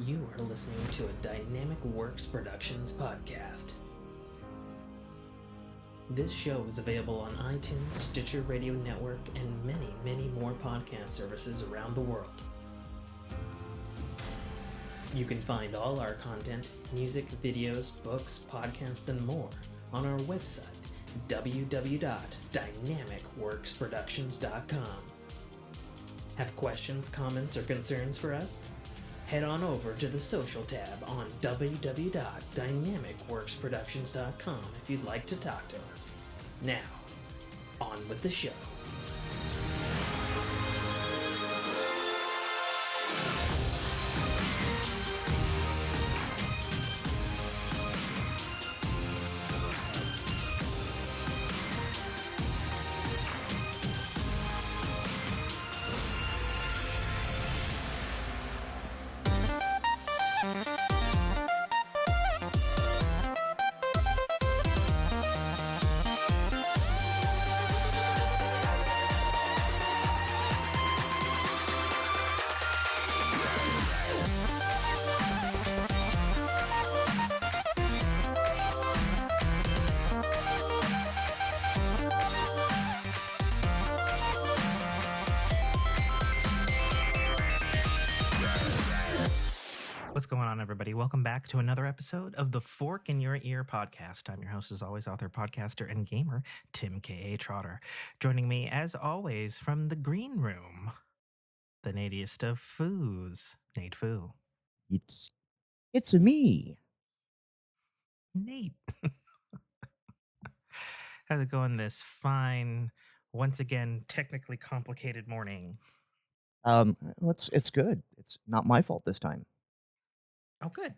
You are listening to a Dynamic Works Productions podcast. This show is available on iTunes, Stitcher Radio Network, and many, many more podcast services around the world. You can find all our content, music, videos, books, podcasts, and more on our website, www.dynamicworksproductions.com. Have questions, comments, or concerns for us? Head on over to the social tab on www.dynamicworksproductions.com if you'd like to talk to us. Now, on with the show. What's going on, everybody? Welcome back to another episode of the Fork in Your Ear podcast. I'm your host, as always, author, podcaster, and gamer, Tim K.A. Trotter. Joining me, as always, from the green room, the natiest of foos, Nate Foo. It's me. Nate. How's it going this fine, once again, technically complicated morning? It's good. It's not my fault this time. Oh, good.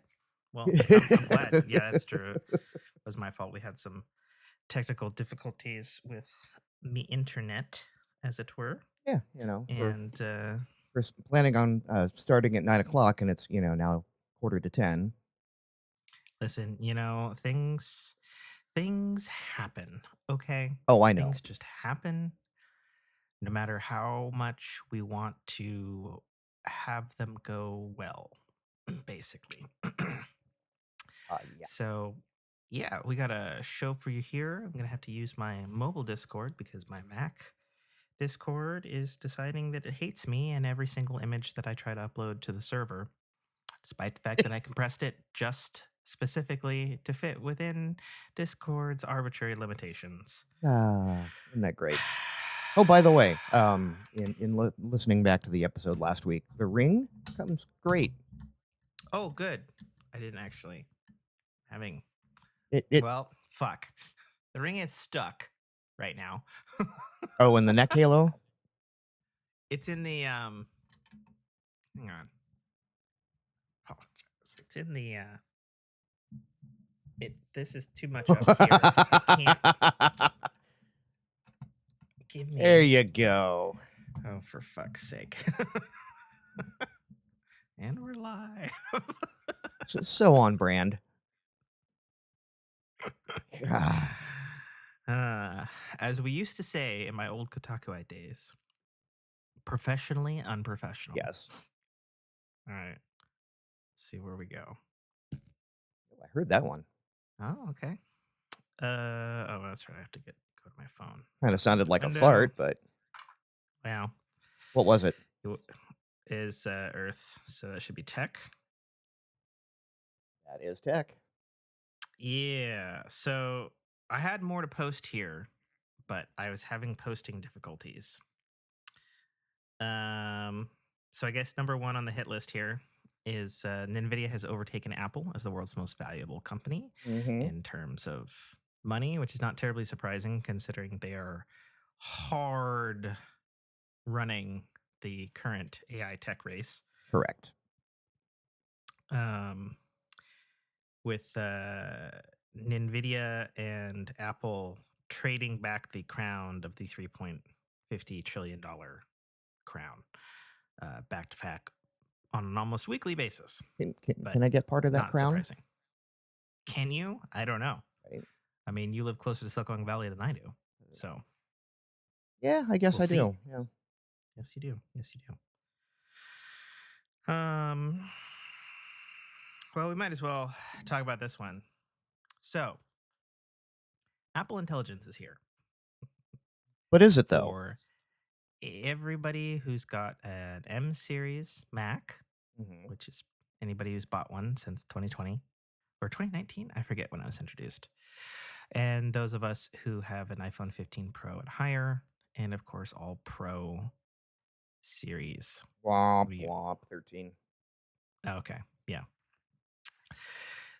Well, I'm glad. Yeah, that's true. It was my fault. We had some technical difficulties with the internet, as it were. Yeah, you know, And we're planning on starting at 9 o'clock, and it's now 9:45. listen, things happen, okay? Oh, I know. Things just happen no matter how much we want to have them go well, basically. Yeah. So, yeah, we got a show for you here. I'm going to have to use my mobile Discord because my Mac Discord is deciding that it hates me and every single image that I try to upload to the server, despite the fact that I compressed it just specifically to fit within Discord's arbitrary limitations. Isn't that great? Oh, by the way, listening back to the episode last week, the ring comes great. Oh, good. I didn't actually having. Well, fuck. The ring is stuck right now. Oh, and the neck halo? It's in the hang on. Apologize. It's in the this is too much up here. I can't. Give me. There you go. Oh, for fuck's sake. And we're live. so on brand. As we used to say in my old Kotakuite days, professionally unprofessional. Yes. All right. Let's see where we go. I heard that one. Oh, okay. Oh, that's right. I have to go to my phone. Kind of sounded like a fart, but wow. What was it? It is Earth, so that should be tech. That is tech. Yeah. So I had more to post here, but I was having posting difficulties. So I guess number one on the hit list here is NVIDIA has overtaken Apple as the world's most valuable company in terms of money, which is not terribly surprising considering they are hard running the current AI tech race. Correct. With NVIDIA and Apple trading back the crown of the $3.50 trillion crown back to back on an almost weekly basis. Can I get part of that crown? Surprising. Can you? I don't know. Right. I mean, you live closer to Silicon Valley than I do. So. Yeah, I guess we'll I see. do. Yeah. Yes, you do. Yes, you do. Well, we might as well talk about this one. So, Apple Intelligence is here What is it though? for everybody who's got an M series Mac, Mhm. which is anybody who's bought one since 2020 or 2019. I forget when I was introduced. And those of us who have an iPhone 15 Pro and higher, and of course, all Pro series. Womp What do you- womp 13. Okay. Yeah.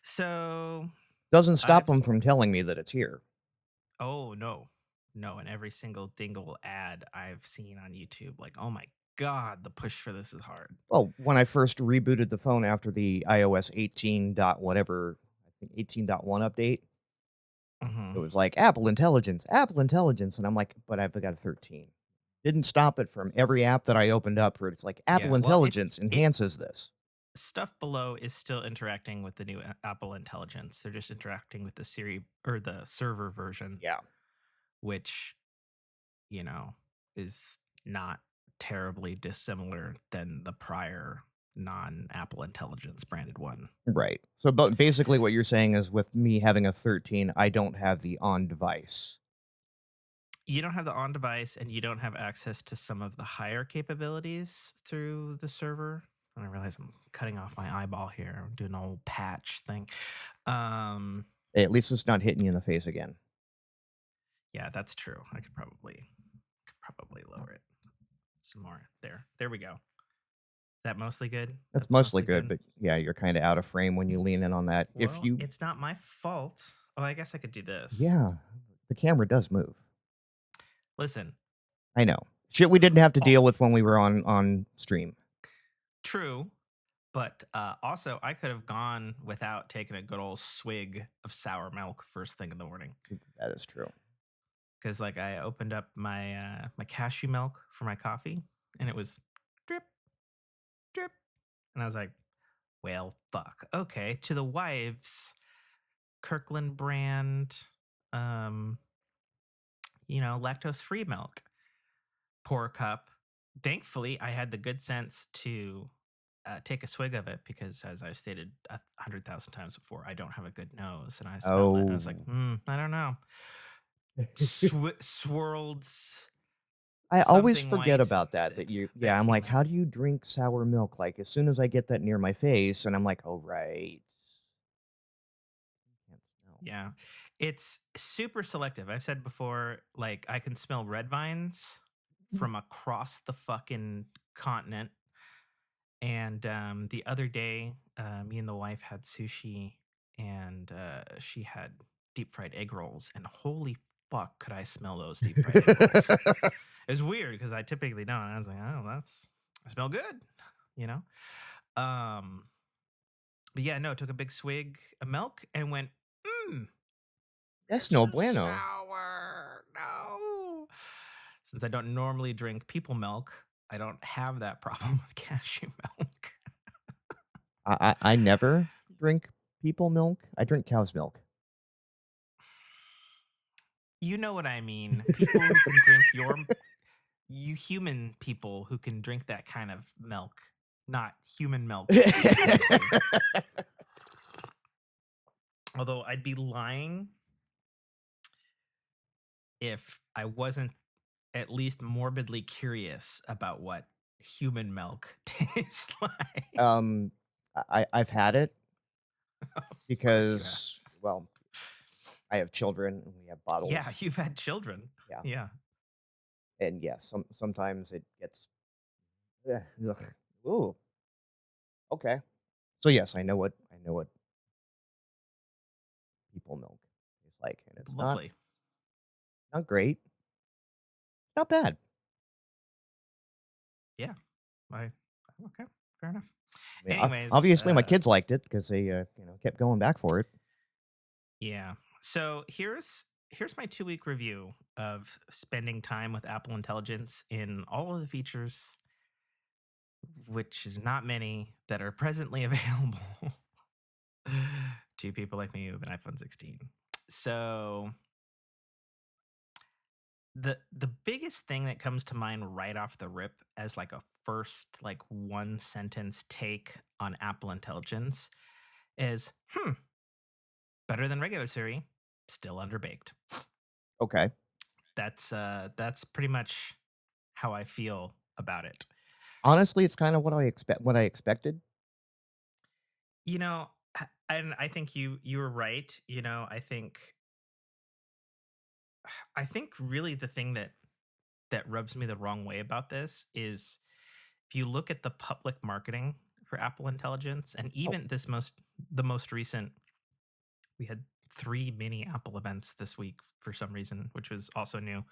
So, Doesn't stop I've them s- from telling me that it's here. oh, no. No. And every single dingle ad I've seen on YouTube, like, oh my God, the push for this is hard. Well, when I first rebooted the phone after the iOS 18 dot whatever, I think 18.1 update, Mhm. it was like Apple Intelligence, and I'm like, but I've got a 13. Didn't stop it from every app that I opened up for it. It's like Apple Yeah. Well, Intelligence enhances this. stuff below is still interacting with the new Apple Intelligence. They're just interacting with the Siri or the server version, Yeah. which, is not terribly dissimilar than the prior non-Apple Intelligence branded one. Right. So, but basically, what you're saying is with me having a 13, I don't have the on device. You don't have the on device and you don't have access to some of the higher capabilities through the server. And I realize I'm cutting off my eyeball here. I'm doing an old patch thing. At least it's not hitting you in the face again. Yeah, that's true. I could probably lower it some more. There we go. Is that mostly good? That's mostly good, but yeah, you're kind of out of frame when you lean in on that. Well, it's not my fault. Oh, I guess I could do this. Yeah, the camera does move. Listen, I know. Shit we didn't have to deal with when we were on stream. true, but also I could have gone without taking a good old swig of sour milk first thing in the morning. That is true. Because like I opened up my my cashew milk for my coffee, and it was drip, drip, and I was like, well, fuck. Okay, to the wives, Kirkland brand, lactose-free milk. Pour a cup. Thankfully, I had the good sense to take a swig of it because, as I've stated 100,000 times before, I don't have a good nose, and I smelled it, and I was like, I don't know. Swirled. I always something forget white about that. that I'm came like, out. how do you drink sour milk? Like, as soon as I get that near my face, and I'm like, oh right. Can't smell. Yeah. It's super selective. I've said before, like, I can smell red vines from across the fucking continent. And the other day, me and the wife had sushi, and she had deep fried egg rolls. And holy fuck, could I smell those deep fried egg rolls? It was weird because I typically don't. I was like, oh, I smell good, you know? But yeah, no, took a big swig of milk and went, That's this no is bueno. sour. No. Since I don't normally drink people milk, I don't have that problem with cashew milk. I never drink people milk. I drink cow's milk. You know what I mean. People who can drink you human people who can drink that kind of milk, not human milk. Although I'd be lying if I wasn't at least morbidly curious about what human milk tastes like. I've had it Of course you have. because, well, I have children and we have bottles. Yeah, you've had children. Yeah. Yeah. And yeah, sometimes it gets. Ugh. Ooh. Okay. So yes, I know what people milk tastes like, and it's Lovely. not great. Not bad. Yeah. Okay. Fair enough. I mean, Anyways, obviously my kids liked it because they kept going back for it. Yeah. So here's my 2-week review of spending time with Apple Intelligence in all of the features, which is not many, that are presently available to people like me with an iPhone 16. So the biggest thing that comes to mind right off the rip as like a first like one sentence take on Apple Intelligence is better than regular Siri, still underbaked. Okay. That's pretty much how I feel about it. Honestly, it's kind of what I expected. You know, and I think you were right. You know, I think really the thing that rubs me the wrong way about this is if you look at the public marketing for Apple Intelligence and Oh, even the most recent, we had 3 mini Apple events this week for some reason, which was also new.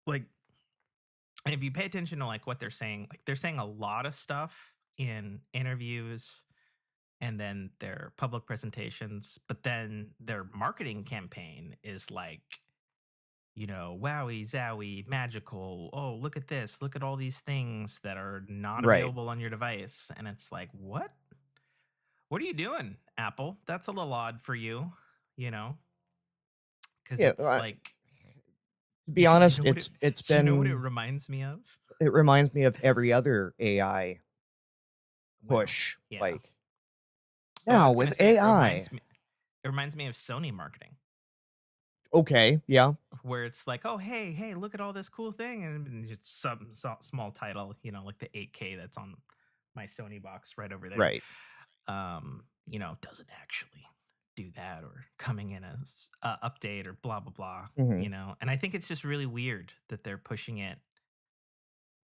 Like, and if you pay attention to like what they're saying a lot of stuff in interviews and then their public presentations, but then their marketing campaign is like, you know, wowie zowie, magical. Oh, look at this. Look at all these things that are not right. available on your device. And it's like, what? What are you doing, Apple? That's a little odd for you, you know? Because Yeah. it's like, To be you honest, know what it it's you know what it been reminds me of? it reminds me of every other AI Well, push. yeah. Like Oh, I now was gonna with say AI. it reminds me of Sony marketing, Okay. Yeah. where it's like, oh hey, look at all this cool thing, and just some small title, you know, like the 8K that's on my Sony box right over there. Right. You know, doesn't actually do that or coming in as update or blah blah blah, Hmm. you know. And I think it's just really weird that they're pushing it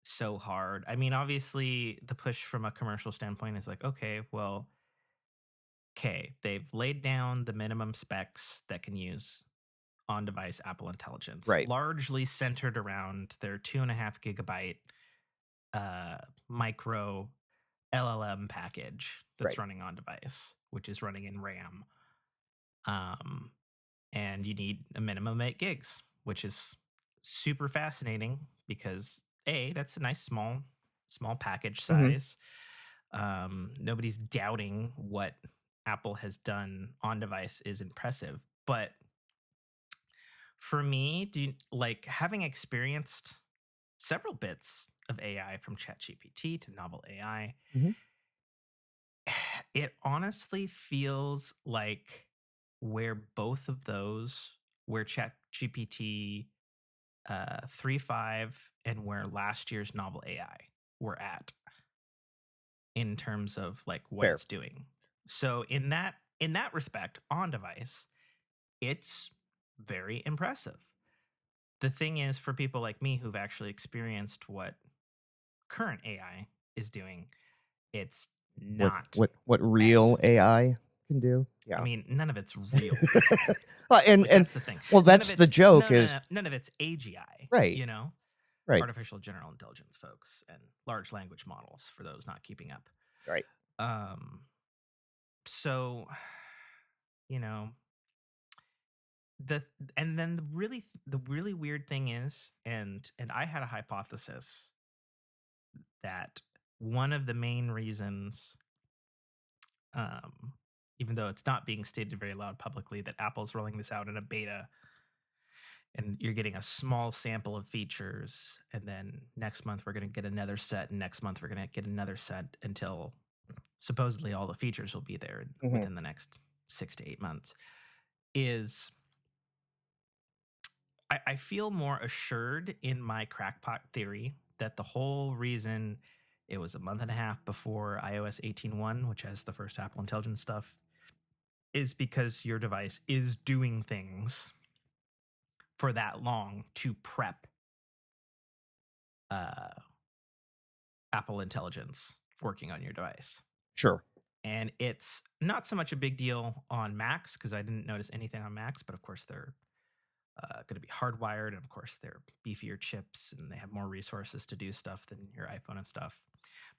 so hard. I mean, obviously the push from a commercial standpoint is like, okay, well, okay, they've laid down the minimum specs that can use on device Apple Intelligence, Right. largely centered around their 2.5 gigabyte uh, micro LLM package that's Right. running on device, which is running in RAM. Um, and you need a minimum 8 gigs, which is super fascinating because that's a nice small package Hmm. size. Nobody's doubting what Apple has done on device is impressive, but for me, like having experienced several bits of AI from ChatGPT to novel AI, Hmm. it honestly feels like where both of those, where ChatGPT 3.5 and where last year's novel AI were at in terms of like what Fair. it's doing. So in that respect, on device, it's very impressive. The thing is, for people like me who've actually experienced what current AI is doing, it's not What as real AI can do? I Yeah. mean, none of it's real. Well, Like and that's the thing. well, None of that's the it's joke is none of it's AGI, right. you know, Right. artificial general intelligence folks and large language models for those not keeping up. Right. Um so you know, the and then the really weird thing is, and I had a hypothesis that one of the main reasons, um even though it's not being stated very loud publicly, that Apple's rolling this out in a beta and you're getting a small sample of features, and then next month we're going to get another set, and next month we're going to get another set until supposedly all the features will be there Hmm. within the next 6 to 8 months, is I feel more assured in my crackpot theory that the whole reason it was a month and a half before iOS 18.1, which has the first Apple Intelligence stuff, is because your device is doing things for that long to prep uh, Apple Intelligence working on your device. Sure. And it's not so much a big deal on Macs because I didn't notice anything on Macs, but of course they're going to be hardwired, and of course they're beefier chips and they have more resources to do stuff than your iPhone and stuff.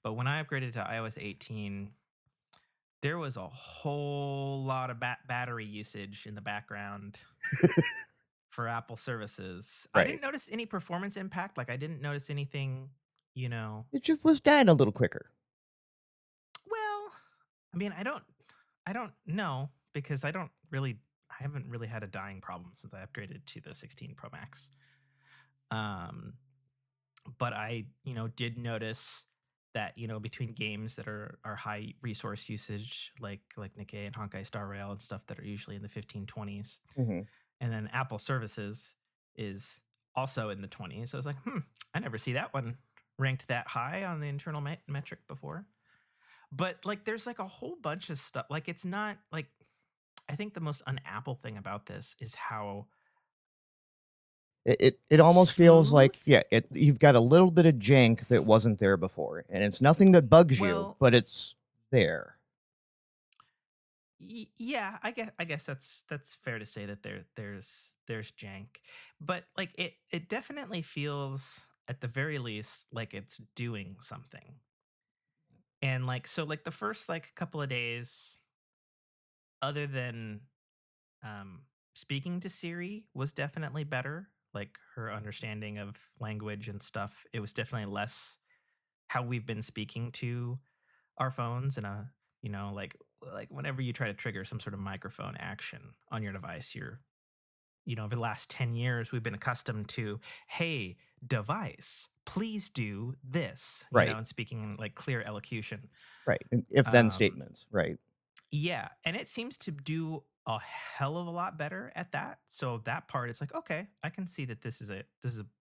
But when I upgraded to iOS 18, there was a whole lot of battery usage in the background for Apple services. I Right. didn't notice any performance impact. Like I didn't notice anything, you know. It just was dying a little quicker. Well, I mean, I don't know because I haven't really had a dying problem since I upgraded to the 16 Pro Max. Um, but I, did notice that, between games that are high resource usage, like Nikkei and Honkai Star Rail and stuff that are usually in the 1520s, Hmm. and then Apple services is also in the 20s. So I was like, I never see that one ranked that high on the internal metric before. But like, there's like a whole bunch of stuff. Like, it's not like, I think the most un-Apple thing about this is how It almost feels smooth. like, yeah, you've got a little bit of jank that wasn't there before, and it's nothing that bugs you, Well, but it's there. yeah, I guess that's fair to say that there's jank, but like it definitely feels at the very least like it's doing something. And like, so like the first like couple of days, other than um speaking to Siri, was definitely better. Like, her understanding of language and stuff, it was definitely less how we've been speaking to our phones. And like whenever you try to trigger some sort of microphone action on your device, over the last 10 years we've been accustomed to, hey device, please do this, Right, and speaking in like clear elocution. right. And if then um statements, right. yeah, and it seems to do a hell of a lot better at that. So that part, it's like, okay, I can see that this is a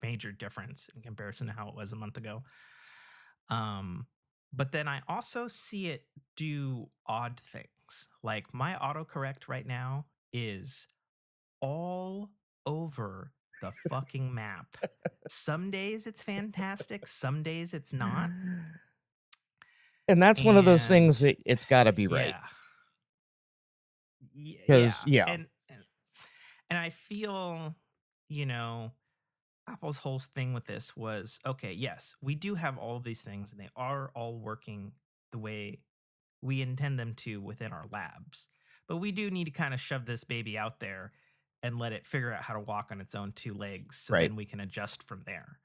major difference in comparison to how it was a month ago. But then I also see it do odd things. Like, my autocorrect right now is all over the fucking map. Some days it's fantastic, some days it's not. And that's one of those And things that it's got to be right. yeah. Because, Yeah. yeah, And I feel, you know, Apple's whole thing with this was, okay, yes, we do have all of these things and they are all working the way we intend them to within our labs. But we do need to kind of shove this baby out there and let it figure out how to walk on its own two legs, so right, then we can adjust from there.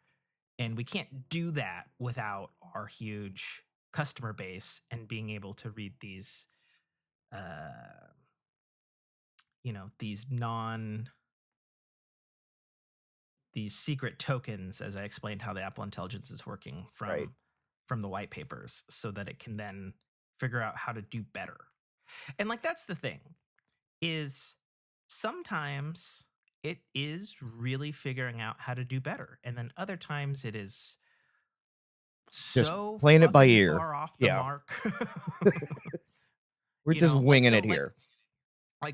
And we can't do that without our huge customer base and being able to read uh, these these secret tokens, as I explained how the Apple Intelligence is working right. from the white papers, so that it can then figure out how to do better. And like, that's the thing, is sometimes it is really figuring out how to do better, and then other times it is Just so playing it by fucking ear. far off the Yeah. mark. We're just Like, winging so it here.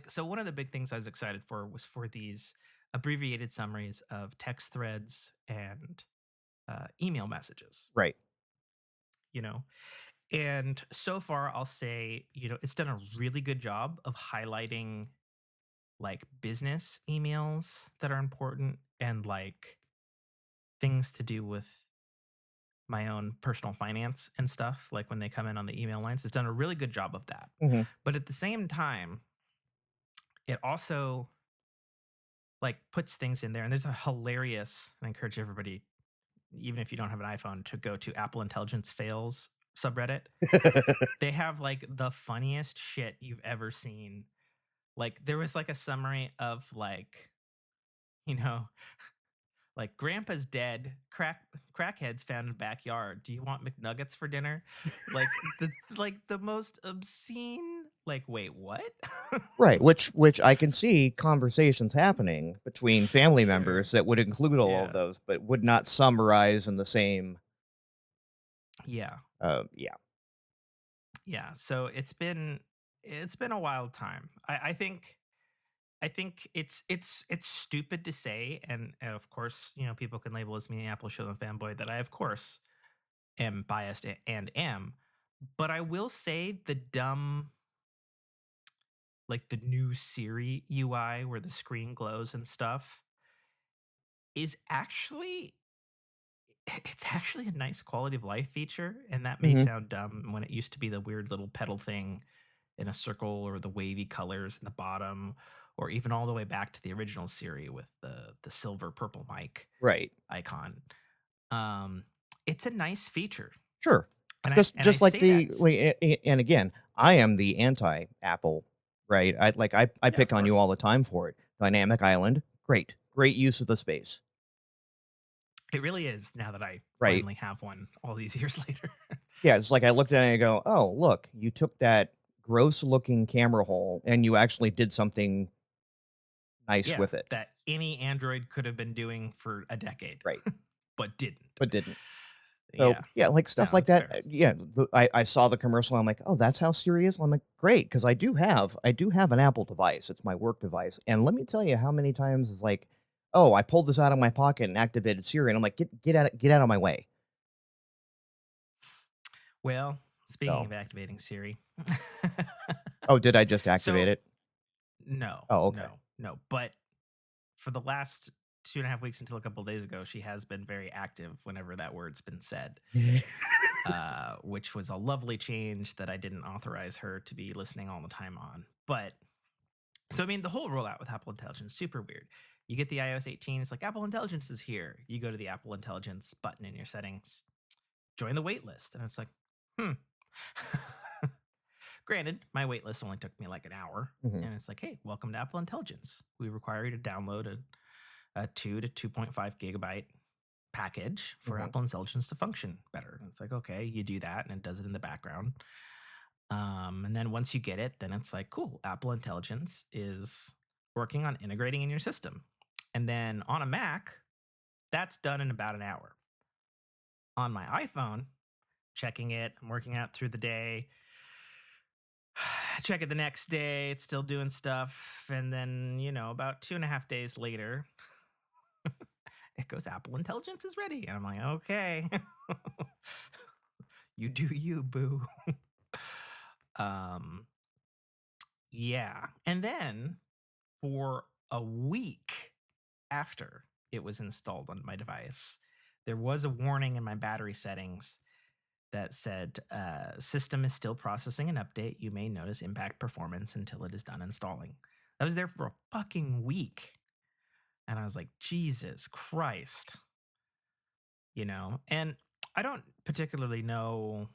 so one of the big things I was excited for was for these abbreviated summaries of text threads and email messages. Right. You know, and so far I'll say, it's done a really good job of highlighting like business emails that are important, and like things to do with my own personal finance and stuff, like when they come in on the email lines. It's done a really good job of that. Hmm. But at the same time, it also like puts things in there, and there's a hilarious, I encourage everybody, even if you don't have an iPhone, to go to Apple Intelligence Fails subreddit. They have like the funniest shit you've ever seen. Like, there was like a summary of like, you know, like, grandpa's dead, crackheads found in backyard. Do you want McNuggets for dinner? Like the most obscene, like, wait, what? Right. Which I can see conversations happening between family Sure. members that would include all of Yeah. those, but would not summarize in the same. Yeah. Yeah. Yeah. So it's been a wild time. I think it's stupid to say, and of course, people can label as me an Apple Show fanboy, that I of course am biased and am, but I will say the dumb, like the new Siri UI where the screen glows and stuff, is actually it's actually a nice quality of life feature, and that may Hmm. sound dumb when it used to be the weird little pedal thing in a circle, or the wavy colors in the bottom, or even all the way back to the original Siri with the silver purple mic Right. icon. Um, it's a nice feature, Sure. and I Just and I just like say that. and again, I am the anti-Apple, right? I Yeah, of pick on you course. all the time for it. Dynamic Island, great. Great use of the space. It really is, now that I Right. finally have one all these years later. Yeah, it's like I looked at it and I go, "Oh, look, you took that gross-looking camera hole and you actually did something nice with Yes, it." that any Android could have been doing for a decade, Right, but didn't. but didn't. So, Yeah. yeah, like, stuff No, like it's that, fair. yeah, I saw the commercial, I'm like, "Oh, that's how Siri is?" I'm like, "Great," because I do have an Apple device, it's my work device, and let me tell you how many times it's like, "Oh, I pulled this out of my pocket and activated Siri," and I'm like, Get out of my way." Well, speaking So of activating Siri. oh, did I just activate So, it? no, Oh, okay. no, no. But for the last 2.5 weeks until a couple days ago, she has been very active whenever that word's been said, which was a lovely change that I didn't authorize her to be listening all the time on. But so, I mean, the whole rollout with Apple Intelligence, super weird. You get the iOS 18, it's like Apple Intelligence is here. You go to the Apple Intelligence button in your settings, join the wait list. And it's like, hmm. Granted, my wait list only took me like an hour. Mhm, And it's like, hey, welcome to Apple Intelligence. We require you to download a 2 to 2.5 gigabyte package for mhm, Apple Intelligence to function better. And it's like, okay, you do that and it does it in the background. And then once you get it, then it's like, cool, Apple Intelligence is working on integrating in your system. And then on a Mac, that's done in about an hour. On my iPhone, checking it, I'm working out through the day. Check it the next day, it's still doing stuff. And then, about 2.5 days later, it goes, Apple Intelligence is ready. And I'm like, okay. You do you, boo. um, yeah. And then for a week after it was installed on my device, there was a warning in my battery settings that said, system is still processing an update. You may notice impact performance until it is done installing. I was there for a fucking week. And I was like, Jesus Christ. And I don't particularly know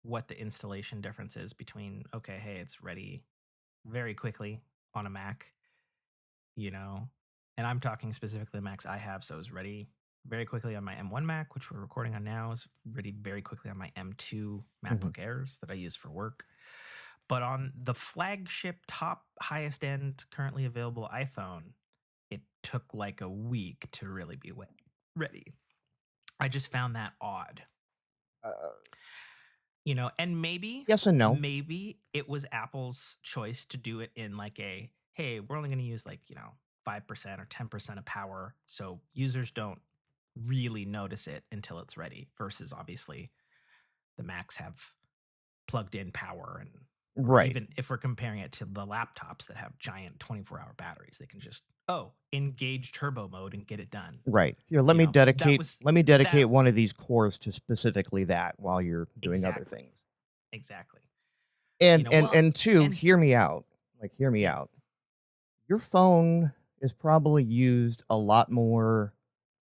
what the installation difference is between, okay, hey, it's ready very quickly on a Mac, you know, and I'm talking specifically the Macs I have. So it was ready very quickly on my M1 Mac, which we're recording on now, is ready very quickly on my M2 mhm. MacBook Airs that I use for work. But on the flagship top highest end currently available iPhone, it took like a week to really be ready. I just found that odd. Uh, And maybe, yes and no. maybe it was Apple's choice to do it in like hey, we're only going to use 5% or 10% of power. So users don't really notice it until it's ready versus obviously the Macs have plugged in power or Right, even if we're comparing it to the laptops that have giant 24-hour batteries, they can just, engage turbo mode and get it done. right. Here, That was let me that dedicate one of these cores to specifically that while you're doing other exactly. things. Exactly. And two, And hear me out. Like, hear me yeah, out. Your phone is probably used a lot more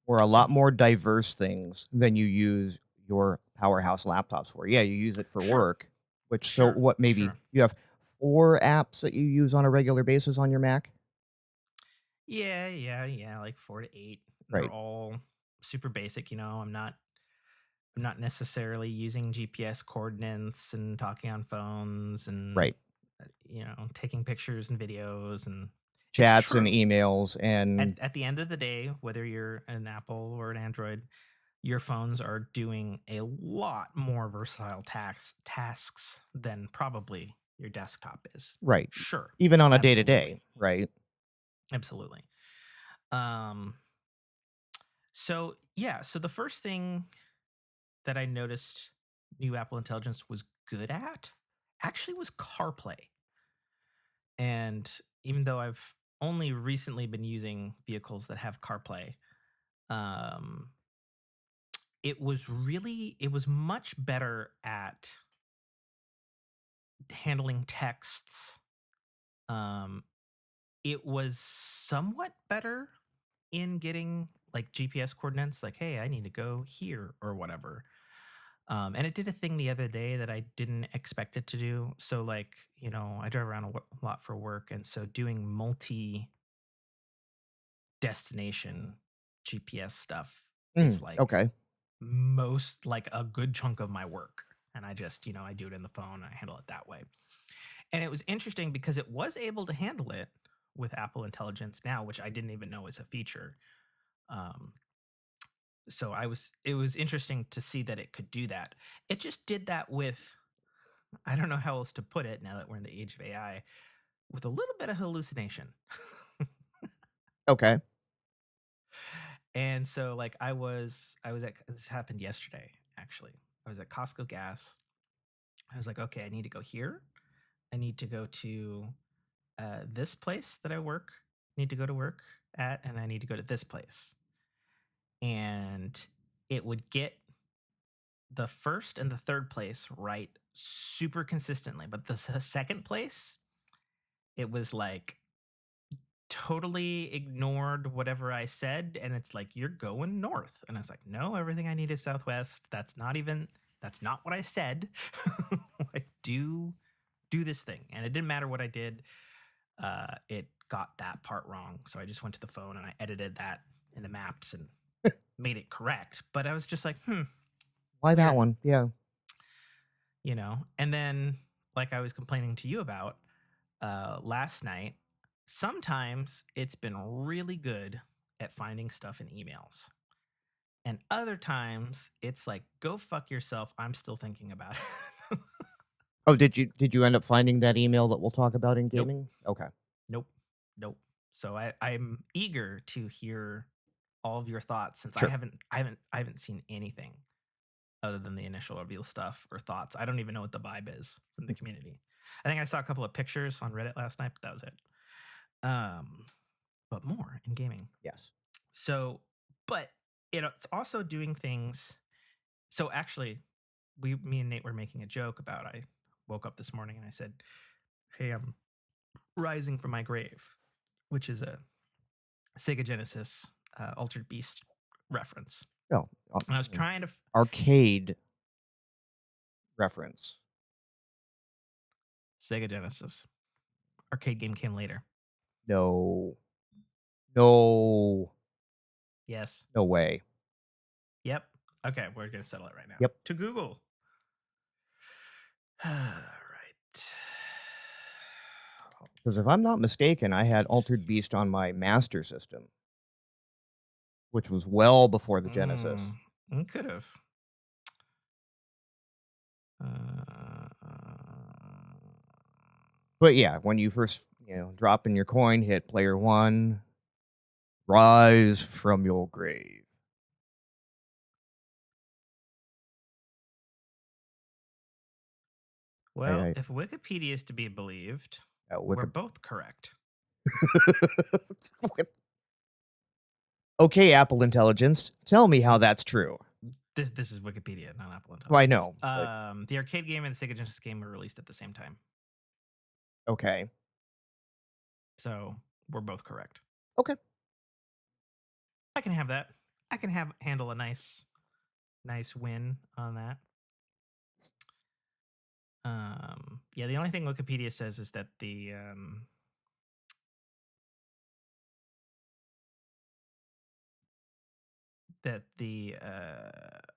or a lot mhm. more diverse things than you use your powerhouse laptops for. Yeah, you use it for Sure. work, which so Sure, what maybe sure. you have 4 apps that you use on a regular basis on your Mac? Yeah, yeah, yeah, like 4 to 8. They're Right, all super basic. I'm not necessarily using GPS coordinates and talking on phones and right. taking pictures and videos, and it's Chats and true. emails and At the end of the day, whether you're an Apple or an Android, your phones are doing a lot more versatile tasks than probably your desktop is. right. Sure. Even on a day to Absolutely. day, right? Absolutely. Um, so yeah, so the first thing that I noticed new Apple Intelligence was good at actually was CarPlay. And even though I've only recently been using vehicles that have CarPlay, um, it was much better at handling texts. Um, it was somewhat better in getting like GPS coordinates, like, hey, I need to go here or whatever. And it did a thing the other day that I didn't expect it to do. So, like, I drive around a lot for work. And so doing multi destination GPS stuff is like Okay. most, like a good chunk of my work. and I just, I do it in the phone. I handle it that way. And it was interesting because it was able to handle it with Apple Intelligence Now, which I didn't even know was a feature. So it was interesting to see that it could do that. It just did that with, I don't know how else to put it now that we're in the age of AI, with a little bit of hallucination. Okay. And so like I was at, this happened yesterday, actually. I was at Costco Gas. I was like, okay, I need to go here. I need to go to this place that I need to go to work at, and I need to go to this place. And it would get the first and the third place right super consistently. But the second place, it was like totally ignored whatever I said. And it's like, you're going north. And I was like, no, everything I need is southwest. That's not what I said. Like, do this thing. And it didn't matter what I did. It got that part wrong. So I just went to the phone and I edited that in the maps and made it correct. But I was just like, Why that weird. one? Yeah. And then like I was complaining to you about last night, sometimes it's been really good at finding stuff in emails. And other times it's like, go fuck yourself. I'm still thinking about it. Oh, did you end up finding that email that we'll talk about in Nope. gaming? Okay. Nope. So I'm eager to hear all of your thoughts, since Sure. I haven't seen anything other than the initial reveal stuff or thoughts. I don't even know what the vibe is from the community. I think I saw a couple of pictures on Reddit last night, but that was it. But more in gaming. Yes. So, but it's also doing things. So actually, me and Nate were making a joke about, I woke up this morning and I said, hey, I'm rising from my grave, which is a Sega Genesis Altered Beast reference. Oh, And I was trying to arcade reference. Sega Genesis arcade game came later. No. Yes. No way. Yep. Okay, we're gonna settle it right now. Yep. To Google. All right. Because if I'm not mistaken, I had Altered Beast on my Master System, which was well before the Genesis. You could have. But yeah, when you first, drop in your coin, hit player 1, rise from your grave. Well, if Wikipedia is to be believed, we're both correct. Okay, Apple Intelligence, tell me how that's true. This is Wikipedia, not Apple Intelligence. Well, I know. The arcade game and the Sega Genesis game were released at the same time. Okay. So we're both correct. Okay. I can have that. I can handle a nice win on that. Yeah, the only thing Wikipedia says is that the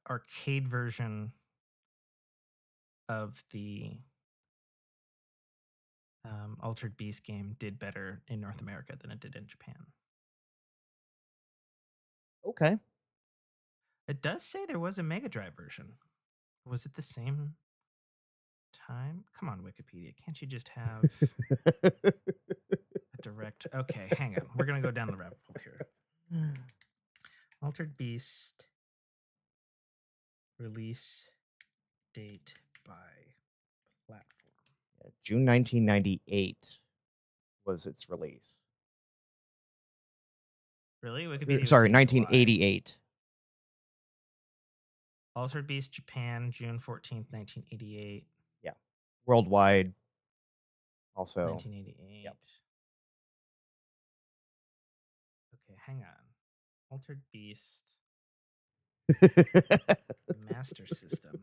arcade version of the Altered Beast game did better in North America than it did in Japan. Okay. It does say there was a Mega Drive version. Was it the same time? Come on, Wikipedia. Can't you just have a direct... Okay, hang on. We're going to go down the rabbit hole here. Altered Beast release date by platform. June 1998 was its release. Really? Wikipedia. Sorry, 1988. Altered Beast Japan, June 14th, 1988. Yeah. Worldwide, also. 1988. Yep. Okay, hang on. Altered Beast Master System.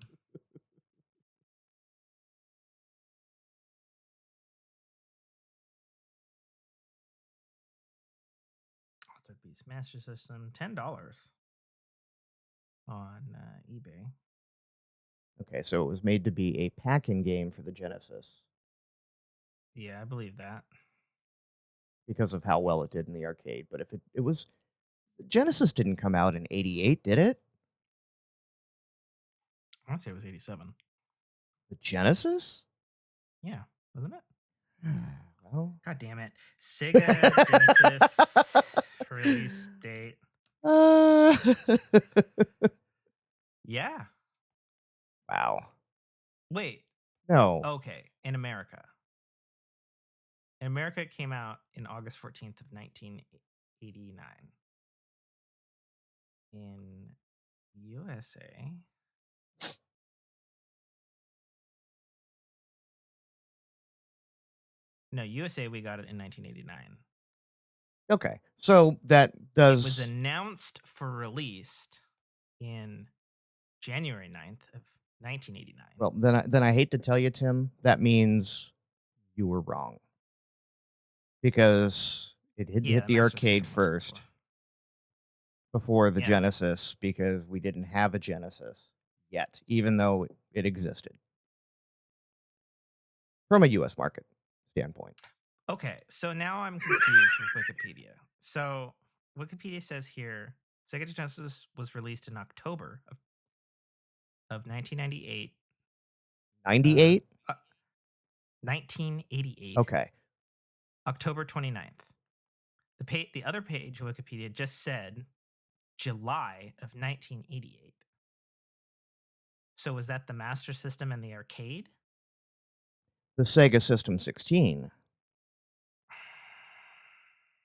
Altered Beast Master System, $10 on eBay. Okay, so it was made to be a pack-in game for the Genesis Yeah, I believe that. because of how well it did in the arcade. But if it was Genesis didn't come out in '88, did it? I want to say it was 87. The Genesis? Yeah, wasn't it? Well, God damn it. Sega Genesis release date. uh, Yeah. wow. Wait. No. Okay. In America. In America, it came out in August 14th of 1989. In USA. No, USA, we got it in 1989. Okay, so that It was does. announced for release in January 9th of 1989. Well, then I hate to tell you, Tim, that means you were wrong because it Yeah, hit the the Master arcade System was first before the Yeah. Genesis because we didn't have a Genesis yet, even though it existed from a U.S. market standpoint. Okay, so now I'm confused with Wikipedia. So Wikipedia says here Sega Genesis was released in October of 1998. 98? 1988, Okay. October 29th. The other page of Wikipedia just said July of 1988. So was that the Master System and the arcade? The Sega System 16,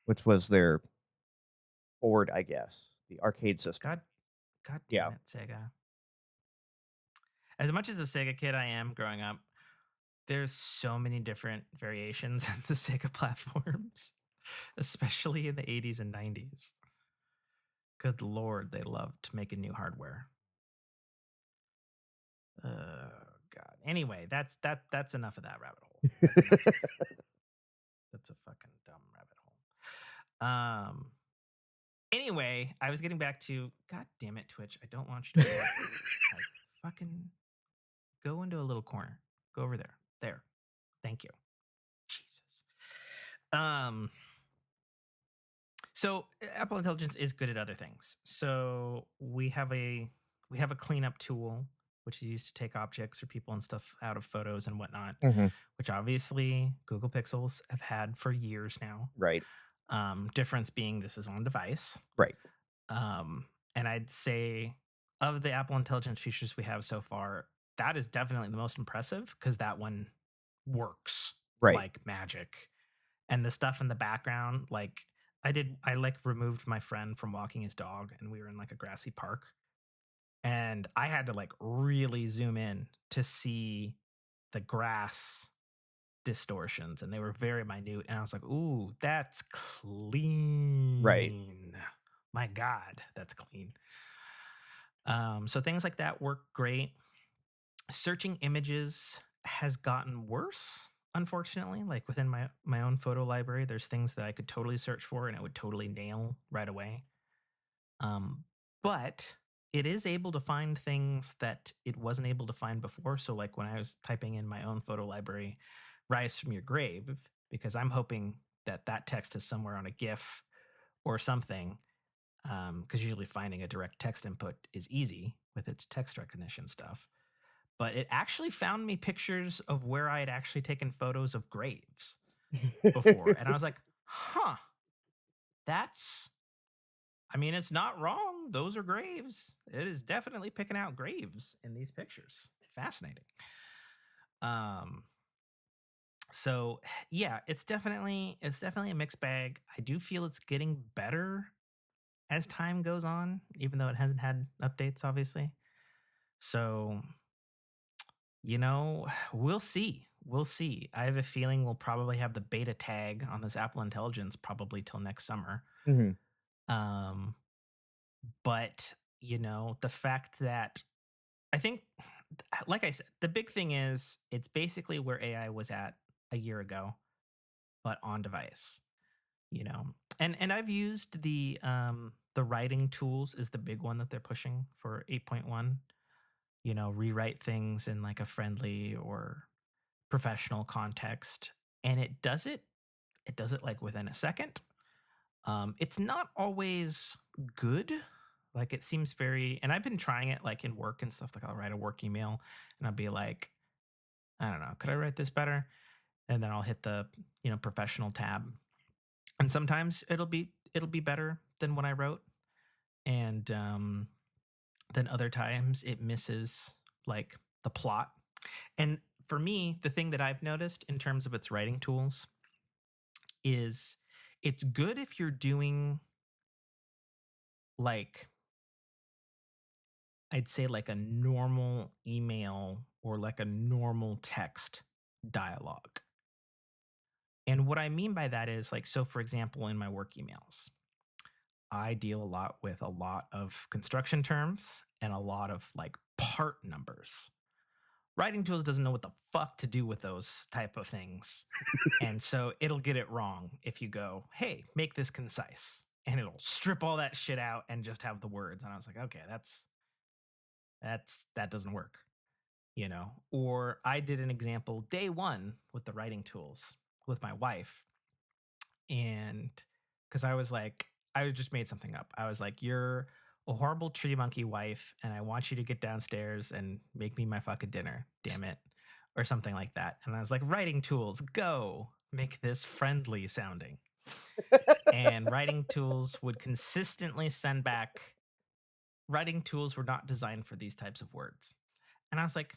which was their board, I guess, the arcade system. God Yeah. damn it, Sega. As much as a Sega kid I am growing up, there's so many different variations of the Sega platforms, especially in the 80s and 90s. Good lord, they loved making new hardware. God. Anyway, that's enough of that rabbit hole. That's a fucking dumb rabbit hole. Anyway, I was getting back to God damn it, Twitch. I don't want you to like fucking go into a little corner. Go over there. There. Thank you. Jesus. So Apple Intelligence is good at other things. So we have a cleanup tool which is used to take objects or people and stuff out of photos and whatnot, Mm-hmm. which obviously Google Pixels have had for years now. Right. Difference being this is on device. Right. And I'd say of the Apple Intelligence features we have so far, that is definitely the most impressive because that one works Right. like magic. And the stuff in the background, like I like removed my friend from walking his dog and we were in like a grassy park. And I had to like really zoom in to see the grass distortions and they were very minute. And I was like, ooh, that's clean. Right. My God, that's clean. So things like that work great. Searching images has gotten worse, unfortunately. Like within my own photo library, there's things that I could totally search for and it would totally nail right away. But it is able to find things that it wasn't able to find before. So like when I was typing in my own photo library, "Rise from your grave," because I'm hoping that that text is somewhere on a GIF or something. Because usually finding a direct text input is easy with its text recognition stuff. But it actually found me pictures of where I had actually taken photos of graves before. And I was like, huh, I mean, it's not wrong. Those are graves. It is definitely picking out graves in these pictures. Fascinating. So yeah, it's definitely a mixed bag. I do feel it's getting better as time goes on, even though it hasn't had updates, obviously. So, we'll see. We'll see. I have a feeling we'll probably have the beta tag on this Apple Intelligence probably till next summer. Mm-hmm. But, the fact that I think, like I said, the big thing is it's basically where AI was at a year ago, but on device, and I've used the writing tools is the big one that they're pushing for 8.1. rewrite things in like a friendly or professional context, and it does it. It does it like within a second. It's not always good. Like it seems very, and I've been trying it like in work and stuff. Like I'll write a work email and I'll be like, I don't know, could I write this better? And then I'll hit the professional tab, and sometimes it'll be better than what I wrote, and then other times it misses like the plot. And for me, the thing that I've noticed in terms of its writing tools is it's good if you're doing like, I'd say like a normal email or like a normal text dialogue. And what I mean by that is like, so for example, in my work emails, I deal a lot with a lot of construction terms and a lot of like part numbers. Writing tools doesn't know what the fuck to do with those type of things. And so it'll get it wrong if you go, hey, make this concise. And it'll strip all that shit out and just have the words. And I was like, okay, that doesn't work. Or I did an example day one with the writing tools with my wife. And because I was like, I just made something up. I was like, you're a horrible tree monkey wife, and I want you to get downstairs and make me my fucking dinner, damn it. Or something like that. And I was like, writing tools, go make this friendly sounding. And writing tools would consistently send back, writing tools were not designed for these types of words. And I was like,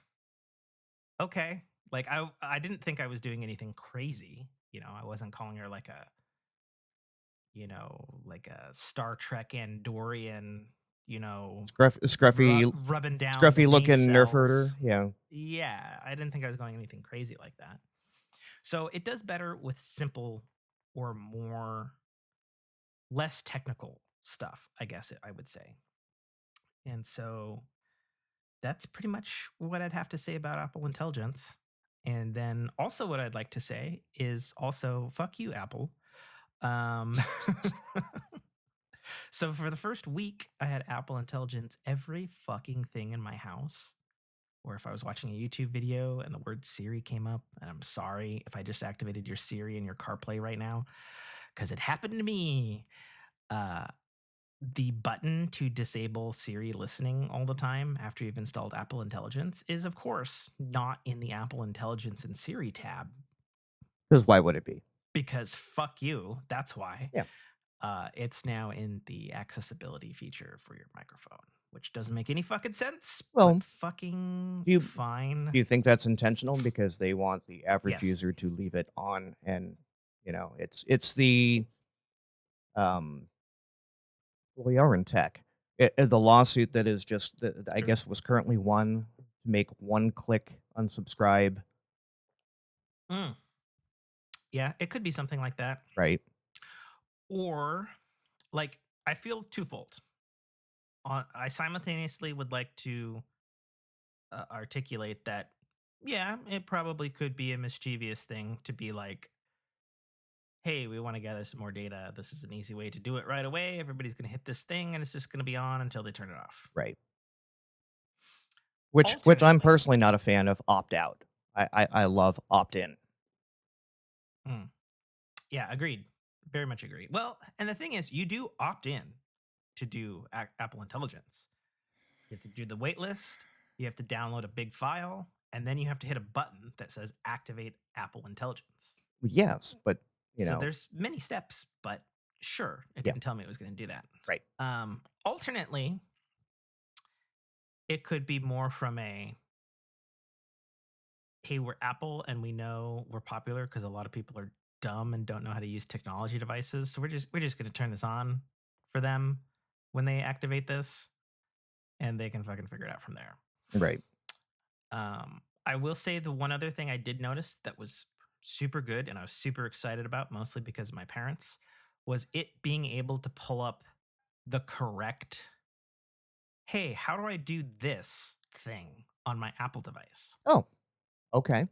okay. Like I didn't think I was doing anything crazy. I wasn't calling her like like a Star Trek Andorian, Scruffy, rubbing down the scruffy looking nerf herder. nacelles. Yeah. Yeah, I didn't think I was going anything crazy like that. So it does better with simple or more less technical stuff, I guess I would say. And so that's pretty much what I'd have to say about Apple Intelligence. And then also what I'd like to say is also fuck you, Apple. So for the first week, I had Apple Intelligence every fucking thing in my house. Or if I was watching a YouTube video and the word Siri came up, and I'm sorry if I just activated your Siri and your CarPlay right now, because it happened to me. Uh, the button to disable Siri listening all the time after you've installed Apple Intelligence is, of course, not in the Apple Intelligence and Siri tab. Because why would it be? Because fuck you. That's why. Yeah. It's now in the accessibility feature for your microphone, which doesn't make any fucking sense. Well, but fucking fine. Do you think that's intentional because they want the average Yes. user to leave it on? And it's the well, we are in tech. The lawsuit that is just that I True. guess was currently won to make one click unsubscribe. Yeah, it could be something like that. Right. Or like I feel twofold. I simultaneously would like to articulate that, yeah, it probably could be a mischievous thing to be like, hey, we want to gather some more data. This is an easy way to do it right away. Everybody's going to hit this thing and it's just going to be on until they turn it off. Right. Which I'm personally not a fan of opt out. I love opt in. Yeah, agreed. Very much agreed. Well, and the thing is, you do opt in to do Apple Intelligence. You have to do the wait list. You have to download a big file, and then you have to hit a button that says activate Apple Intelligence. Yes, but so there's many steps, but sure, it didn't tell me it was going to do that. Right. Alternately, it could be more from a, hey, we're Apple and we know we're popular because a lot of people are dumb and don't know how to use technology devices. So we're just going to turn this on for them when they activate this, and they can fucking figure it out from there. Right. I will say the one other thing I did notice that was super good and I was super excited about, mostly because of my parents, was it being able to pull up the correct, hey, how do I do this thing on my Apple device? Oh, okay.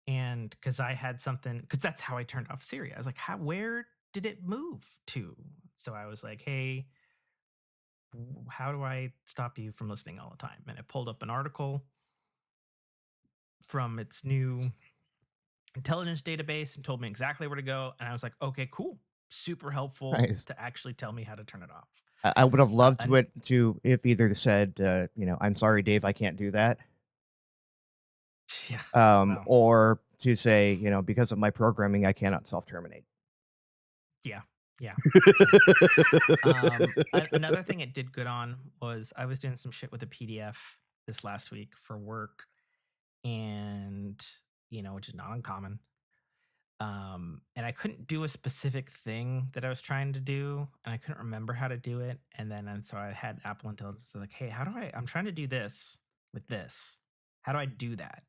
And because I had something, because that's how I turned off Siri. I was like, where did it move to? So I was like, hey, how do I stop you from listening all the time? And it pulled up an article from its new intelligence database and told me exactly where to go. And I was like, okay, cool. Super helpful Nice. to actually tell me how to turn it off. I would have loved and- to if either said, I'm sorry, Dave, I can't do that. Yeah. Well, Or to say, because of my programming, I cannot self-terminate. yeah. Yeah. Another thing it did good on was I was doing some shit with a PDF this last week for work, and which is not uncommon. And I couldn't do a specific thing that I was trying to do, and I couldn't remember how to do it. And so I had Apple Intelligence like, hey, I'm trying to do this with this. How do I do that?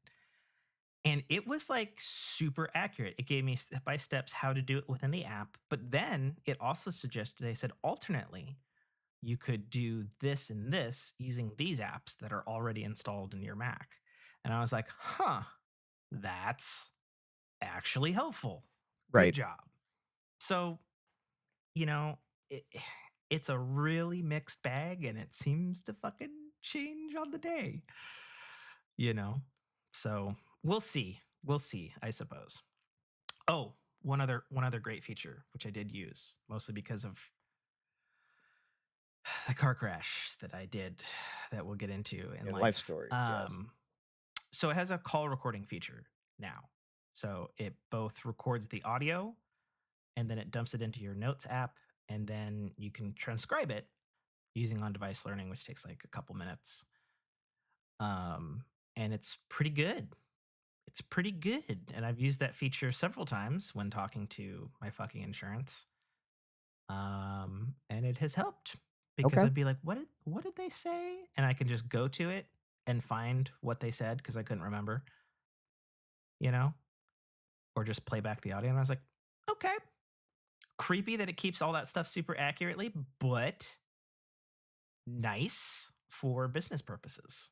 And it was like super accurate. It gave me step by steps how to do it within the app. But then it also suggested, they said, alternately, you could do this and this using these apps that are already installed in your Mac. And I was like, huh, that's actually helpful. Good Right. job. So, it, it's a really mixed bag, and it seems to fucking change on the day. So we'll see. We'll see, I suppose. Oh, one other great feature, which I did use mostly because of the car crash that I did, that we'll get into in life stories. Yes. So it has a call recording feature now. So it both records the audio, and then it dumps it into your notes app, and then you can transcribe it using on-device learning, which takes like a couple minutes. And it's pretty good. It's pretty good. And I've used that feature several times when talking to my fucking insurance. And it has helped, because Okay. I'd be like, what did they say? And I can just go to it and find what they said, because I couldn't remember, or just play back the audio. And I was like, okay. Creepy that it keeps all that stuff super accurately, but nice for business purposes.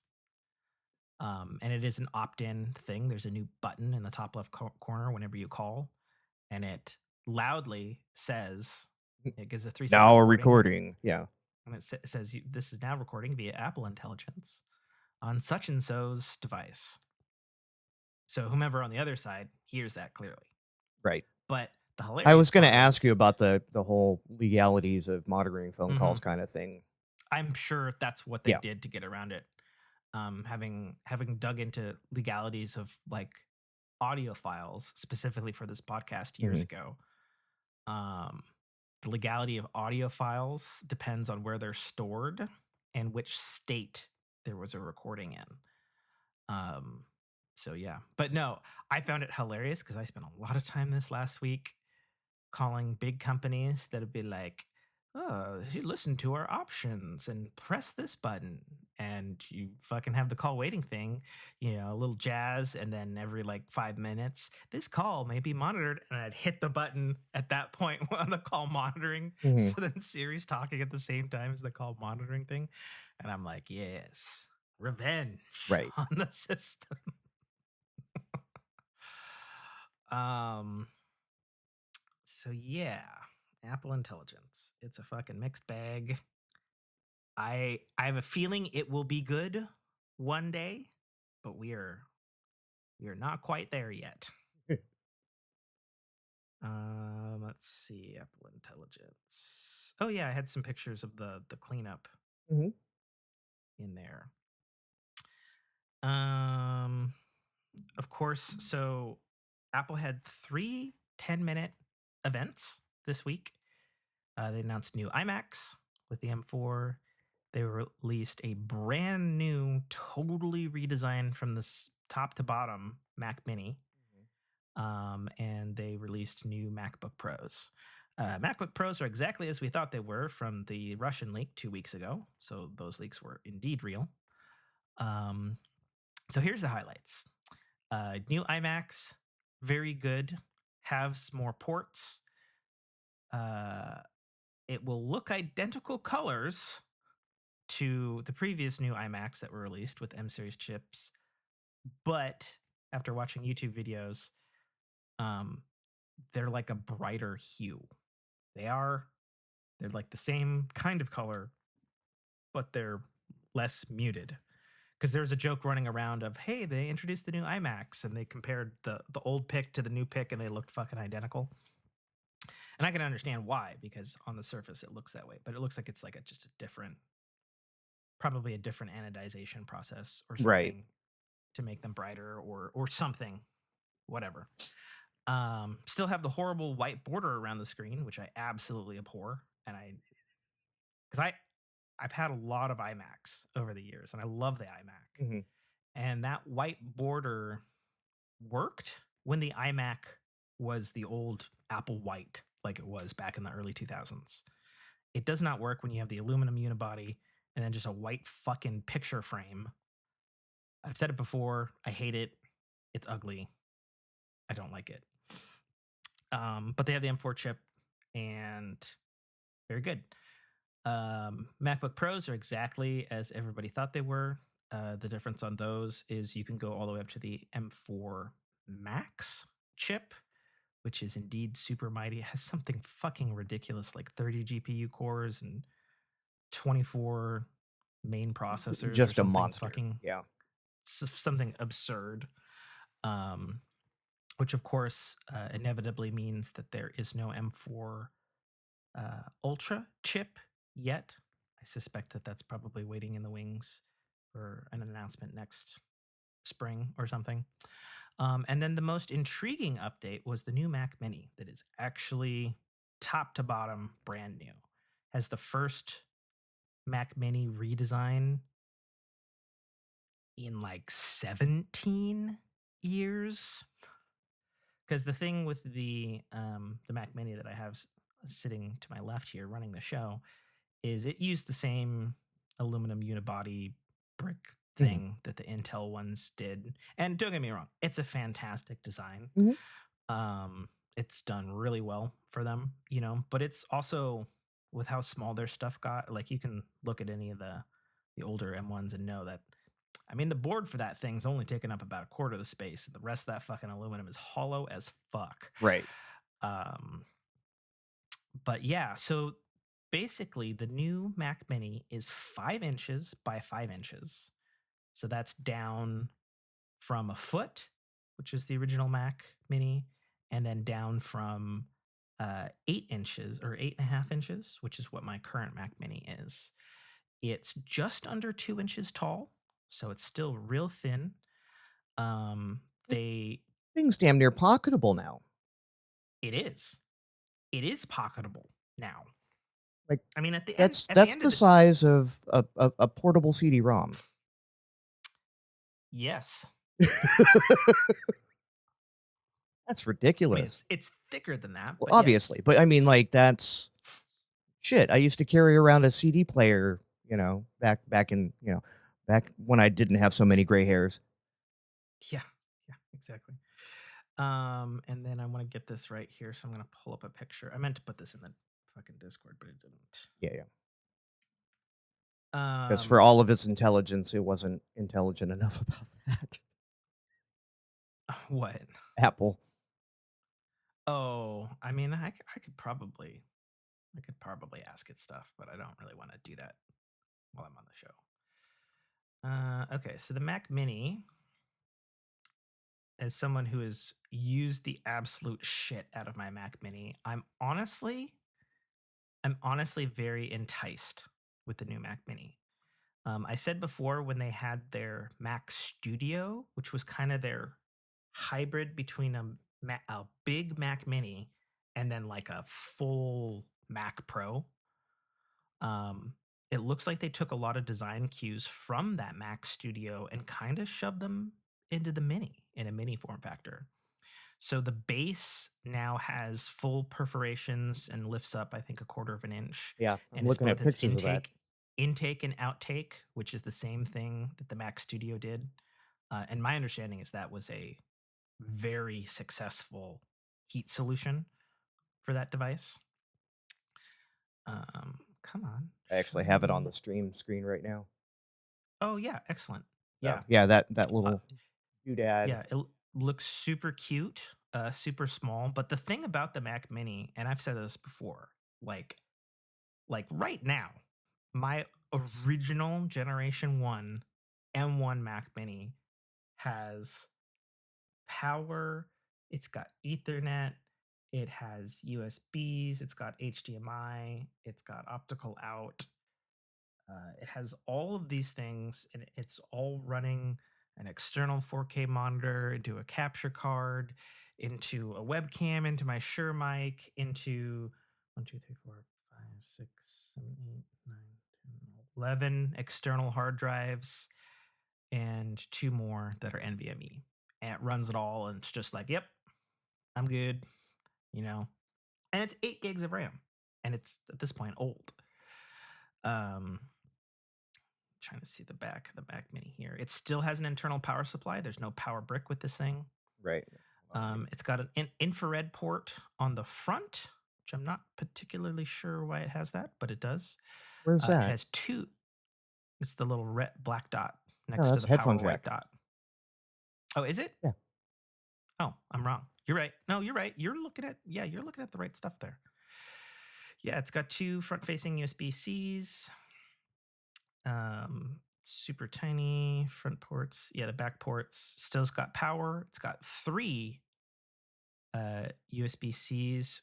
And it is an opt-in thing. There's a new button in the top left corner whenever you call, and it loudly says, it gives a 3-second Now a recording. recording. Yeah. And it says, this is now recording via Apple Intelligence on such and so's device. So whomever on the other side hears that clearly. Right. But the hilarious I was going to part ask is, you about the whole legalities of monitoring phone calls kind of thing. I'm sure that's what they did to get around it. Having dug into legalities of like audio files specifically for this podcast years ago, the legality of audio files depends on where they're stored and which state there was a recording in. So yeah, but no, I found it hilarious because I spent a lot of time this last week calling big companies that would be like, oh, you listen to our options and press this button, and you fucking have the call waiting thing, a little jazz, and then every like 5 minutes, this call may be monitored, and I'd hit the button at that point on the call monitoring. So then Siri's talking at the same time as the call monitoring thing, and I'm like, yes, revenge on the system. So yeah, Apple Intelligence. It's a fucking mixed bag. I have a feeling it will be good one day, but we are not quite there yet. Let's see, Apple Intelligence. Oh yeah, I had some pictures of the cleanup in there. Of course, so Apple had 3 10-minute events this week. They announced new iMacs with the M4. They released a brand new, totally redesigned from the top to bottom Mac Mini. And they released new MacBook Pros. MacBook Pros are exactly as we thought they were from the Russian leak 2 weeks ago. So those leaks were indeed real. So here's the highlights. New iMacs, very good. Has more ports. It will look identical colors to the previous new iMacs that were released with M series chips, but after watching YouTube videos, they're like a brighter hue. They're like the same kind of color, but they're less muted. Because there's a joke running around of, hey, they introduced the new iMacs and they compared the old pick to the new pick and they looked fucking identical. And I can understand why, because on the surface it looks that way, but it looks like it's like just a different, probably a different anodization process or something Right. to make them brighter or something, whatever. Still have the horrible white border around the screen, which I absolutely abhor. And I've had a lot of iMacs over the years, and I love the iMac. Mm-hmm. And that white border worked when the iMac was the old Apple White, like it was back in the early 2000s. It does not work when you have the aluminum unibody and then just a white fucking picture frame. I've said it before. I hate it. It's ugly. I don't like it. But they have the M4 chip, and very good. MacBook Pros are exactly as everybody thought they were. The difference on those is you can go all the way up to the M4 Max chip, which is indeed super mighty. It has something fucking ridiculous, like 30 GPU cores and 24 main processors. Just or a something monster. Fucking, yeah. something absurd. Which of course inevitably means that there is no M4 Ultra chip yet. I suspect that that's probably waiting in the wings for an announcement next spring or something. And then the most intriguing update was the new Mac Mini that is actually top to bottom brand new. Has the first Mac Mini redesign in like 17 years. Because the thing with the Mac Mini that I have sitting to my left here running the show is it used the same aluminum unibody brick thing that the Intel ones did. And don't get me wrong, it's a fantastic design. It's done really well for them, you know, but it's also with how small their stuff got. Like you can look at any of the older M1s and know that, I mean, the board for that thing's only taken up about a quarter of the space. The rest of that fucking aluminum is hollow as fuck. Right. But yeah, so basically the new Mac Mini is 5 inches by 5 inches. So that's down from a foot, which is the original Mac Mini, and then down from 8 inches or 8.5 inches, which is what my current Mac Mini is. It's just under 2 inches tall, so it's still real thin. Thing's damn near pocketable now. It is pocketable now. Like, I mean, at the that's end, the size of a portable CD-ROM. Yes. That's ridiculous. I mean, it's thicker than that. Well, but obviously, yes. but I mean, like that's shit. I used to carry around a CD player, you know, back in, you know, back when I didn't have so many gray hairs. Yeah, exactly. And then I want to get this right here, so I'm gonna pull up a picture. I meant to put this in the fucking Discord, but it didn't. Yeah. Because for all of its intelligence, it wasn't intelligent enough about that. What? Apple. Oh, I mean, I could probably ask it stuff, but I don't really want to do that while I'm on the show. Okay, so the Mac Mini, as someone who has used the absolute shit out of my Mac Mini, I'm honestly very enticed with the new Mac Mini. I said before when they had their Mac Studio, which was kind of their hybrid between a big Mac Mini and then like a full Mac Pro. It looks like they took a lot of design cues from that Mac Studio and kind of shoved them into the Mini in a Mini form factor. So the base now has full perforations and lifts up, I think, a quarter of an inch. Yeah, I'm and looking at pictures of that. Intake and outtake, which is the same thing that the Mac Studio did. And my understanding is that was a very successful heat solution for that device. Come on. I actually have it on the stream screen right now. Oh yeah, excellent. Yeah. Yeah, that little doodad. Yeah, it looks super cute, super small. But the thing about the Mac Mini, and I've said this before, like right now, my original Generation 1 M1 Mac Mini has power, it's got Ethernet, it has USBs, it's got HDMI, it's got optical out. It has all of these things, and it's all running an external 4K monitor into a capture card, into a webcam, into my Shure mic, into 1, 2, 3, 4, 5, 6, 7, 8, 9, 10, 11 external hard drives, and 2 more that are NVMe. And it runs it all, and it's just like, yep, I'm good, you know. And it's 8 gigs of RAM, and it's at this point old. Trying to see the back of the Mac Mini here. It still has an internal power supply. There's no power brick with this thing. Right. It's got an infrared port on the front, which I'm not particularly sure why it has that, but it does. Where's that? It has 2. It's the little red black dot No, next to that's the headphone power white jack. dot. Oh, is it? Yeah. Oh, I'm wrong. You're right. No, you're right. You're looking at the right stuff there. Yeah, it's got 2 front-facing USB-Cs. Super tiny front ports. Yeah, the back ports still's got power. It's got 3 USB-Cs,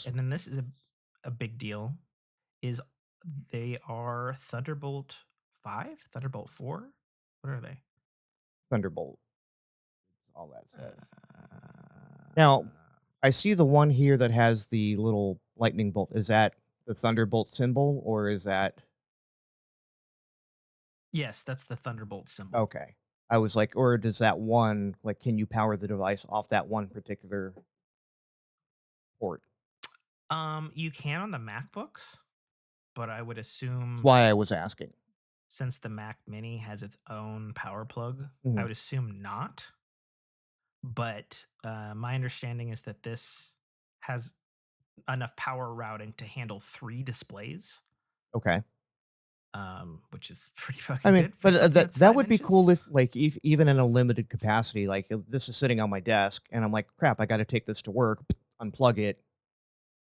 and then this is a big deal, is they are Thunderbolt 5, Thunderbolt 4. What are they? Thunderbolt. All that says. Now, I see the one here that has the little lightning bolt. Is that the Thunderbolt symbol, or is that? Yes, that's the Thunderbolt symbol. Okay. I was like, or does that one, like, can you power the device off that one particular port? You can on the MacBooks, but I would assume That's why I was asking. Since the Mac Mini has its own power plug, Mhm. I would assume not. But my understanding is that this has enough power routing to handle 3 displays, Okay. which is pretty fucking I mean, good for but something that's that 5 would be inches. cool if, like, even in a limited capacity, like this is sitting on my desk, and I'm like, crap, I got to take this to work, unplug it,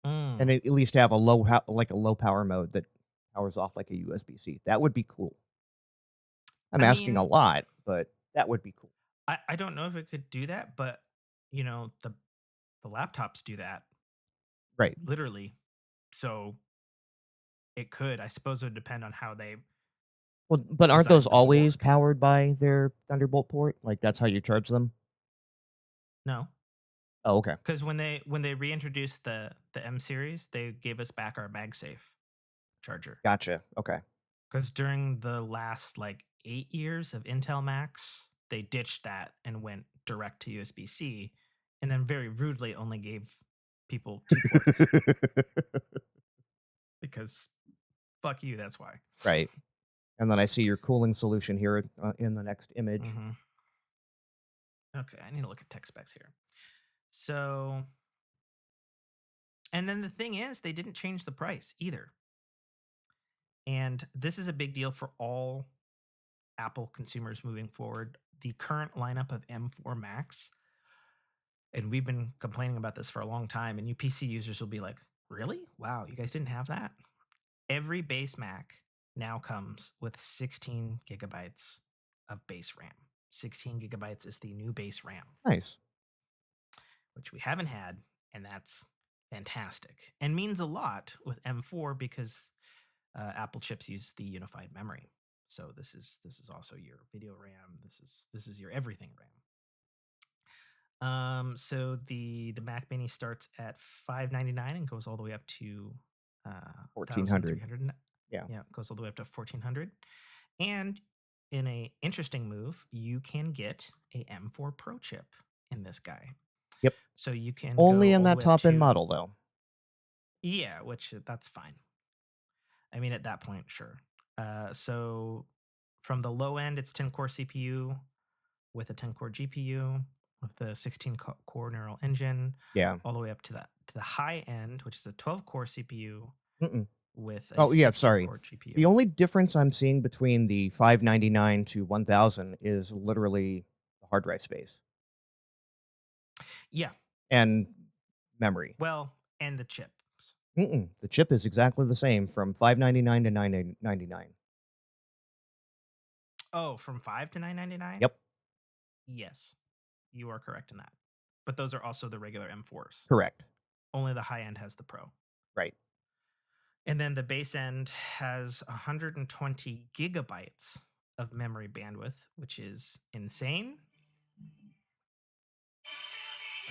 and at least have a low power mode that powers off like a USB-C. That would be cool. I'm asking a lot, but that would be cool. I don't know if it could do that, but you know, the laptops do that. Right. Literally. So it could. I suppose it would depend on how they. Well, but aren't those design the always board. powered by their Thunderbolt port? Like that's how you charge them? No. Oh, okay. Because when they reintroduced the M series, they gave us back our MagSafe charger. Gotcha. Okay. Because during the last like 8 years of Intel Macs, they ditched that and went direct to USB-C, and then very rudely only gave people 2 ports. Because fuck you, that's why. Right. And then I see your cooling solution here in the next image. Mm-hmm. Okay, I need to look at tech specs here. So, and then the thing is, they didn't change the price either. And this is a big deal for all Apple consumers moving forward. The current lineup of M4 Macs, and we've been complaining about this for a long time, and you PC users will be like, really? Wow, you guys didn't have that? Every base Mac now comes with 16 gigabytes of base RAM. 16 gigabytes is the new base RAM. Nice. Which we haven't had, and that's fantastic. And means a lot with M4 because Apple chips use the unified memory. So this is also your video RAM. This is your everything RAM. So the Mac Mini starts at $599 and goes all the way up to $1,300. Yeah, it goes all the way up to $1,400. And in a interesting move, you can get a M4 Pro chip in this guy. Yep. So you can only go in that top end model though. Yeah, which that's fine. I mean, at that point, sure. So from the low end, it's 10 core CPU with a 10 core GPU with the 16 core neural engine. Yeah. All the way up to the high end, which is a 12 core CPU with a core GPU. The only difference I'm seeing between the $599 to $1,000 is literally the hard drive space. Yeah. And memory. Well, and the chips. The chip is exactly the same from $599 to $999. Oh, from 5 to 999? Yep, Yes, you are correct in that. But those are also the regular M4s. correct. Only the high end has the Pro. Right. And then the base end has 120 gigabytes of memory bandwidth, which is insane.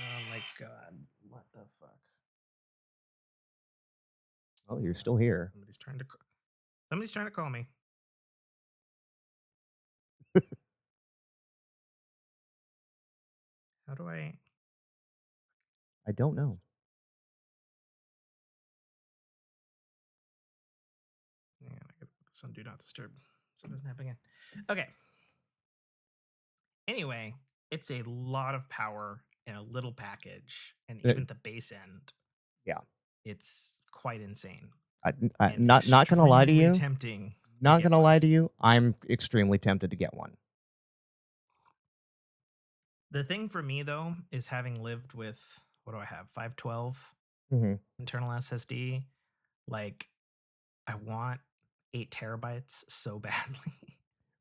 Oh my god, what the fuck? Oh, you're still here. Somebody's trying to call me. How do I? I don't know. Yeah, I gotta put this on Do Not Disturb so it doesn't happen again. Okay. Anyway, it's a lot of power in a little package, and even the base end, Yeah. it's quite insane. Not gonna lie to you. Tempting. Not gonna lie to you. I'm extremely tempted to get one. The thing for me though is having lived with what do I have 512 internal SSD. Like, I want 8 terabytes so badly.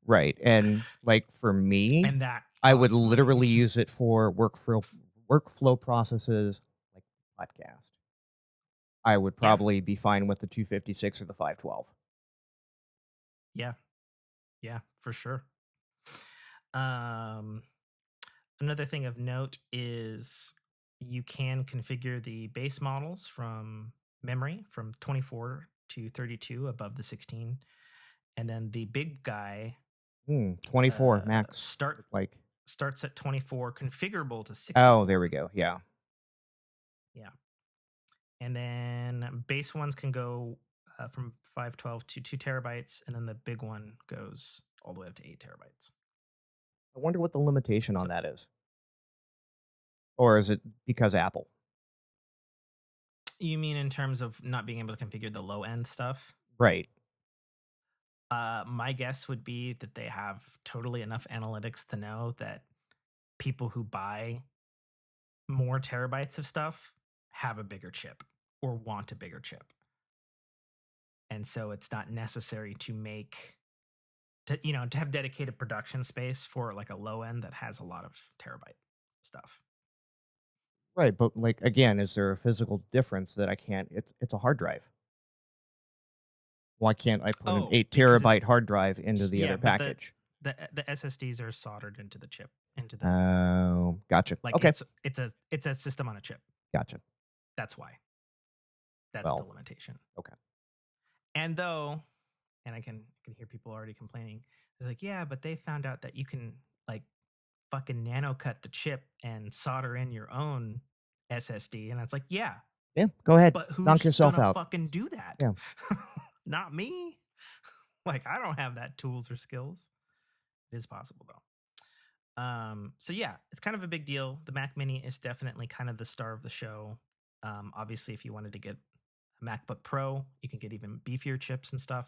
Right, and like for me, And that I would costs money. literally use it for workflow processes like podcast. I would probably be fine with the 256 or the 512. Yeah, for sure. Another thing of note is you can configure the base models from memory from 24 to 32 above the 16, and then the big guy 24 max. starts at 24, configurable to 60. Oh, there we go. Yeah. And then base ones can go from 512 to 2 terabytes, and then the big one goes all the way up to 8 terabytes. I wonder what the limitation on that is. Or is it because Apple? You mean in terms of not being able to configure the low end stuff? Right. My guess would be that they have totally enough analytics to know that people who buy more terabytes of stuff have a bigger chip or want a bigger chip. And so it's not necessary to have dedicated production space for like a low end that has a lot of terabyte stuff. Right, but like again, is there a physical difference that I can't? It's a hard drive. Why can't I put an 8 terabyte hard drive into the other package? The SSDs are soldered into the chip. Oh, gotcha. Like okay, it's a system on a chip. Gotcha. That's why. That's the limitation. Okay. And I can hear people already complaining. They're like, yeah, but they found out that you can like fucking nano cut the chip and solder in your own SSD. And it's like, yeah, go ahead. but who's Knock yourself gonna out. fucking do that? Yeah. Not me. Like, I don't have that tools or skills. It is possible though. So yeah, it's kind of a big deal. The Mac Mini is definitely kind of the star of the show. Obviously, if you wanted to get a MacBook Pro, you can get even beefier chips and stuff.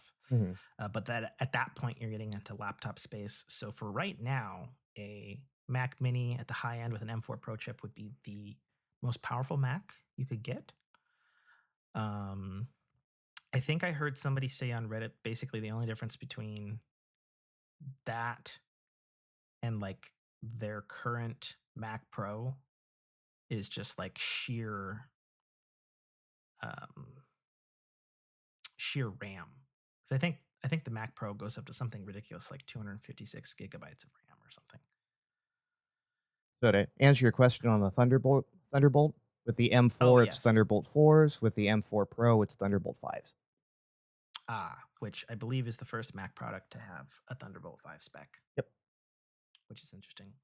But that at that point, you're getting into laptop space. So for right now, a Mac Mini at the high end with an M4 Pro chip would be the most powerful Mac you could get. I think I heard somebody say on Reddit, basically the only difference between that and like their current Mac Pro is just like sheer RAM. Because I think the Mac Pro goes up to something ridiculous like 256 gigabytes of RAM or something. So to answer your question on the Thunderbolt with the M4, it's Thunderbolt 4s. With the M4 Pro, it's Thunderbolt 5s. Which I believe is the first Mac product to have a Thunderbolt 5 spec. Yep. Which is interesting.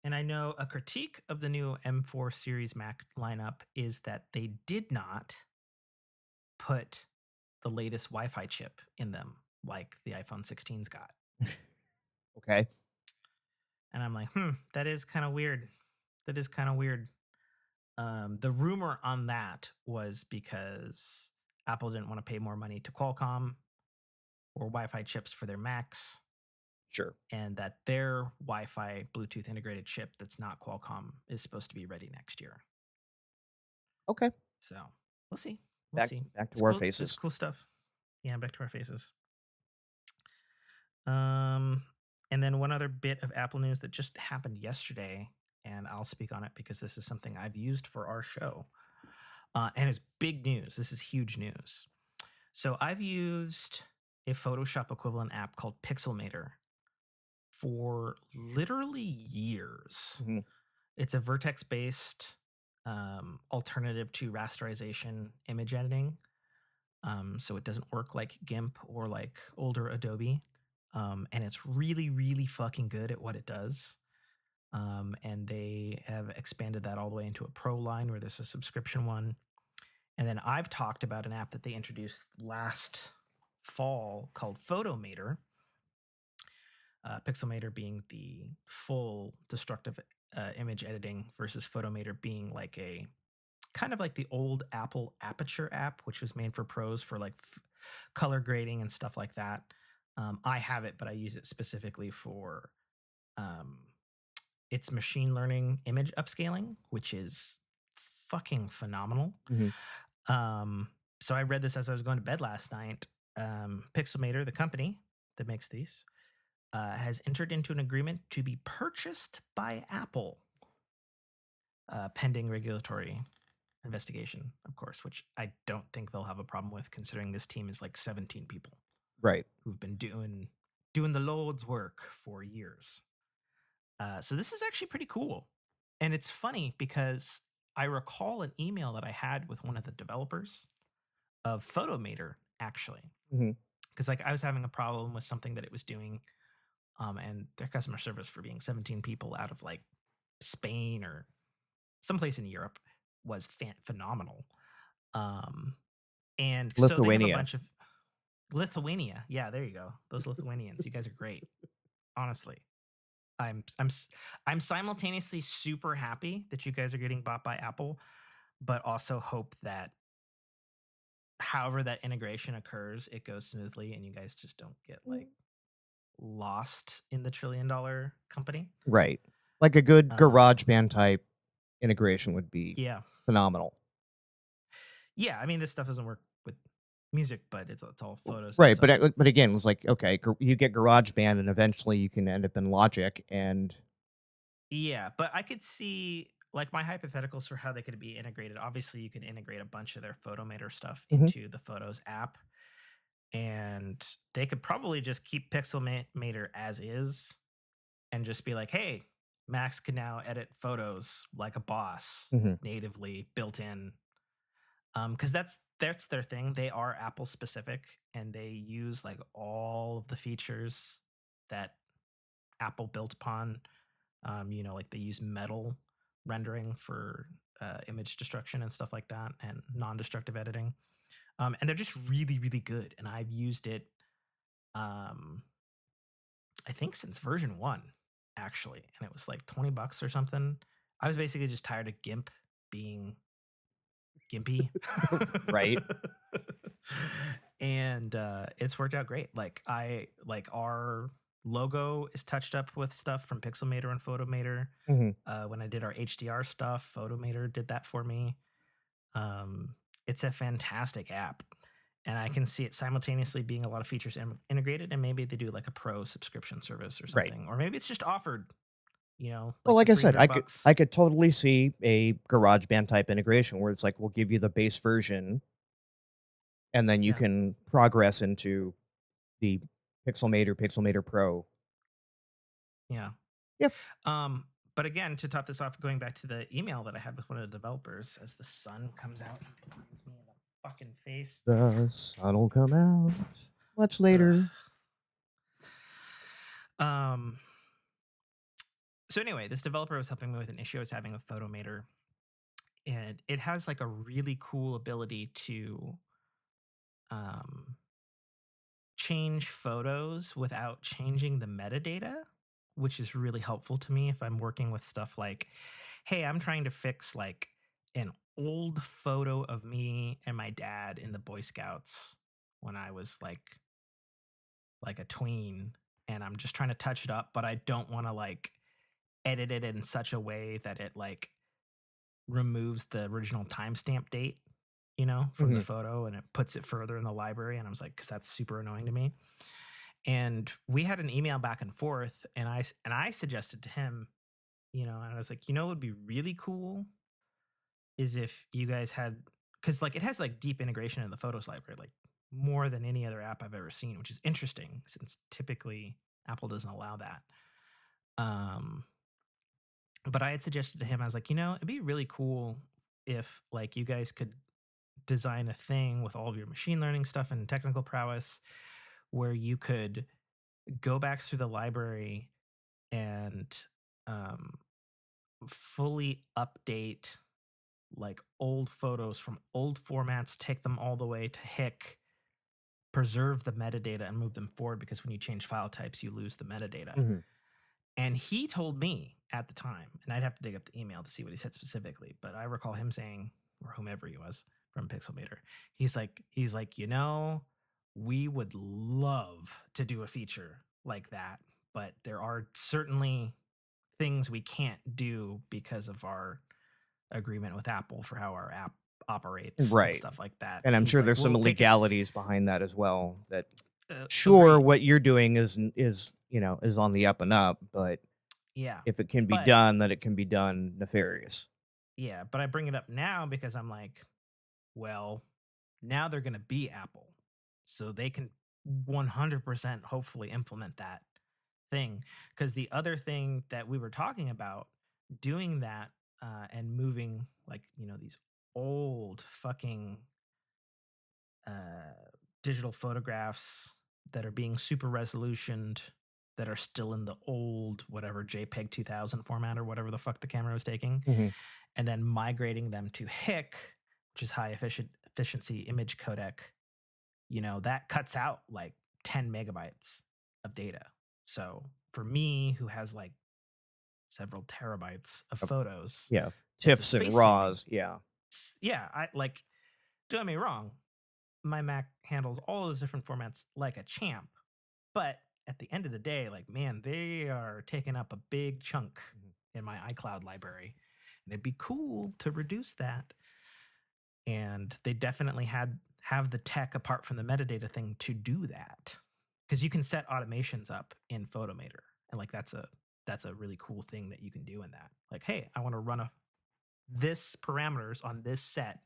And I know a critique of the new M4 series Mac lineup is that they did not put the latest Wi-Fi chip in them like the iPhone 16's got. Okay. And I'm like, that is kind of weird. The rumor on that was because Apple didn't want to pay more money to Qualcomm or Wi-Fi chips for their Macs. Sure. And that their Wi-Fi Bluetooth integrated chip that's not Qualcomm is supposed to be ready next year. Okay. So we'll see. Back to our faces. It's cool stuff. Yeah, back to our faces. And And then one other bit of Apple news that just happened yesterday, and I'll speak on it because this is something I've used for our show. And it's big news. This is huge news. So I've used a Photoshop equivalent app called Pixelmator for literally years. Mm-hmm. It's a vertex-based alternative to rasterization image editing. So it doesn't work like GIMP or like older Adobe. And it's really, really fucking good at what it does. And they have expanded that all the way into a pro line where there's a subscription one. And then I've talked about an app that they introduced last fall called Photomator. Pixelmator being the full destructive image editing versus Photomator being like a kind of like the old Apple Aperture app, which was made for pros for like color grading and stuff like that. I have it, but I use it specifically for its machine learning image upscaling, which is fucking phenomenal. So I read this as I was going to bed last night. Pixelmator, the company that makes these, has entered into an agreement to be purchased by Apple, pending regulatory investigation, of course, which I don't think they'll have a problem with, considering this team is like 17 people, right? Who've been doing the Lord's work for years. So this is actually pretty cool, and it's funny because I recall an email that I had with one of the developers of Photomator, actually, because like I was having a problem with something that it was doing, and their customer service for being 17 people out of like Spain or someplace in Europe was phenomenal. And so they have a bunch of Lithuania. Yeah, there you go. Those Lithuanians, you guys are great. Honestly, I'm simultaneously super happy that you guys are getting bought by Apple, but also hope that however that integration occurs, it goes smoothly and you guys just don't get like lost in the $1 trillion company. Right. Like a good GarageBand type integration would be phenomenal. Yeah, I mean, this stuff doesn't work with music, but it's all photos. Right, but again, it was like, okay, you get GarageBand and eventually you can end up in Logic and... Yeah, but I could see like my hypotheticals for how they could be integrated. Obviously, you can integrate a bunch of their Photomator stuff into the Photos app, and they could probably just keep Pixelmator as is and just be like, hey, Max can now edit photos like a boss natively built in. Because that's their thing. They are Apple specific, and they use like all of the features that Apple built upon. Like they use metal rendering for image destruction and stuff like that, and non-destructive editing. And they're just really, really good. And I've used it, I think since version 1, actually, and it was like $20 or something. I was basically just tired of GIMP being gimpy. Right. And it's worked out great. Like our logo is touched up with stuff from Pixelmator and Photomator. When I did our HDR stuff, Photomator did that for me. It's a fantastic app, and I can see it simultaneously being a lot of features integrated, and maybe they do like a pro subscription service or something, or maybe it's just offered. Well, like I said, I could totally see a GarageBand type integration where it's like, we'll give you the base version, and then you can progress into the Pixelmator Pro. Yeah. Yep. But again, to top this off, going back to the email that I had with one of the developers, as the sun comes out and pinpoints me in the fucking face. The sun will come out much later. So anyway, this developer was helping me with an issue I was having with Photomator, and it has like a really cool ability to change photos without changing the metadata, which is really helpful to me if I'm working with stuff like, hey, I'm trying to fix like an old photo of me and my dad in the Boy Scouts when I was like a tween, and I'm just trying to touch it up, but I don't want to like edit it in such a way that it like removes the original timestamp date, from the photo, and it puts it further in the library. And I was like, because that's super annoying to me. And we had an email back and forth, and I suggested to him, and I was like, what would be really cool is if you guys had, because like it has like deep integration in the Photos library, like more than any other app I've ever seen, which is interesting since typically Apple doesn't allow that. But I had suggested to him, I was like, it'd be really cool if like you guys could design a thing with all of your machine learning stuff and technical prowess where you could go back through the library and um, fully update like old photos from old formats, take them all the way to HIC, preserve the metadata and move them forward, because when you change file types, you lose the metadata. Mm-hmm. And he told me at the time, and I'd have to dig up the email to see what he said specifically, but I recall him saying, or whomever he was from Pixelmator, he's like, we would love to do a feature like that, but there are certainly things we can't do because of our agreement with Apple for how our app operates and Right. stuff like that. And I'm He's sure like, there's some we'll take it. legalities behind that as well. That sure, Agreed. what you're doing is on the up and up, but Yeah. if it can be But done, then it can be done nefarious. yeah, but I bring it up now because I'm like, well, now they're going to be Apple. So they can 100% hopefully implement that thing. Because the other thing that we were talking about, doing that and moving like, these old fucking digital photographs that are being super resolutioned, that are still in the old whatever JPEG 2000 format or whatever the fuck the camera was taking, Mm-hmm. and then migrating them to HIC, which is high efficiency image codec. That cuts out like 10 megabytes of data. So for me, who has like several terabytes of photos, Yeah, it's a TIFFs and space RAWs. saving. Yeah, Yeah, I like. Don't get me wrong, my Mac handles all those different formats like a champ. But at the end of the day, like, man, they are taking up a big chunk in my iCloud library. And it'd be cool to reduce that. And they definitely have the tech apart from the metadata thing to do that. Because you can set automations up in Photomator. And like that's a really cool thing that you can do in that. Like, hey, I want to run this parameters on this set,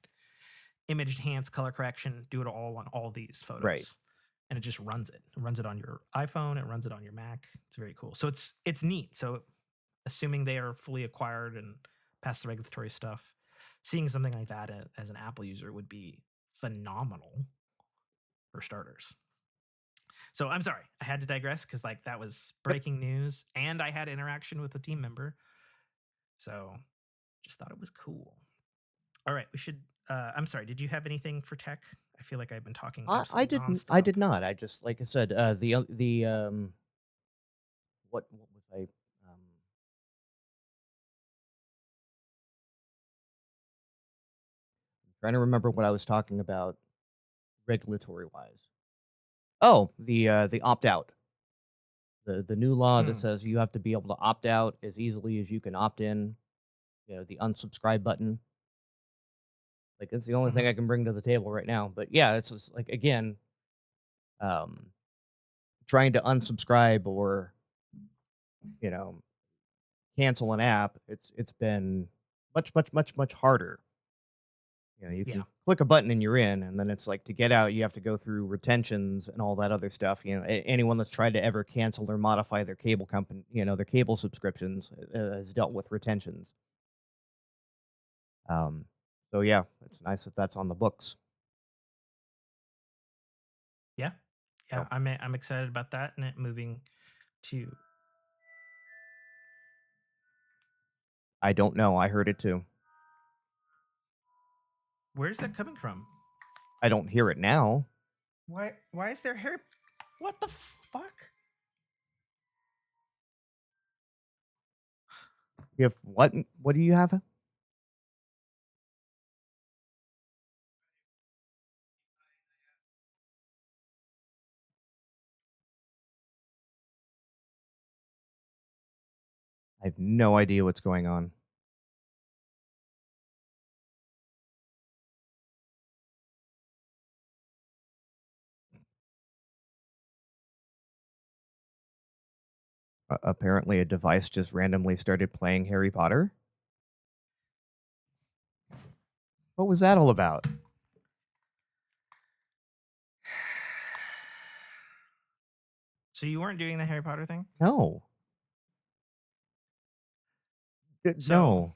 image enhance, color correction, do it all on all these photos. Right. And it just runs it. It runs it on your iPhone, it runs it on your Mac. It's very cool. So it's neat. So assuming they are fully acquired and past the regulatory stuff, seeing something like that as an Apple user would be phenomenal for starters. So I'm sorry, I had to digress because like that was breaking news and I had interaction with a team member. So just thought it was cool. All right, we should I'm sorry, did you have anything for tech? I feel like I've been talking I absolutely didn't. nonstop. I did not. I just, like I said, what was I? Trying to remember what I was talking about regulatory wise. Oh, the opt out. The new law that says you have to be able to opt out as easily as you can opt in. The unsubscribe button. Like, it's the only thing I can bring to the table right now. But yeah, it's just like, again, um, trying to unsubscribe or you know cancel an app. It's been much harder. You Yeah. can click a button and you're in, and then it's like to get out, you have to go through retentions and all that other stuff. Anyone that's tried to ever cancel or modify their cable company, their cable subscriptions, has dealt with retentions. So yeah, it's nice that that's on the books. Yeah. Yeah, So, I'm excited about that and it moving to. I don't know. I heard it too. Where's that coming from? I don't hear it now. Why is there hair? What the fuck? You have what? What do you have? I have no idea what's going on. Apparently, a device just randomly started playing Harry Potter. What was that all about? So you weren't doing the Harry Potter thing? No. So No.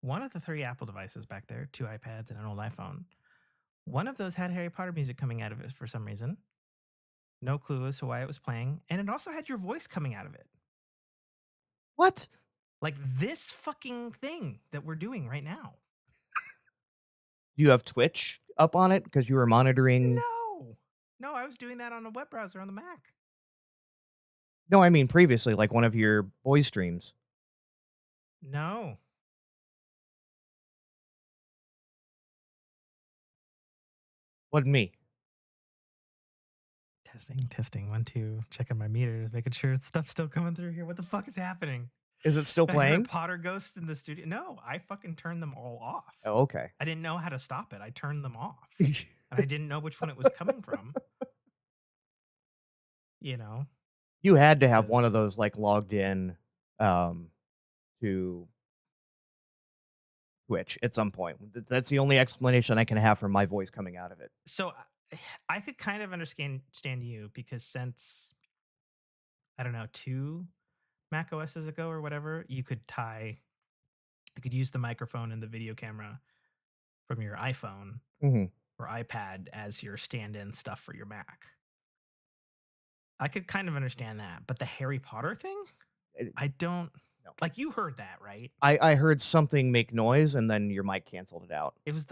one of the 3 Apple devices back there, 2 iPads and an old iPhone, one of those had Harry Potter music coming out of it for some reason. No clue as to why it was playing. And it also had your voice coming out of it. What? Like this fucking thing that we're doing right now. Do you have Twitch up on it because you were monitoring? No, I was doing that on a web browser on the Mac. No, I mean previously, like one of your boys' streams. No. Wasn't me. Testing. 1, 2. Checking my meters, making sure stuff's still coming through here. What the fuck is happening? Is it still The Harry playing? Potter ghosts in the studio? No, I fucking turned them all off. Oh, okay. I didn't know how to stop it. I turned them off. And I didn't know which one it was coming from. You know? You had to have one of Because- those like logged in to Twitch at some point. That's the only explanation I can have for my voice coming out of it. So I could kind of understand you because since, I don't know, 2 Mac OSs ago or whatever, you could use the microphone and the video camera from your iPhone Mhm. or iPad as your stand-in stuff for your Mac. I could kind of understand that, but the Harry Potter thing, I don't. No. Like, you heard that, right? I heard something make noise and then your mic canceled it out. It was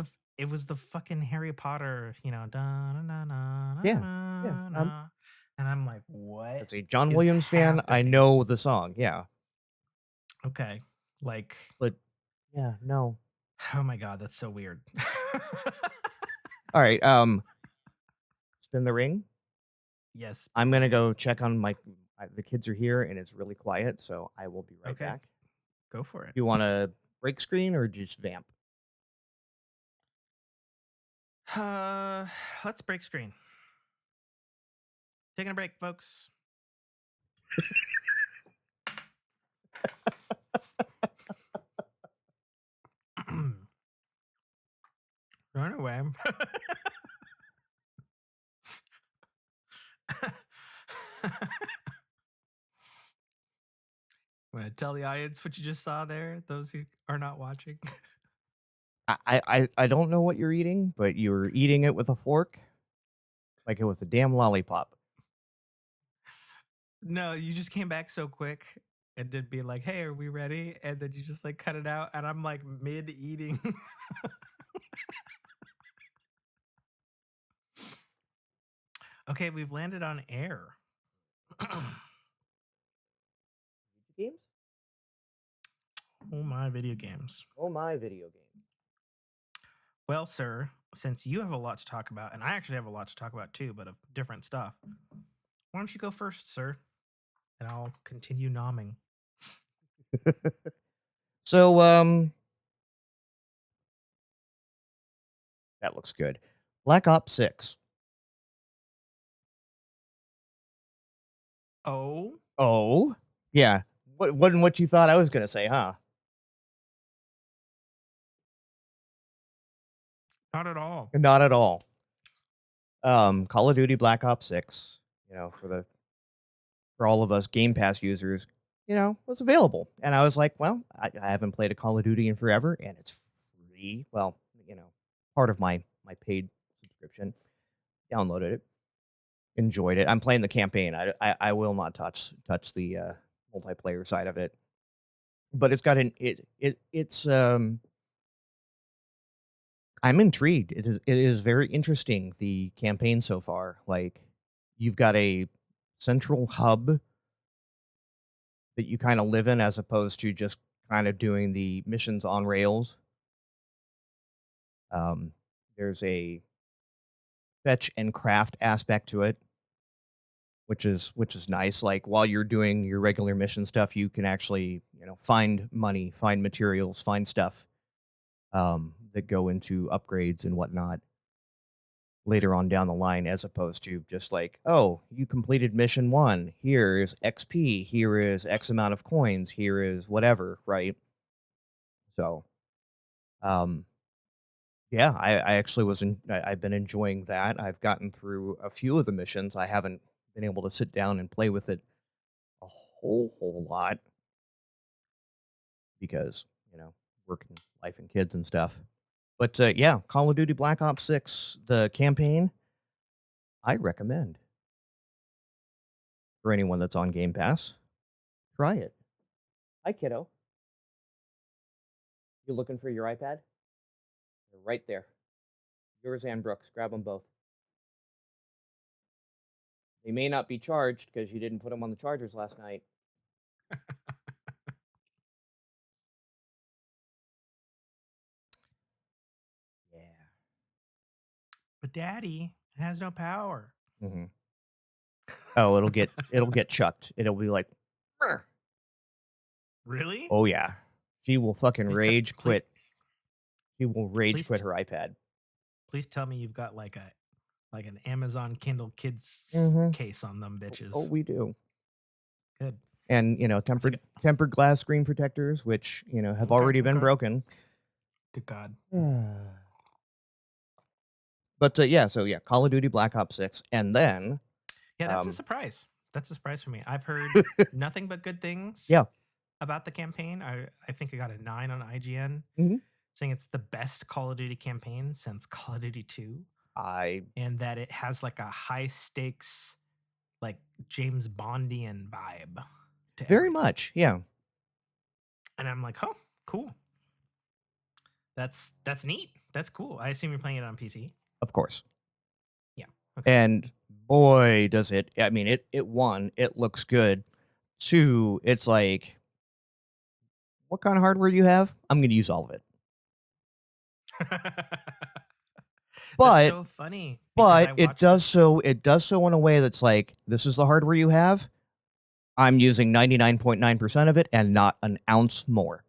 the fucking Harry Potter, da na na na Yeah, na yeah, na, and I'm like, what? As a John is Williams fan, I happening? know the song. Yeah, Okay, like, but yeah, no. oh my god, that's so weird. All right. Spin the ring. Yes. I'm gonna go check on the kids are here and it's really quiet, so I will be right Okay. back. Go for it. You want to break screen or just vamp? Let's break screen. Taking a break, folks. Run away. Want to tell the audience what you just saw there? Those who are not watching. I don't know what you're eating, but you're eating it with a fork, like it was a damn lollipop. No, you just came back so quick and did be like, "Hey, are we ready?" And then you just like cut it out, and I'm like mid eating. Okay, we've landed on air. Games? Oh my video games. Oh my video game. Well, sir, since you have a lot to talk about, and I actually have a lot to talk about too, but of different stuff, why don't you go first, sir? And I'll continue nomming. So that looks good. Black Ops 6. Oh, Oh, yeah. Wasn't what you thought I was gonna say, huh? not at all. Not at all. Call of Duty Black Ops 6, for all of us Game Pass users, was available. And I was like, well, I haven't played a Call of Duty in forever, and it's free. Well, part of my paid subscription. Downloaded it, enjoyed it. I'm playing the campaign. I will not touch the multiplayer side of it. But it's got it's I'm intrigued. It is very interesting, the campaign so far. Like, you've got a central hub that you kind of live in as opposed to just kind of doing the missions on rails. There's a fetch and craft aspect to it, which is nice. Like, while you're doing your regular mission stuff, you can actually, find money, find materials, find stuff that go into upgrades and whatnot. later on down the line, as opposed to just like, oh, you completed mission 1. Here is XP. Here is X amount of coins. Here is whatever, right? So, um, yeah, I actually I've been enjoying that. I've gotten through a few of the missions. I haven't been able to sit down and play with it a whole lot because, work and life and kids and stuff. But yeah, Call of Duty Black Ops 6, the campaign, I recommend for anyone that's on Game Pass. Try it. Hi, kiddo. You looking for your iPad? They're right there. Yours and Brooks. Grab them both. They may not be charged because you didn't put them on the chargers last night. Yeah. But Daddy, it has no power. Mm-hmm. Oh, it'll get chucked. It'll be like, "Brr." Really? Oh yeah. She will fucking Please rage please, quit. She will rage please, quit her iPad. please tell me you've got like an Amazon Kindle Kids Mm-hmm. case on them bitches. Oh, we do. Good. And tempered glass screen protectors, which have already been broken. Good God. But yeah, Call of Duty Black Ops 6, and then Yeah, that's a surprise. That's a surprise for me. I've heard nothing but good things. Yeah. About the campaign. I think I got a 9 on IGN, Mhm. saying it's the best Call of Duty campaign since Call of Duty 2, and that it has like a high stakes, like James Bondian vibe to very everything. much, yeah, And I'm like, oh, cool. That's neat. That's cool. I assume you're playing it on PC. of course. Yeah. Okay. And boy, does it! I mean, it one, it looks good. 2, it's like, what kind of hardware do you have? I'm going to use all of it. That's But so funny. Because I it does so in a way that's like, this is the hardware you have. I'm using 99.9% of it and not an ounce more.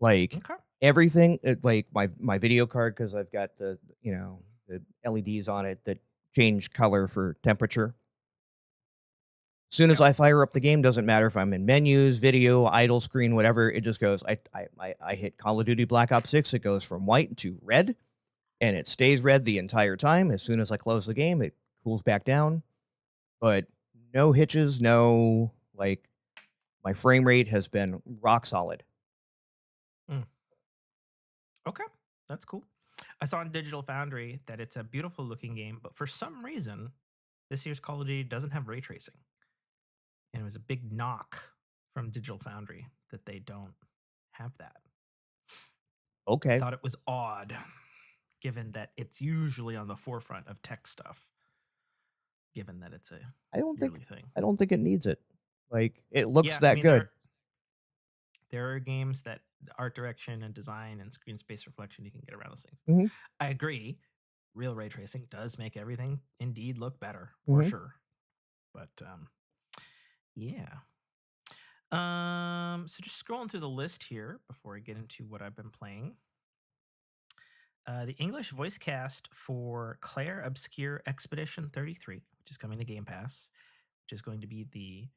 Like Okay. everything, like my video card, because I've got the the LEDs on it that change color for temperature. As soon as I fire up the game, doesn't matter if I'm in menus, video, idle screen, whatever, it just goes. I hit Call of Duty Black Ops 6, it goes from white to red, and it stays red the entire time. As soon as I close the game, it cools back down. But no hitches, no, like, my frame rate has been rock solid. Okay, that's cool. I saw on Digital Foundry that it's a beautiful looking game, but for some reason, this year's Call of Duty doesn't have ray tracing. And it was a big knock from Digital Foundry that they don't have that. Okay. I thought it was odd, given that it's usually on the forefront of tech stuff, given that it's a yearly thing. I don't think it needs it. Like, it looks that good. There are games that art direction and design and screen space reflection, you can get around those things. Mhm. I agree. Real ray tracing does make everything indeed look better, for sure. But yeah. So just scrolling through the list here before I get into what I've been playing. The English voice cast for Claire Obscure Expedition 33, which is coming to Game Pass, which is going to be the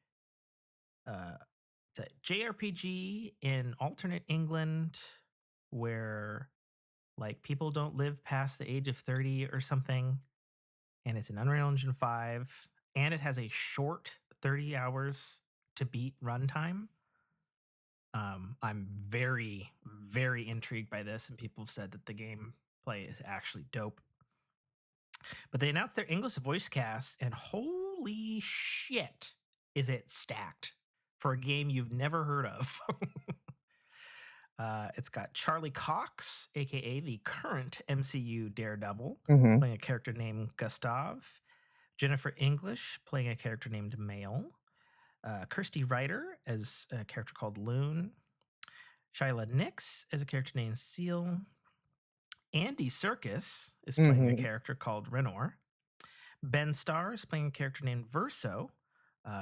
it's a JRPG in alternate England where like people don't live past the age of 30 or something, and it's an Unreal Engine 5, and it has a short 30 hours to beat runtime. I'm very, very intrigued by this, and people have said that the gameplay is actually dope. But they announced their English voice cast, and holy shit, is it stacked for a game you've never heard of. It's got Charlie Cox, aka the current MCU Daredevil, playing a character named Gustav. Jennifer English playing a character named Mail. Kirsty Ryder as a character called Loon. Shyla Nix as a character named Seal. Andy Serkis is playing a character called Renor. Ben Starr is playing a character named Verso.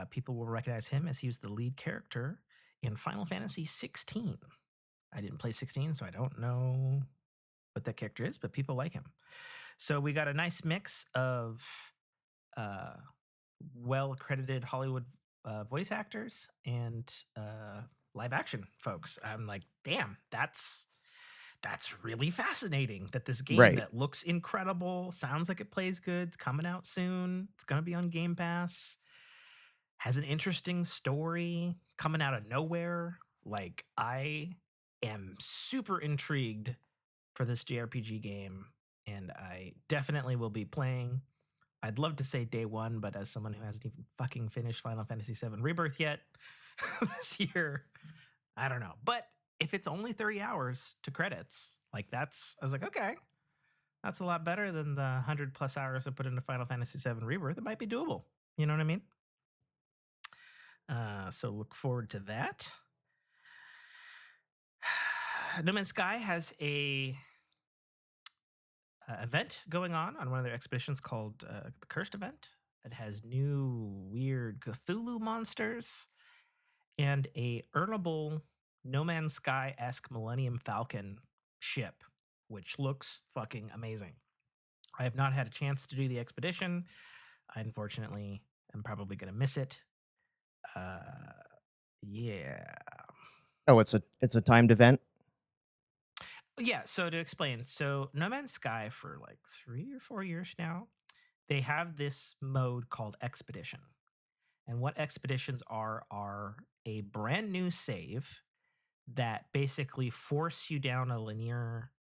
People will recognize him as he was the lead character in Final Fantasy 16. I didn't play 16, so I don't know what that character is, but people like him. So we got a nice mix of uh, well-credited Hollywood voice actors and live action folks. I'm like, damn, that's really fascinating that this game Right. that looks incredible, sounds like it plays good, it's coming out soon, it's going to be on Game Pass, has an interesting story coming out of nowhere. Like, I am super intrigued for this JRPG game, and I definitely will be playing. I'd love to say day one, but as someone who hasn't even fucking finished Final Fantasy VII Rebirth yet this year, I don't know. But if it's only 30 hours to credits, like I was like, okay, that's a lot better than the 100 plus hours I put into Final Fantasy VII Rebirth. It might be doable. You know what I mean? So look forward to that. No Man's Sky has a event going on one of their expeditions called the Cursed Event. It has new weird Cthulhu monsters and a earnable No Man's Sky-esque Millennium Falcon ship, which looks fucking amazing. I have not had a chance to do the expedition. I unfortunately am probably going to miss it. Yeah. Oh, it's a timed event. Yeah, so to explain, so No Man's Sky for like 3 or 4 years now, they have this mode called Expedition. And what expeditions are a brand new save that basically force you down a linear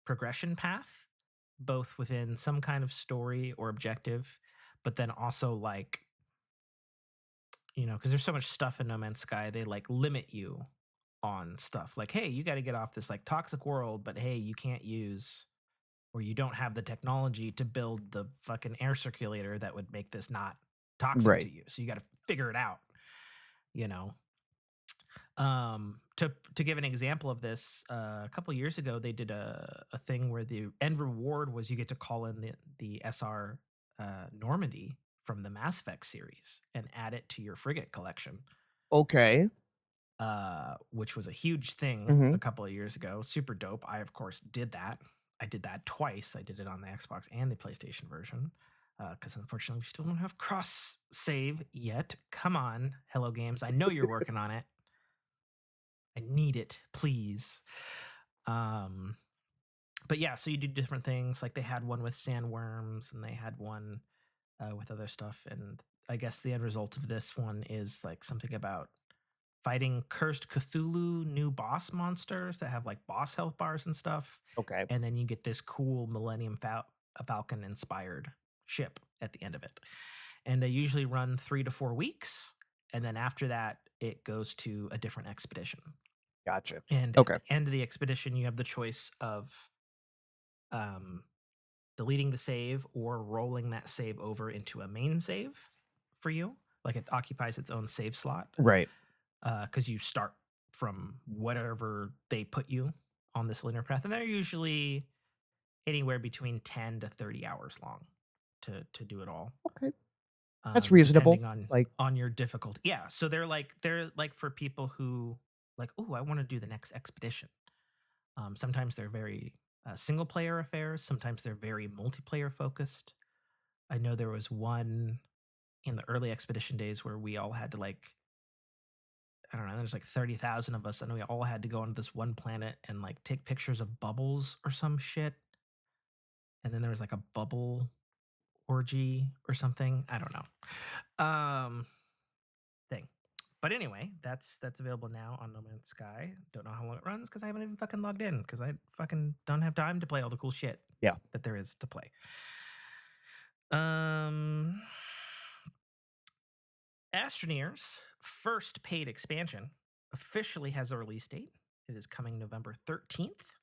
progression path, both within some kind of story or objective, but then also like, because there's so much stuff in No Man's Sky, they like limit you on stuff. Like, hey, you got to get off this like toxic world, but hey, you can't use or you don't have the technology to build the fucking air circulator that would make this not toxic to Right. you. So you got to figure it out, you know. To give an example of this, a couple years ago they did a thing where the end reward was you get to call in the SR Normandy from the Mass Effect series and add it to your frigate collection, Okay. which was a huge thing Mm-hmm. a couple of years ago. Super dope. I of course did that. I did that twice. I did it on the Xbox and the PlayStation version because unfortunately we still don't have cross save yet. Come on, Hello Games. I know you're working on it. I need it, please. But yeah, so you do different things. Like they had one with sandworms, and they had one with other stuff. And I guess the end result of this one is like something about fighting cursed Cthulhu new boss monsters that have like boss health bars and stuff. Okay. And then you get this cool Millennium Falcon inspired ship at the end of it. And they usually run 3 to 4 weeks. And then after that, it goes to a different expedition. Gotcha. And Okay. at the end of the expedition, you have the choice of deleting the save or rolling that save over into a main save for you. Like it occupies its own save slot. Right. Because you start from whatever they put you on this linear path. And they're usually anywhere between 10 to 30 hours long to do it all. Okay. That's reasonable. Depending Like, on your difficulty. Yeah. So they're like for people who like, oh, I want to do the next expedition. Sometimes they're very single player affairs. Sometimes they're very multiplayer focused. I know there was one in the early expedition days where we all had to like, I don't know, there's like 30,000 of us and we all had to go onto this one planet and like take pictures of bubbles or some shit. And then there was like a bubble orgy or something. I don't know. Thing. But anyway, that's available now on No Man's Sky. Don't know how long it runs because I haven't even fucking logged in because I fucking don't have time to play all the cool shit that there is to play. Astroneer's first paid expansion officially has a release date. It is coming November 13th.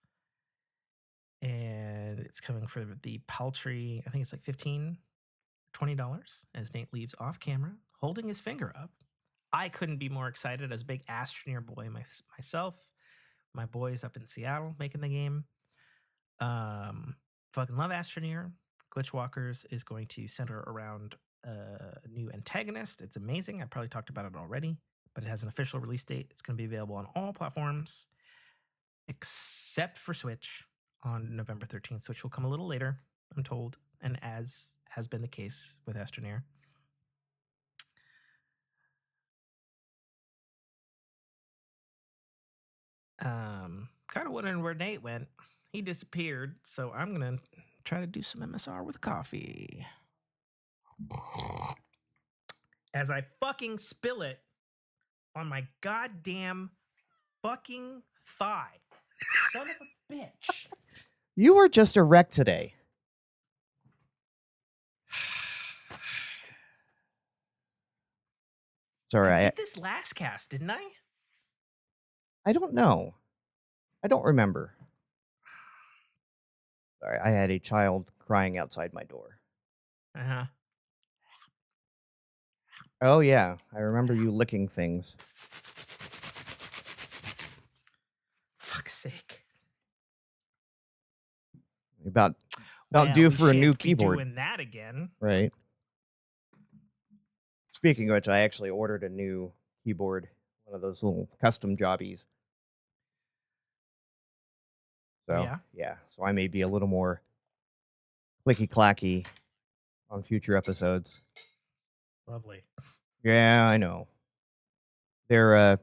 And it's coming for the paltry, I think it's like $15, $20 as Nate leaves off camera, holding his finger up. I couldn't be more excited as a big Astroneer boy myself. My boys up in Seattle making the game. Fucking love Astroneer. Glitchwalkers is going to center around a new antagonist. It's amazing. I probably talked about it already, but it has an official release date. It's going to be available on all platforms except for Switch on November 13th. Switch will come a little later. I'm told, and as has been the case with Astroneer. Kind of wondering where Nate went. He disappeared, so I'm gonna try to do some MSR with coffee. As I fucking spill it on my goddamn fucking thigh. Son of a bitch. You were just a wreck today. Sorry, I did this last cast, didn't I? I don't know. I don't remember. Sorry, I had a child crying outside my door. Uh-huh. Oh, yeah. I remember you licking things. Fuck's sake. You're about Well, due we for a new shan't be keyboard. doing that again. Right. Speaking of which, I actually ordered a new keyboard, one of those little custom jobbies. So, yeah. So I may be a little more clicky-clacky on future episodes. Lovely. Yeah, I know. They're,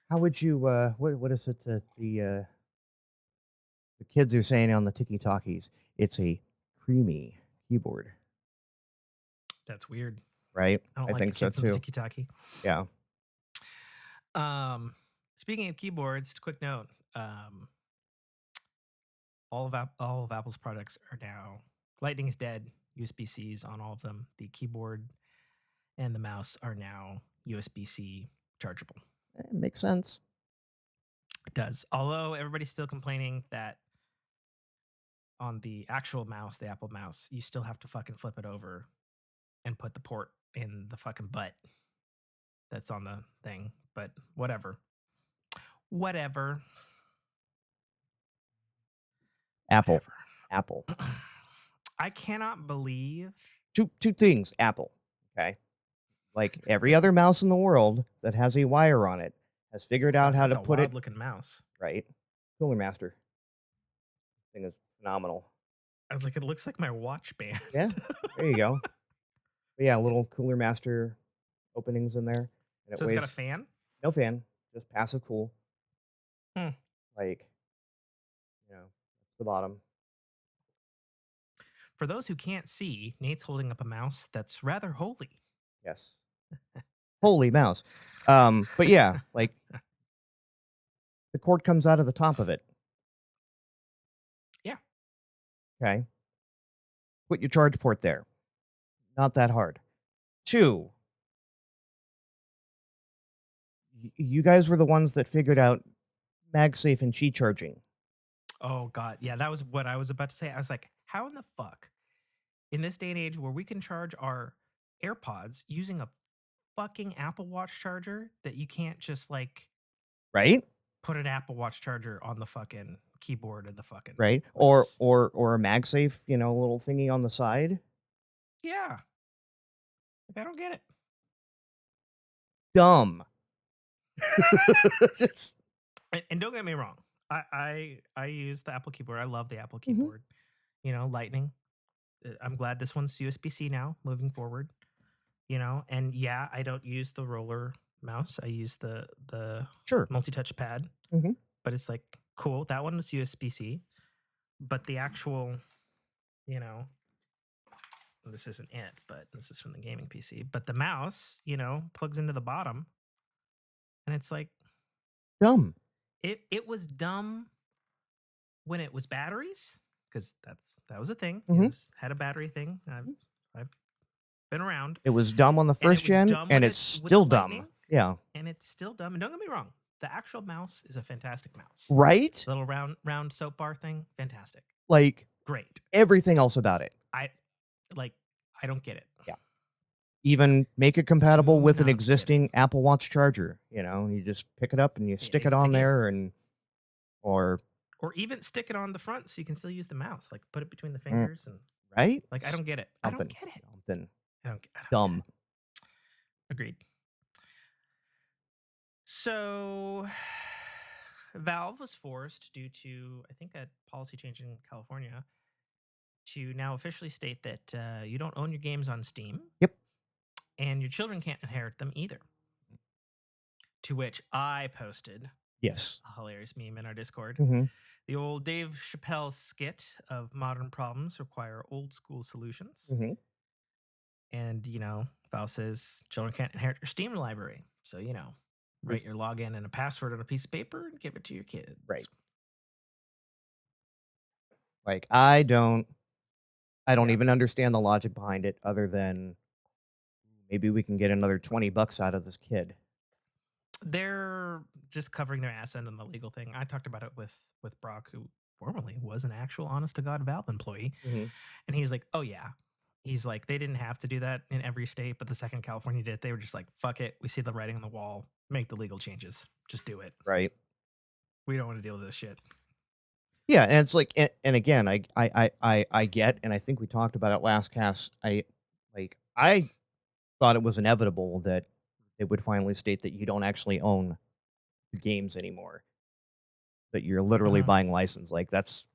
how would you, what is it that the kids are saying on the Tiki-Talkies? It's a creamy keyboard. That's weird. Right? I don't I like think the so kids on the too. Tiki-Talkie. Yeah. Speaking of keyboards, quick note. All of Apple's products are now Lightning is dead. USB-Cs on all of them. The keyboard and the mouse are now USB-C chargeable. It makes sense. It does. Although everybody's still complaining that on the actual mouse, the Apple mouse, you still have to fucking flip it over and put the port in the fucking butt that's on the thing. But whatever. Apple. I cannot believe Two things. Apple. Okay. Like every other mouse in the world that has a wire on it has figured out how to put it. looking mouse. Right. Cooler Master. Thing is phenomenal. I was like, it looks like my watch band. Yeah. There you go. But yeah, little Cooler Master openings in there. And So it's got a fan? No fan. Just passive cool. Like, that's the bottom. For those who can't see, Nate's holding up a mouse that's rather holy. Yes. Holy mouse. But yeah, like the cord comes out of the top of it. Yeah. Okay. Put your charge port there. Not that hard. 2, you guys were the ones that figured out MagSafe and Qi charging. Oh, God. Yeah, that was what I was about to say. I was like, how in the fuck, in this day and age where we can charge our AirPods using a fucking Apple Watch charger, that you can't just like put an Apple Watch charger on the fucking keyboard of the fucking right, or a MagSafe, little thingy on the side. Yeah, like I don't get it. Dumb. And don't get me wrong, I use the Apple keyboard. I love the Apple keyboard. Lightning. I'm glad this one's USB-C now, moving forward. And yeah, I don't use the roller mouse. I use the multi-touch pad. But it's like cool. That one was USB-C, but the actual, this isn't it, but this is from the gaming PC. But the mouse, plugs into the bottom, and it's like dumb. It was dumb when it was batteries, because that was a thing. It had a battery thing. I've been around. It was dumb on the first gen, and it's still dumb. Yeah. And it's still dumb. And don't get me wrong, the actual mouse is a fantastic mouse. Right? Little round soap bar thing, fantastic. Like great. Everything else about it. I don't get it. Yeah. Even make it compatible with an existing Apple Watch charger. You just pick it up and you stick it on there, or even stick it on the front so you can still use the mouse. Like put it between the fingers and right. Like I don't get it. I don't get it. Something. I don't dumb. Agreed. So Valve was forced, due to I think a policy change in California, to now officially state that you don't own your games on Steam. Yep. And your children can't inherit them either. To which I posted Yes. a hilarious meme in our Discord. Mm-hmm. The old Dave Chappelle skit of modern problems require old school solutions. Mm-hmm. And, Val says children can't inherit your Steam library. So, write your login and a password on a piece of paper and give it to your kids. Right. Like, I don't even understand the logic behind it other than maybe we can get another $20 out of this kid. They're just covering their ass end on the legal thing. I talked about it with Brock, who formerly was an actual honest to God Valve employee. Mm-hmm. And he's like, oh yeah. He's like, they didn't have to do that in every state, but the second California did, they were just like, fuck it. We see the writing on the wall. Make the legal changes. Just do it. Right. We don't want to deal with this shit. Yeah, and it's like, and again, I get, and I think we talked about it last cast. I thought it was inevitable that it would finally state that you don't actually own the games anymore. That you're literally buying license. Like that's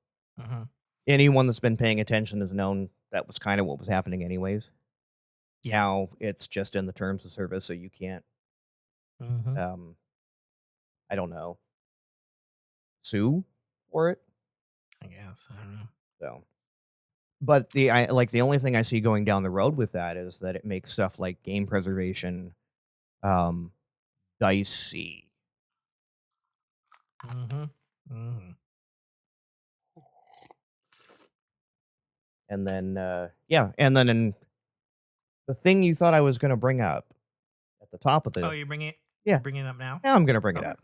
anyone that's been paying attention has known that was kind of what was happening anyways. Yeah. Now it's just in the terms of service, so you can't. I don't know. Sue for it. I guess I don't know. So, but the only thing I see going down the road with that is that it makes stuff like game preservation, dicey. And then, and then in the thing you thought I was going to bring up at the top of the. Oh, you're bringing it? Yeah. You're bringing it up now? Yeah, I'm going to bring it up.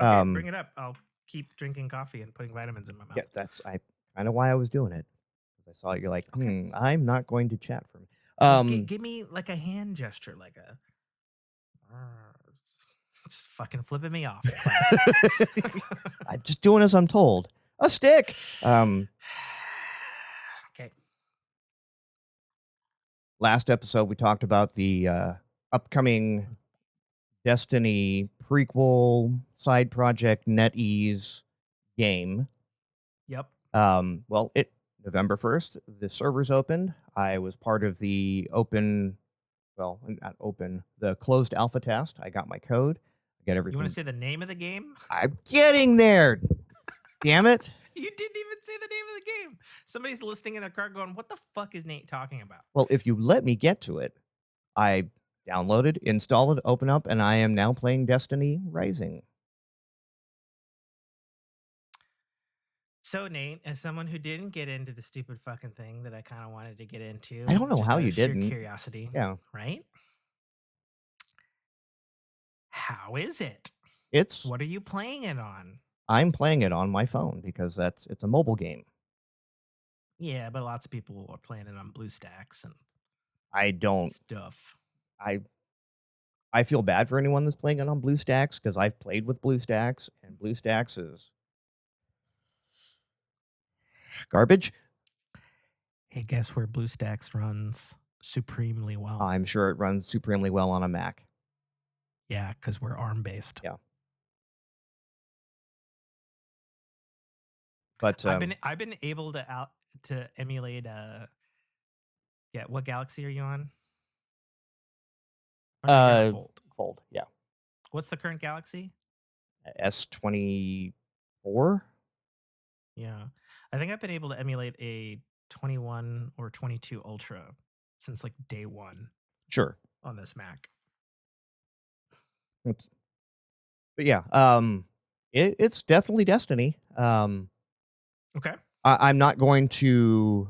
Okay, bring it up. I'll keep drinking coffee and putting vitamins in my mouth. Yeah, that's kind of why I was doing it. I saw you're like, I'm not going to chat for me. Give me like a hand gesture, like a just fucking flipping me off. I'm just doing as I'm told. A stick. Okay. Last episode we talked about the upcoming Destiny prequel side project NetEase game. Yep. Well, November 1st, the servers opened. I was part of the the closed alpha test. I got my code. I got everything. You want to say the name of the game? I'm getting there. Damn it. You didn't even say the name of the game. Somebody's listening in their car going, what the fuck is Nate talking about? Well, if you let me get to it, I downloaded, installed it, open up, and I am now playing Destiny Rising. So, Nate, as someone who didn't get into the stupid fucking thing that I kind of wanted to get into, I don't know how you didn't. Curiosity, yeah, right? How is it? What are you playing it on? I'm playing it on my phone because it's a mobile game. Yeah, but lots of people are playing it on BlueStacks and I don't stuff. I feel bad for anyone that's playing it on BlueStacks because I've played with BlueStacks and BlueStacks is garbage. Hey, guess where BlueStacks runs supremely well? I'm sure it runs supremely well on a Mac. Yeah, because we're ARM-based. Yeah. But I've been able to emulate what Galaxy are you on? Fold, yeah. What's the current Galaxy? S24? Yeah. I think I've been able to emulate a 21 or 22 Ultra since like day one. Sure. On this Mac. But yeah, it's definitely Destiny. Okay. I'm not going to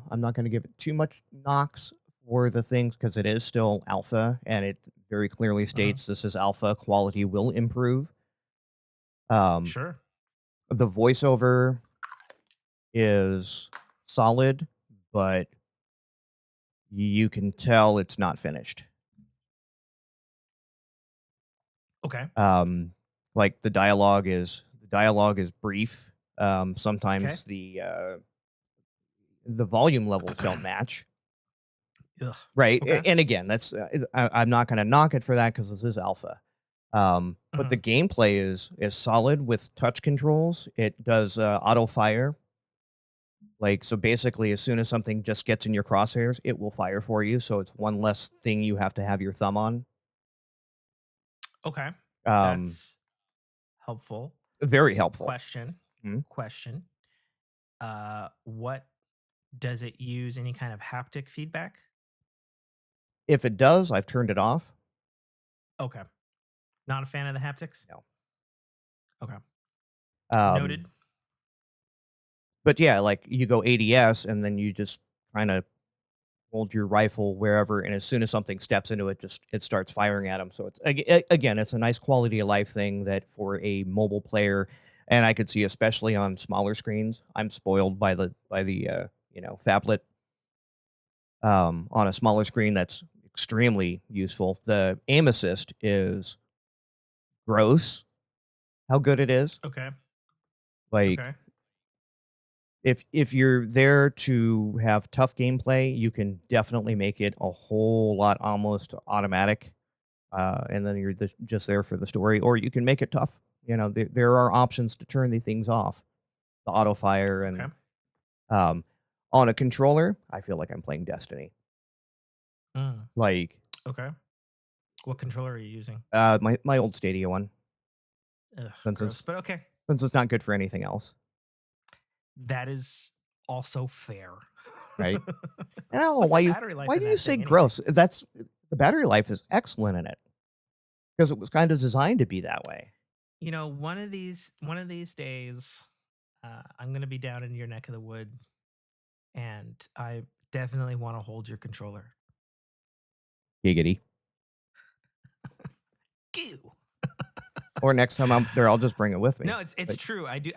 give it too much knocks for the things because it is still alpha and it very clearly states this is alpha. Quality will improve. Sure. The voiceover is solid, but you can tell it's not finished. Okay. Like the dialogue is brief. Sometimes the volume levels don't match. Ugh. Right. Okay. And again, that's I'm not going to knock it for that because this is alpha. But the gameplay is solid with touch controls. It does auto fire, Like, so basically, as soon as something just gets in your crosshairs, it will fire for you. So it's one less thing you have to have your thumb on. Okay. Um, That's helpful. Very helpful. Question. Mhm. Question. What does it use any kind of haptic feedback? If it does, I've turned it off. Okay. Not a fan of the haptics? No. Okay. Um, Noted. but yeah, like you go ADS and then you just kind of hold your rifle wherever, and as soon as something steps into it, just it starts firing at them. So it's again, it's a nice quality of life thing that for a mobile player, and I could see especially on smaller screens. I'm spoiled by the phablet. On a smaller screen, that's extremely useful. The aim assist is gross. How good it is. Okay. Like Okay. if you're there to have tough gameplay, you can definitely make it a whole lot almost automatic, and then you're just there for the story. Or you can make it tough. There are options to turn these things off, the auto fire, Okay. and on a controller, I feel like I'm playing Destiny. Mm. Like Okay. What controller are you using? my old Stadia one, Ugh, since gross. it's But okay. since it's not good for anything else, That is also fair. right? And I don't know What's why the you battery life why in do you that say thing anyway? gross? That's the battery life is excellent in it because it was kind of designed to be that way. One of these days, I'm gonna be down in your neck of the woods, and I definitely want to hold your controller. Giggity. Goo. Or next time I'm there, I'll just bring it with me. No, it's But true. I do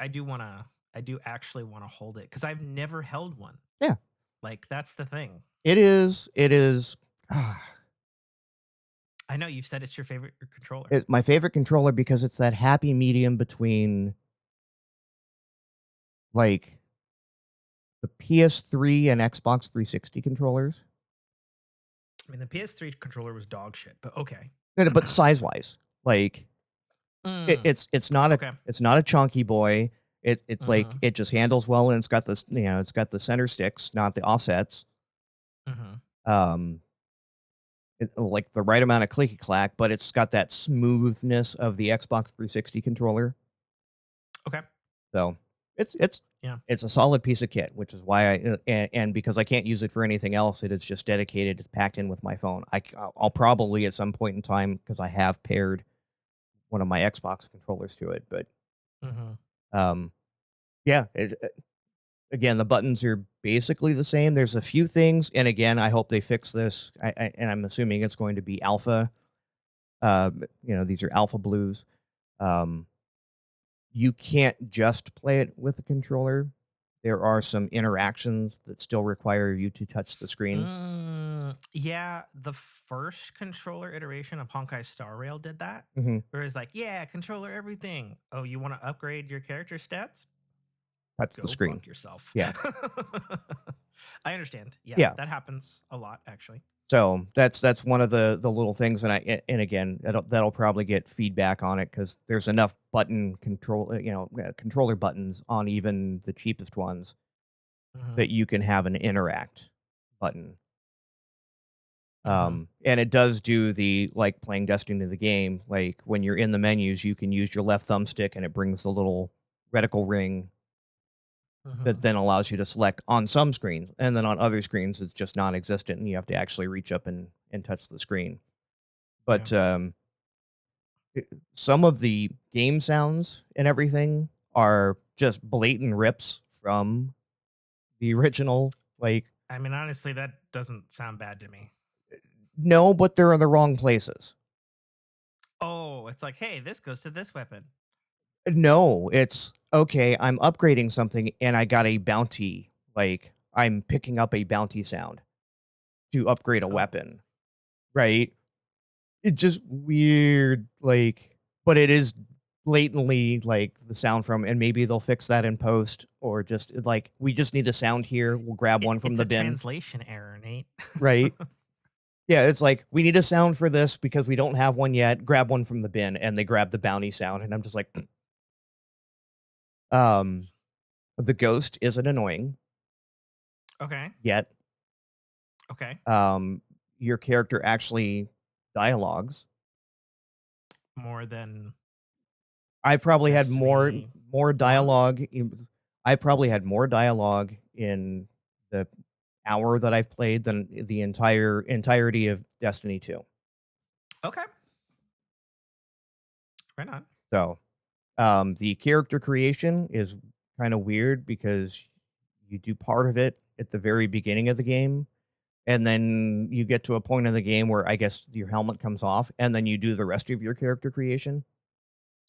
actually want to hold it because I've never held one. yeah, Like that's the thing. it is. It is. I know you've said it's your favorite controller. It's my favorite controller because it's that happy medium between like the PS3 and Xbox 360 controllers. I mean, the PS3 controller was dog shit, but okay. But size wise, like Mm, it's not okay. a chunky boy. It's like Mhm. it just handles well, and it's got this it's got the center sticks, not the offsets. Mhm. Um, like the right amount of clicky clack, but it's got that smoothness of the Xbox 360 controller. Okay. So it's Yeah. it's a solid piece of kit, which is why and because I can't use it for anything else, it is just dedicated. It's packed in with my phone. I'll probably at some point in time because I have paired one of my Xbox controllers to it, but Mhm. um, yeah. Again, the buttons are basically the same. There's a few things, and again, I hope they fix this. And I'm assuming it's going to be alpha. These are alpha blues. Um, you can't just play it with a controller. There are some interactions that still require you to touch the screen. Yeah, the first controller iteration of Honkai Star Rail did that. Hmm. Where it's like, yeah, controller everything. Oh, you want to upgrade your character stats? Touch the Go screen. fuck yourself. Yeah. I understand. Yeah, Yeah. that happens a lot, actually. So that's one of the little things, and again, that'll probably get feedback on it because there's enough button controller buttons on even the cheapest ones Mhm. that you can have an interact button. Mhm. And it does do the like playing Destiny the game. Like when you're in the menus, you can use your left thumbstick and it brings the little reticle ring that Mhm. then allows you to select on some screens. And then on other screens, it's just non existent and you have to actually reach up and touch the screen. Yeah. But some of the game sounds and everything are just blatant rips from the original. Like, I mean, honestly, that doesn't sound bad to me. no, but they're in the wrong places. Oh, it's like, hey, this goes to this weapon. No, it's okay. I'm upgrading something and I got a bounty. Like, I'm picking up a bounty sound to upgrade a Oh. weapon, right? It's just weird. Like, but it is blatantly like the sound from, and maybe they'll fix that in post, or just like, we just need a sound here. We'll grab one from It's the a bin, translation error, Nate. right? Yeah, it's like, we need a sound for this because we don't have one yet. Grab one from the bin, and they grab the bounty sound, and I'm just like, the ghost isn't annoying. Okay. yet. Okay. Your character actually dialogues. More than I've probably had more Destiny more 1? dialogue. I probably had more dialogue in the hour that I've played than the entirety of Destiny 2. Okay. Right on. So, the character creation is kind of weird because you do part of it at the very beginning of the game, and then you get to a point in the game where I guess your helmet comes off, and then you do the rest of your character creation.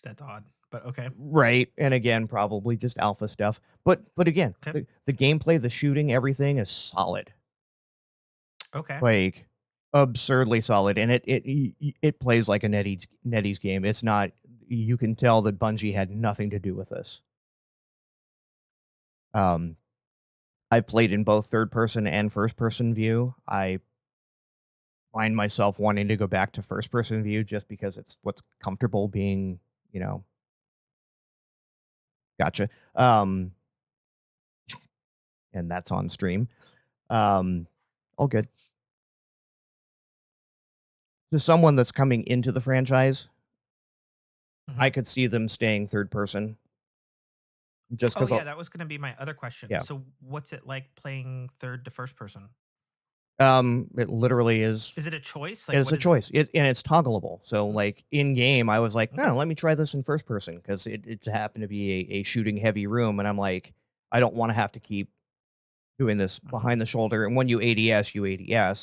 That's odd, but okay. Right. And again, probably just alpha stuff. But again, Okay. the gameplay, the shooting, everything is solid. Okay. Like absurdly solid. And it plays like a NetEase game. It's not, you can tell that Bungie had nothing to do with this. I've played in both third person and first person view. I find myself wanting to go back to first person view just because it's what's comfortable being, gotcha. And that's on stream. All good. To someone that's coming into the franchise, I could see them staying third person. Just because, that was going to be my other question. Yeah. So, what's it like playing third to first person? it literally is. Is it a choice? It's a choice, and it's toggleable. So, like in game, I was like, Okay. let me try this in first person because it happened to be a shooting heavy room, and I'm like, I don't want to have to keep doing this behind the shoulder. And when you ADS,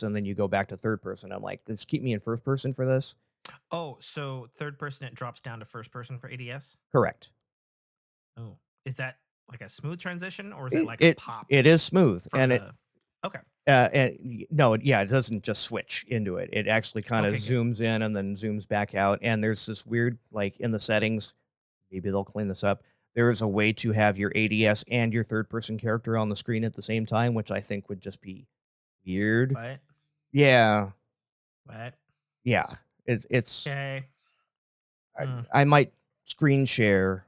and then you go back to third person. I'm like, just keep me in first person for this. Oh, so third person, it drops down to first person for ADS? Correct. Oh, is that like a smooth transition, or is it like It a pop? it is smooth, and okay. No, it doesn't just switch into it. It actually kind of Okay, good. zooms in and then zooms back out. And there's this weird, like in the settings, maybe they'll clean this up. There is a way to have your ADS and your third person character on the screen at the same time, which I think would just be weird. What? Yeah. What? Yeah. It's Okay. I might screen share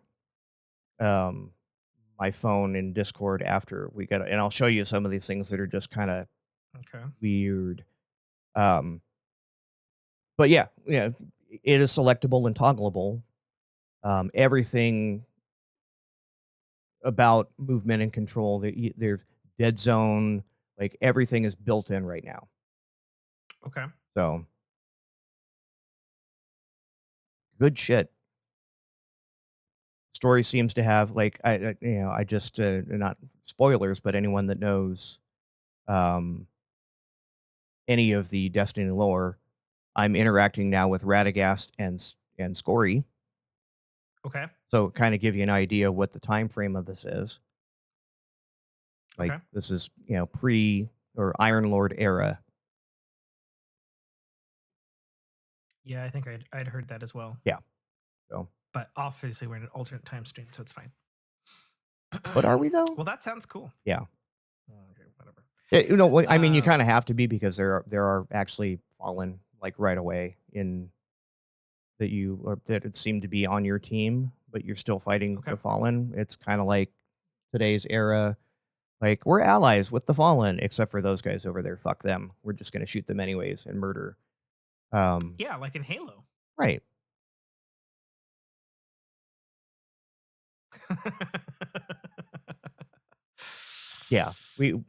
my phone in Discord after we get it, and I'll show you some of these things that are just kind of Okay. weird. But yeah, it is selectable and toggleable. Everything about movement and control, there's dead zone, like everything is built in right now. Okay. So good shit. Story seems to have like I just not spoilers, but anyone that knows any of the Destiny lore, I'm interacting now with Radagast and Scory. Okay. So kind of give you an idea what the time frame of this is. Like Okay. this is, pre or Iron Lord era. Yeah, I think I'd heard that as well. Yeah. So, but obviously we're in an alternate time stream, so it's fine. but are we though? Well, that sounds cool. Yeah. Okay, whatever. I mean, you kind of have to be because there are actually fallen like right away in that it seemed to be on your team, but you're still fighting the fallen. It's kind of like today's era. Like we're allies with the fallen, except for those guys over there. Fuck them. We're just gonna shoot them anyways and murder. Yeah, like in Halo. Right. Yeah. We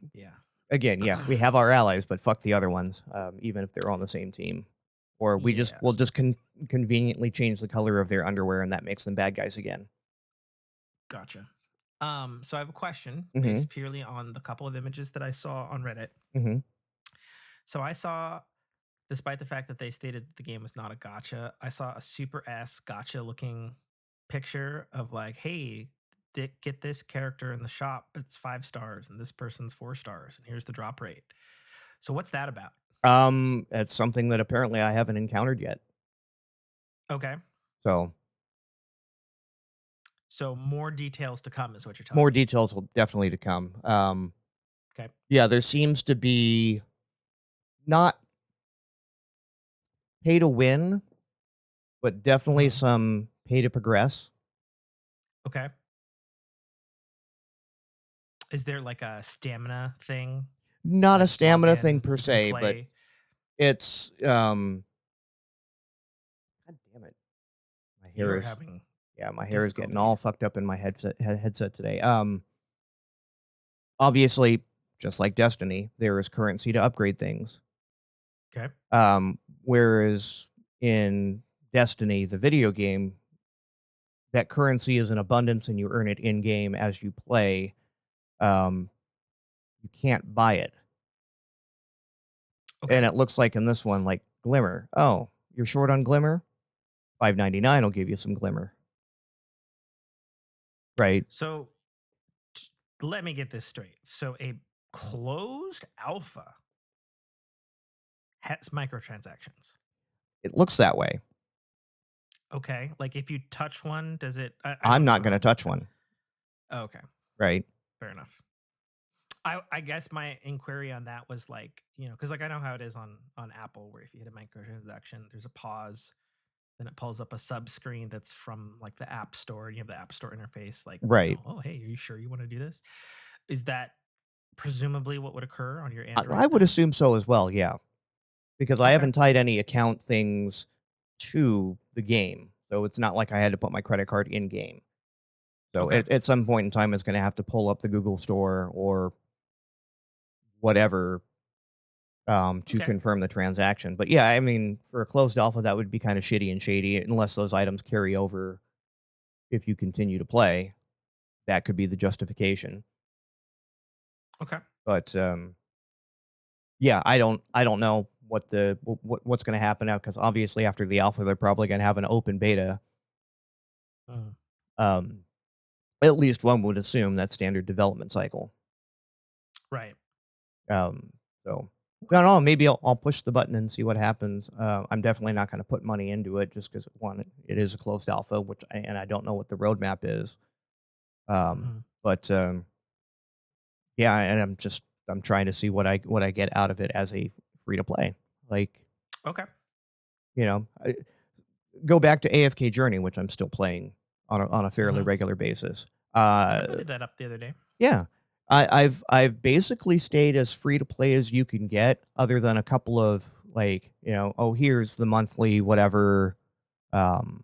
have our allies, but fuck the other ones, even if they're on the same team. Or we'll just conveniently change the color of their underwear, and that makes them bad guys again. Gotcha. So I have a question based purely on the couple of images that I saw on Reddit. So I saw, despite the fact that they stated the game was not a gacha, I saw a super ass gacha looking picture of like, hey, get this character in the shop. It's 5 stars, and this person's 4 stars, and here's the drop rate. So what's that about? It's something that apparently I haven't encountered yet. Okay. So more details to come is what you're telling me. More details will definitely to come. Okay. Yeah, there seems to be not pay to win, but definitely some pay to progress. Okay. Is there like a stamina thing? Not a Like log stamina thing in, per you can se, but play. it's God damn it. My You hair are is having yeah, my hair is getting all difficulties. fucked up in my headset today. Obviously, just like Destiny, there is currency to upgrade things. Okay. Whereas in Destiny, the video game, that currency is in abundance and you earn it in game as you play. Um, you can't buy it. Okay. And it looks like in this one, like Glimmer. Oh, you're short on Glimmer? $5.99 will give you some Glimmer. Right. So let me get this straight. So a closed alpha has microtransactions. It looks that way. Okay. Like if you touch one, does it? I I'm don't know not going to how. touch one. Oh, okay. Right. Fair enough. I guess my inquiry on that was like, because like I know how it is on Apple, where if you hit a microtransaction, there's a pause, then it pulls up a sub screen that's from like the App Store, and you have the App Store interface, like, Right. oh, hey, are you sure you want to do this? Is that presumably what would occur on your I Android would then? assume so as well. Yeah. Because I Okay. haven't tied any account things to the game. So it's not like I had to put my credit card in game. So Okay. at some point in time, it's going to have to pull up the Google Store or whatever to Okay. confirm the transaction. But yeah, I mean, for a closed alpha, that would be kind of shitty and shady unless those items carry over if you continue to play. That could be the justification. Okay. But yeah, I don't know what's going to happen now because obviously after the alpha, they're probably going to have an open beta. Mm. Um, at least one would assume that standard development cycle. Right. Um, so I Okay. don't know. Maybe I'll push the button and see what happens. I'm definitely not going to put money into it just because one, it is a closed alpha, and I don't know what the roadmap is. Mhm. But yeah, and I'm trying to see what I get out of it as a free to play. Like Okay. go back to AFK Journey, which I'm still playing on a fairly Mhm. regular basis. I booted that up the other day. Yeah. I've basically stayed as free to play as you can get, other than a couple of like, oh, here's the monthly whatever. Um,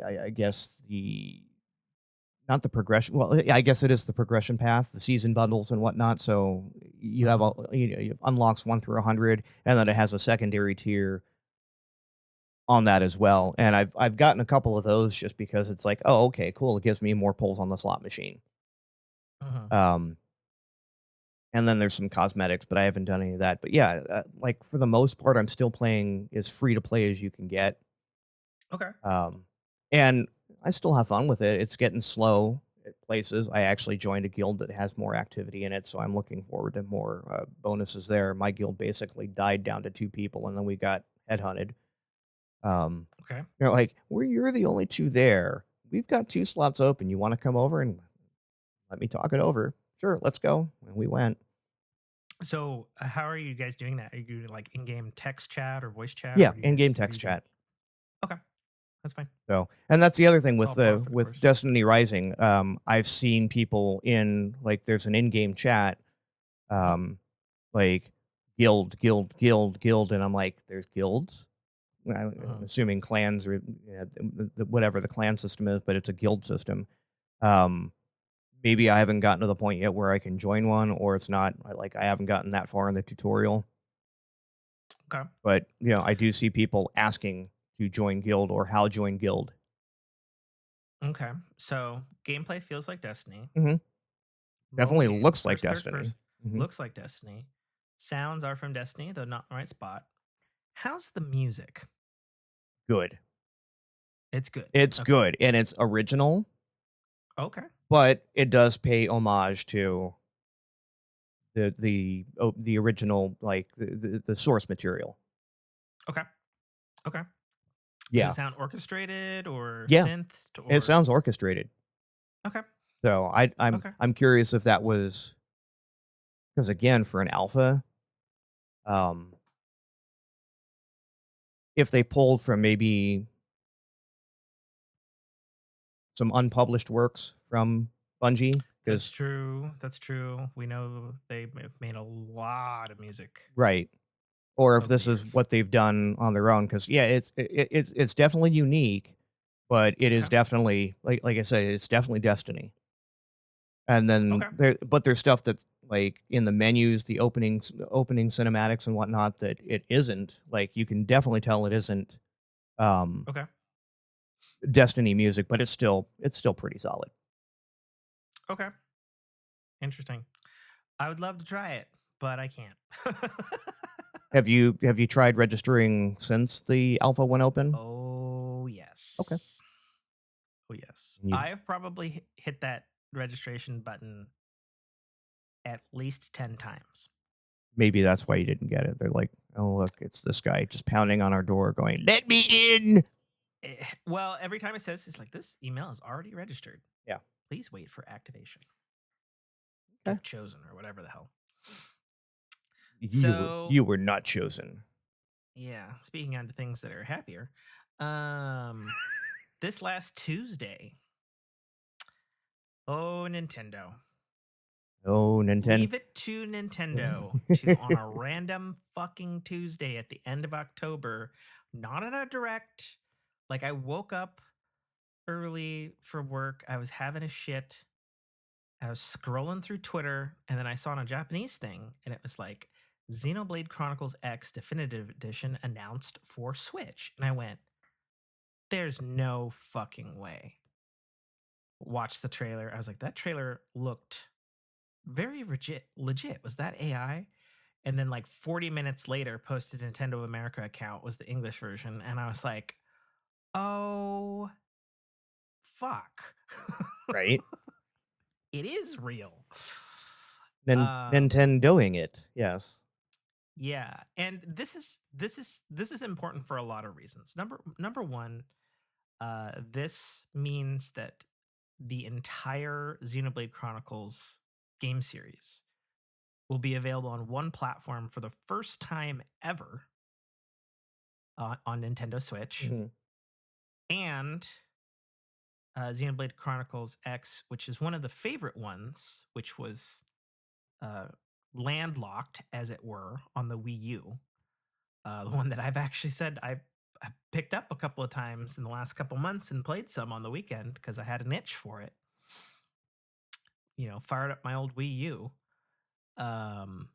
I guess the not the progression. Well, I guess it is the progression path, the season bundles and whatnot. So you have Mhm. all you unlocks 1 through 100, and then it has a secondary tier on that as well. And I've gotten a couple of those just because it's like, oh, okay, cool. It gives me more pulls on the slot machine. Mhm. Um, and then there's some cosmetics, but I haven't done any of that. But yeah, like for the most part, I'm still playing as free to play as you can get. Okay. And I still have fun with it. It's getting slow at places. I actually joined a guild that has more activity in it, so I'm looking forward to more bonuses there. My guild basically died down to 2 people, and then we got headhunted. Okay. Like, you're the only two there. We've got 2 slots open. You want to come over and let me talk it over? Sure, let's go. And we went. So, how are you guys doing that? Are you doing like in-game text chat or voice chat, or Yeah, what do you in-game guys? What are text you doing? chat. Okay, that's fine. So, and that's the other thing It's with all par the for the with course. Destiny Rising. I've seen people in like there's an in-game chat, Mhm. like guild, and I'm like, there's guilds. I'm Mhm. assuming clans or whatever the clan system is, but it's a guild system. Um, maybe I haven't gotten to the point yet where I can join one, or it's not like I haven't gotten that far in the tutorial. Okay. But I do see people asking to join guild or how join guild. Okay. So, gameplay feels like Destiny. Hmm. Mobile Definitely game, looks like first, third Destiny. person, Hmm. looks like Destiny. Sounds are from Destiny, though not in the right spot. How's the music? Good. It's good. It's Okay. good and it's original, Okay. but it does pay homage to the original, like the source material. Okay. Okay. Does it Yeah, sound orchestrated or yeah. synthed It or sounds orchestrated. okay? So I'm Okay. I'm curious if that was because again for an alpha, um, if they pulled from maybe some unpublished works from Bungie, That's because true. That's true. We know they've made a lot of music right. Or if over the this is years. what they've done on their own, because yeah, it's definitely unique, but it is Okay. definitely like I said, it's definitely Destiny. And then Okay. there's stuff that's like in the menus, the opening cinematics and whatnot that it isn't. Like you can definitely tell it isn't um Okay. Destiny music, but it's still pretty solid. Okay. Interesting. I would love to try it, but I can't. Have you tried registering since the alpha went open? Oh, Okay. yes. Oh, yes. You I have probably hit that registration button at least 10 times. maybe that's why you didn't get it. They're like, oh look, it's this guy just pounding on our door, going, "Let me in." Well, every time it says, it's like, this email is already registered. Yeah. Please wait for activation. Okay. If chosen, or whatever the hell. You were So, you were not chosen. yeah, speaking on to things that are happier. This last Tuesday, oh, Nintendo. Oh, Nintendo. Leave it to Nintendo to, on a random fucking Tuesday at the end of October, not on a direct. Like, I woke up early for work. I was having a shit. I was scrolling through Twitter, and then I saw on a Japanese thing, and it was like Xenoblade Chronicles X Definitive Edition announced for Switch. And I went, there's no fucking way. Watched the trailer. I was like, that trailer looked very legit. Was that AI? And then like 40 minutes later, posted Nintendo America account was the English version. And I was like, oh, fuck. Right? It is real. Nintendoing it. Yes. Yeah, and this is important for a lot of reasons. Number one, this means that the entire Xenoblade Chronicles game series will be available on one platform for the first time ever on Nintendo Switch, Mhm. and Xenoblade Chronicles X, which is one of the favorite ones, which was uh, landlocked, as it were, on the Wii U. The one that I've actually said I picked up a couple of times in the last couple months and played some on the weekend because I had an itch for it. You know, fired up my old Wii U. Um,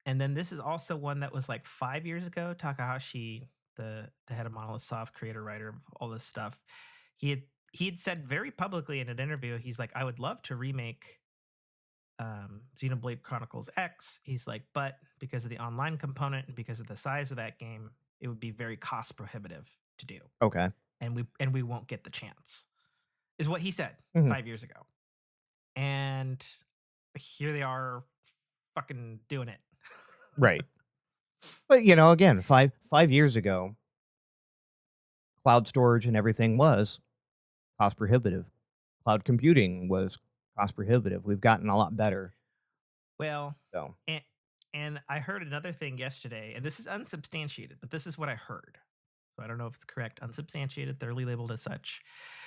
and then this is also one that was like 5 years ago. Takahashi, the head of Monolith Soft, creator writer of all this stuff, he had he had said very publicly in an interview, he's like, I would love to remake Xenoblade Chronicles X. He's like, but because of the online component and because of the size of that game, it would be very cost prohibitive to do, Okay. and we won't get the chance. Is what he said Mhm. 5 years ago, and here they are, fucking doing it. Right. But again, five years ago, cloud storage and everything was cost prohibitive. Cloud computing was cost prohibitive. We've gotten a lot better. Well, So, and and I heard another thing yesterday, and this is unsubstantiated, but this is what I heard. So I don't know if it's correct, unsubstantiated, thoroughly labeled as such.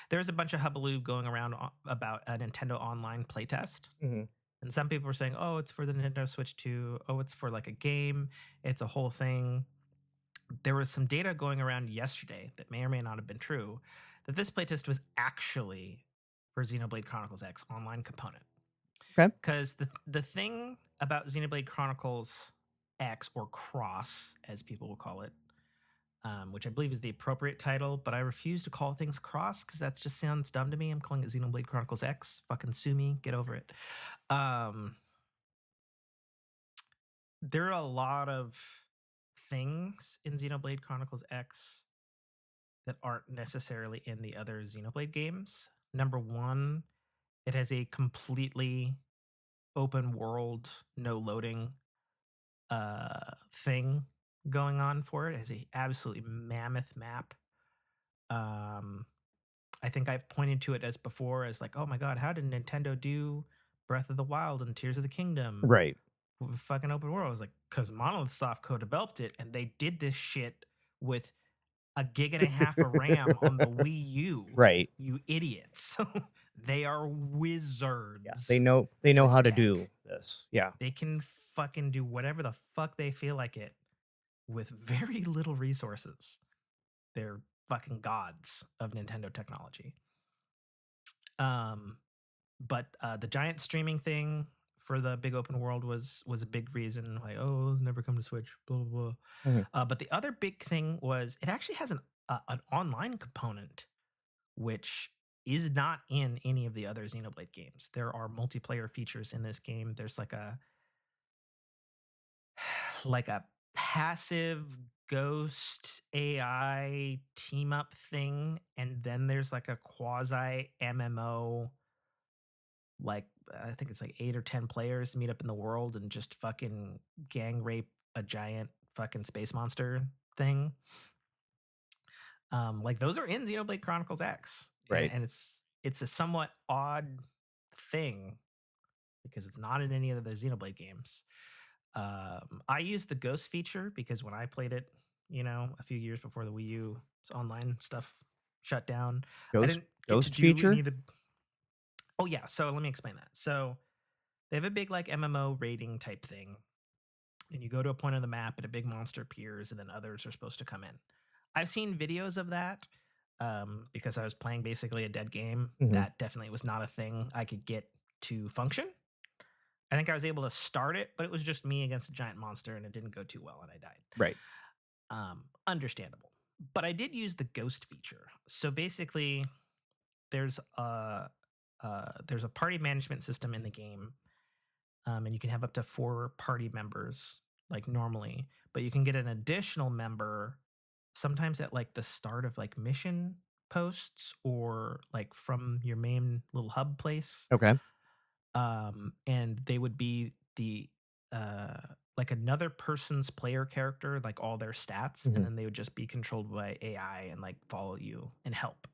There's a bunch of hubbub going around about a Nintendo Online playtest. mhm. And some people were saying, oh, it's for the Nintendo Switch 2. Oh, it's for like a game. It's a whole thing. There was some data going around yesterday that may or may not have been true, that this playtest was actually for Xenoblade Chronicles X online component. Okay. Because the thing about Xenoblade Chronicles X, or Cross, as people will call it, which I believe is the appropriate title, but I refuse to call things Cross because that just sounds dumb to me. I'm calling it Xenoblade Chronicles X. Fucking sue me. Get over it. There are a lot of things in Xenoblade Chronicles X that aren't necessarily in the other Xenoblade games. Number one, it has a completely open world, no loading thing going on for it. It has a absolutely mammoth map. I think I've pointed to it as before as like, oh my god, how did Nintendo do Breath of the Wild and Tears of the Kingdom Right. with fucking open world? I was like, because Monolith Soft co-developed it, and they did this shit with a gig and a half of RAM on the Wii U. Right. You idiots! They are wizards. Yeah, they know with how to D.I.N.K. do this. Yeah. They can fucking do whatever the fuck they feel like it with very little resources. They're fucking gods of Nintendo technology. But the giant streaming thing for the big open world was a big reason. Like, oh, it'll never come to Switch. Blah blah blah. Mhm. But the other big thing was it actually has an online component, which is not in any of the other Xenoblade games. There are multiplayer features in this game. There's like a passive ghost AI team up thing, and then there's like a quasi MMO. Like I think it's like 8 or 10 players meet up in the world and just fucking gang rape a giant fucking space monster thing. Like those are in Xenoblade Chronicles X, Right. and it's a somewhat odd thing because it's not in any of the Xenoblade games. I used the ghost feature because when I played it, a few years before the Wii U's online stuff shut down, I didn't get to Ghost do any feature? of the. Oh yeah, so let me explain that. So they have a big like MMO rating type thing, and you go to a point on the map and a big monster appears, and then others are supposed to come in. I've seen videos of that because I was playing basically a dead game. Mhm. That definitely was not a thing I could get to function. I think I was able to start it, but it was just me against a giant monster, and it didn't go too well, and I died. Right. Understandable. But I did use the ghost feature. So basically, there's a party management system in the game, and you can have up to 4 party members like normally, but you can get an additional member sometimes at like the start of like mission posts or like from your main little hub place. Okay. And they would be the uh like another person's player character, like all their stats, Mhm. and then they would just be controlled by AI and like follow you and help.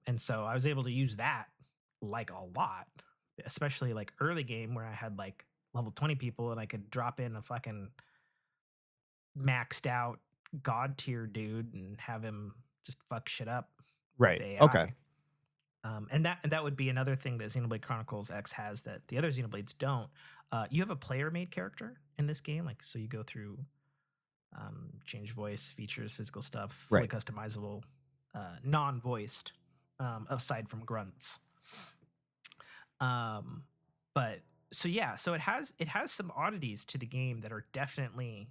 And so I was able to use that like a lot, especially like early game where I had like level 20 people and I could drop in a fucking maxed out god tier dude and have him just fuck shit up with Right. AI. Okay. And that would be another thing that Xenoblade Chronicles X has that the other Xenoblades don't. You have a player made character in this game, like so you go through change voice, features, physical stuff, fully Right. customizable, non-voiced, aside from grunts. But so yeah, so it has some oddities to the game that are definitely,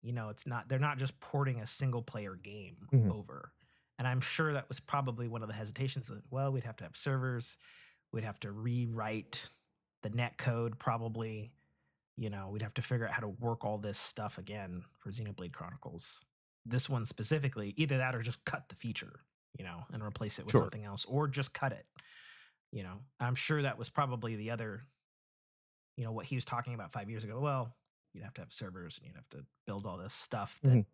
they're not just porting a single player game Mhm. over. And I'm sure that was probably one of the hesitations that, well, we'd have to have servers, we'd have to rewrite the net code probably, we'd have to figure out how to work all this stuff again for Xenoblade Chronicles. This one specifically, either that or just cut the feature, and replace it with Sure. something else, or just cut it. I'm sure that was probably the other, what he was talking about 5 years ago. Well, you'd have to have servers and you'd have to build all this stuff that Mhm.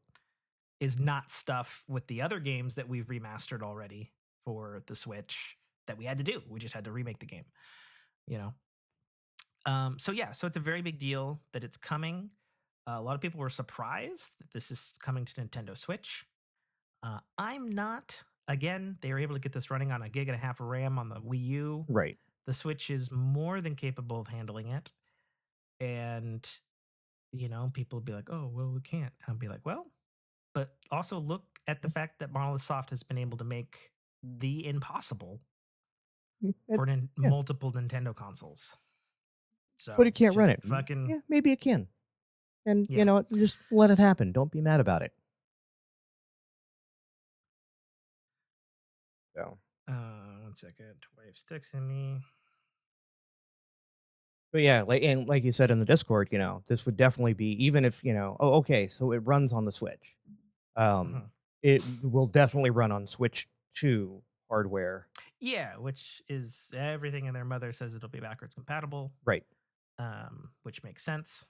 is not stuff with the other games that we've remastered already for the Switch that we had to do. We just had to remake the game, you know? So yeah, so it's a very big deal that it's coming. A lot of people were surprised that this is coming to Nintendo Switch. I'm not. Again, they were able to get this running on 1.5 gigs of RAM on the Wii U. Right. The Switch is more than capable of handling it. And, people would be like, oh, well, we can't. And I'd be like, well, but also look at the fact that Monolith Soft has been able to make the impossible for Yeah. multiple Nintendo consoles. So, But it can't run just it. fucking Yeah, maybe it can. And yeah. just let it happen. Don't be mad about it. So, 1 second. Wife's texting me. but yeah, like you said in the Discord, this would definitely be, even if, oh, okay, so it runs on the Switch. Mhm. It will definitely run on Switch 2 hardware. Yeah, which is everything, and their mother says it'll be backwards compatible, Right. which makes sense.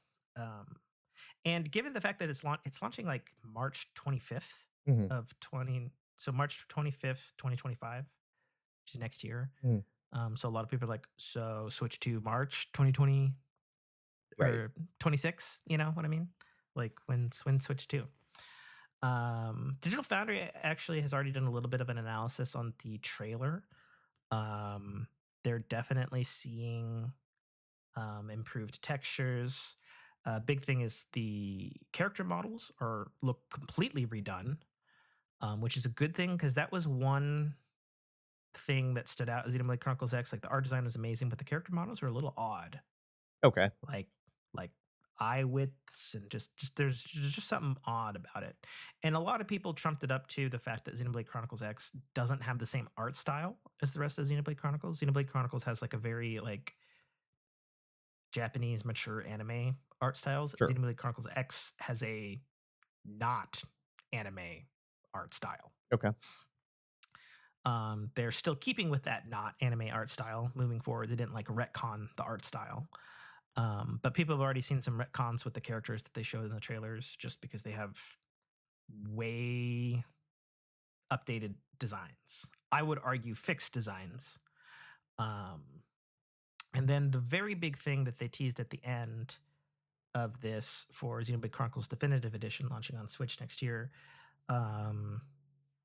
And given the fact that it's launching like March 25th Mhm. of 20, so March 25th, 2025, which is next year. Mhm. So a lot of people are like, so switch to March 2020 Right. or 26. You know what I mean? Like when switch to. Digital Foundry actually has already done a little bit of an analysis on the trailer. They're definitely seeing improved textures. Big thing is the character models look completely redone, which is a good thing because that was one thing that stood out as Xenoblade Chronicles X. Like the art design was amazing, but the character models were a little odd. Okay. Like eye widths and just there's just something odd about it. And a lot of people trumped it up to the fact that Xenoblade Chronicles X doesn't have the same art style as the rest of Xenoblade Chronicles. Xenoblade Chronicles has like a very like Japanese mature anime art styles. Sure. Xenoblade Chronicles X has a not anime art style. Okay. They're still keeping with that not anime art style moving forward. They didn't like retcon the art style. But people have already seen some retcons with the characters that they showed in the trailers just because they have way updated designs. I would argue fixed designs. And then the very big thing that they teased at the end of this for Xenoblade Chronicles Definitive Edition launching on Switch next year.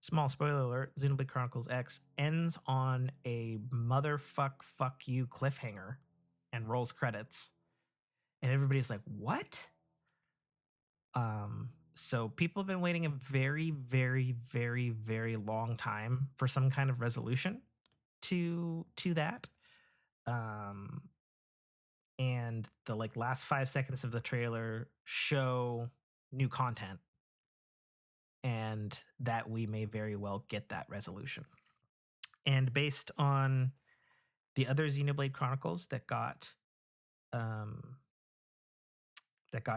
Small spoiler alert, Xenoblade Chronicles X ends on a motherfuck fuck you cliffhanger and rolls credits. And everybody's like, what? So people have been waiting a very, very, very, very long time for some kind of resolution to that. And the like last 5 seconds of the trailer show new content, and that we may very well get that resolution. And based on the other Xenoblade Chronicles that got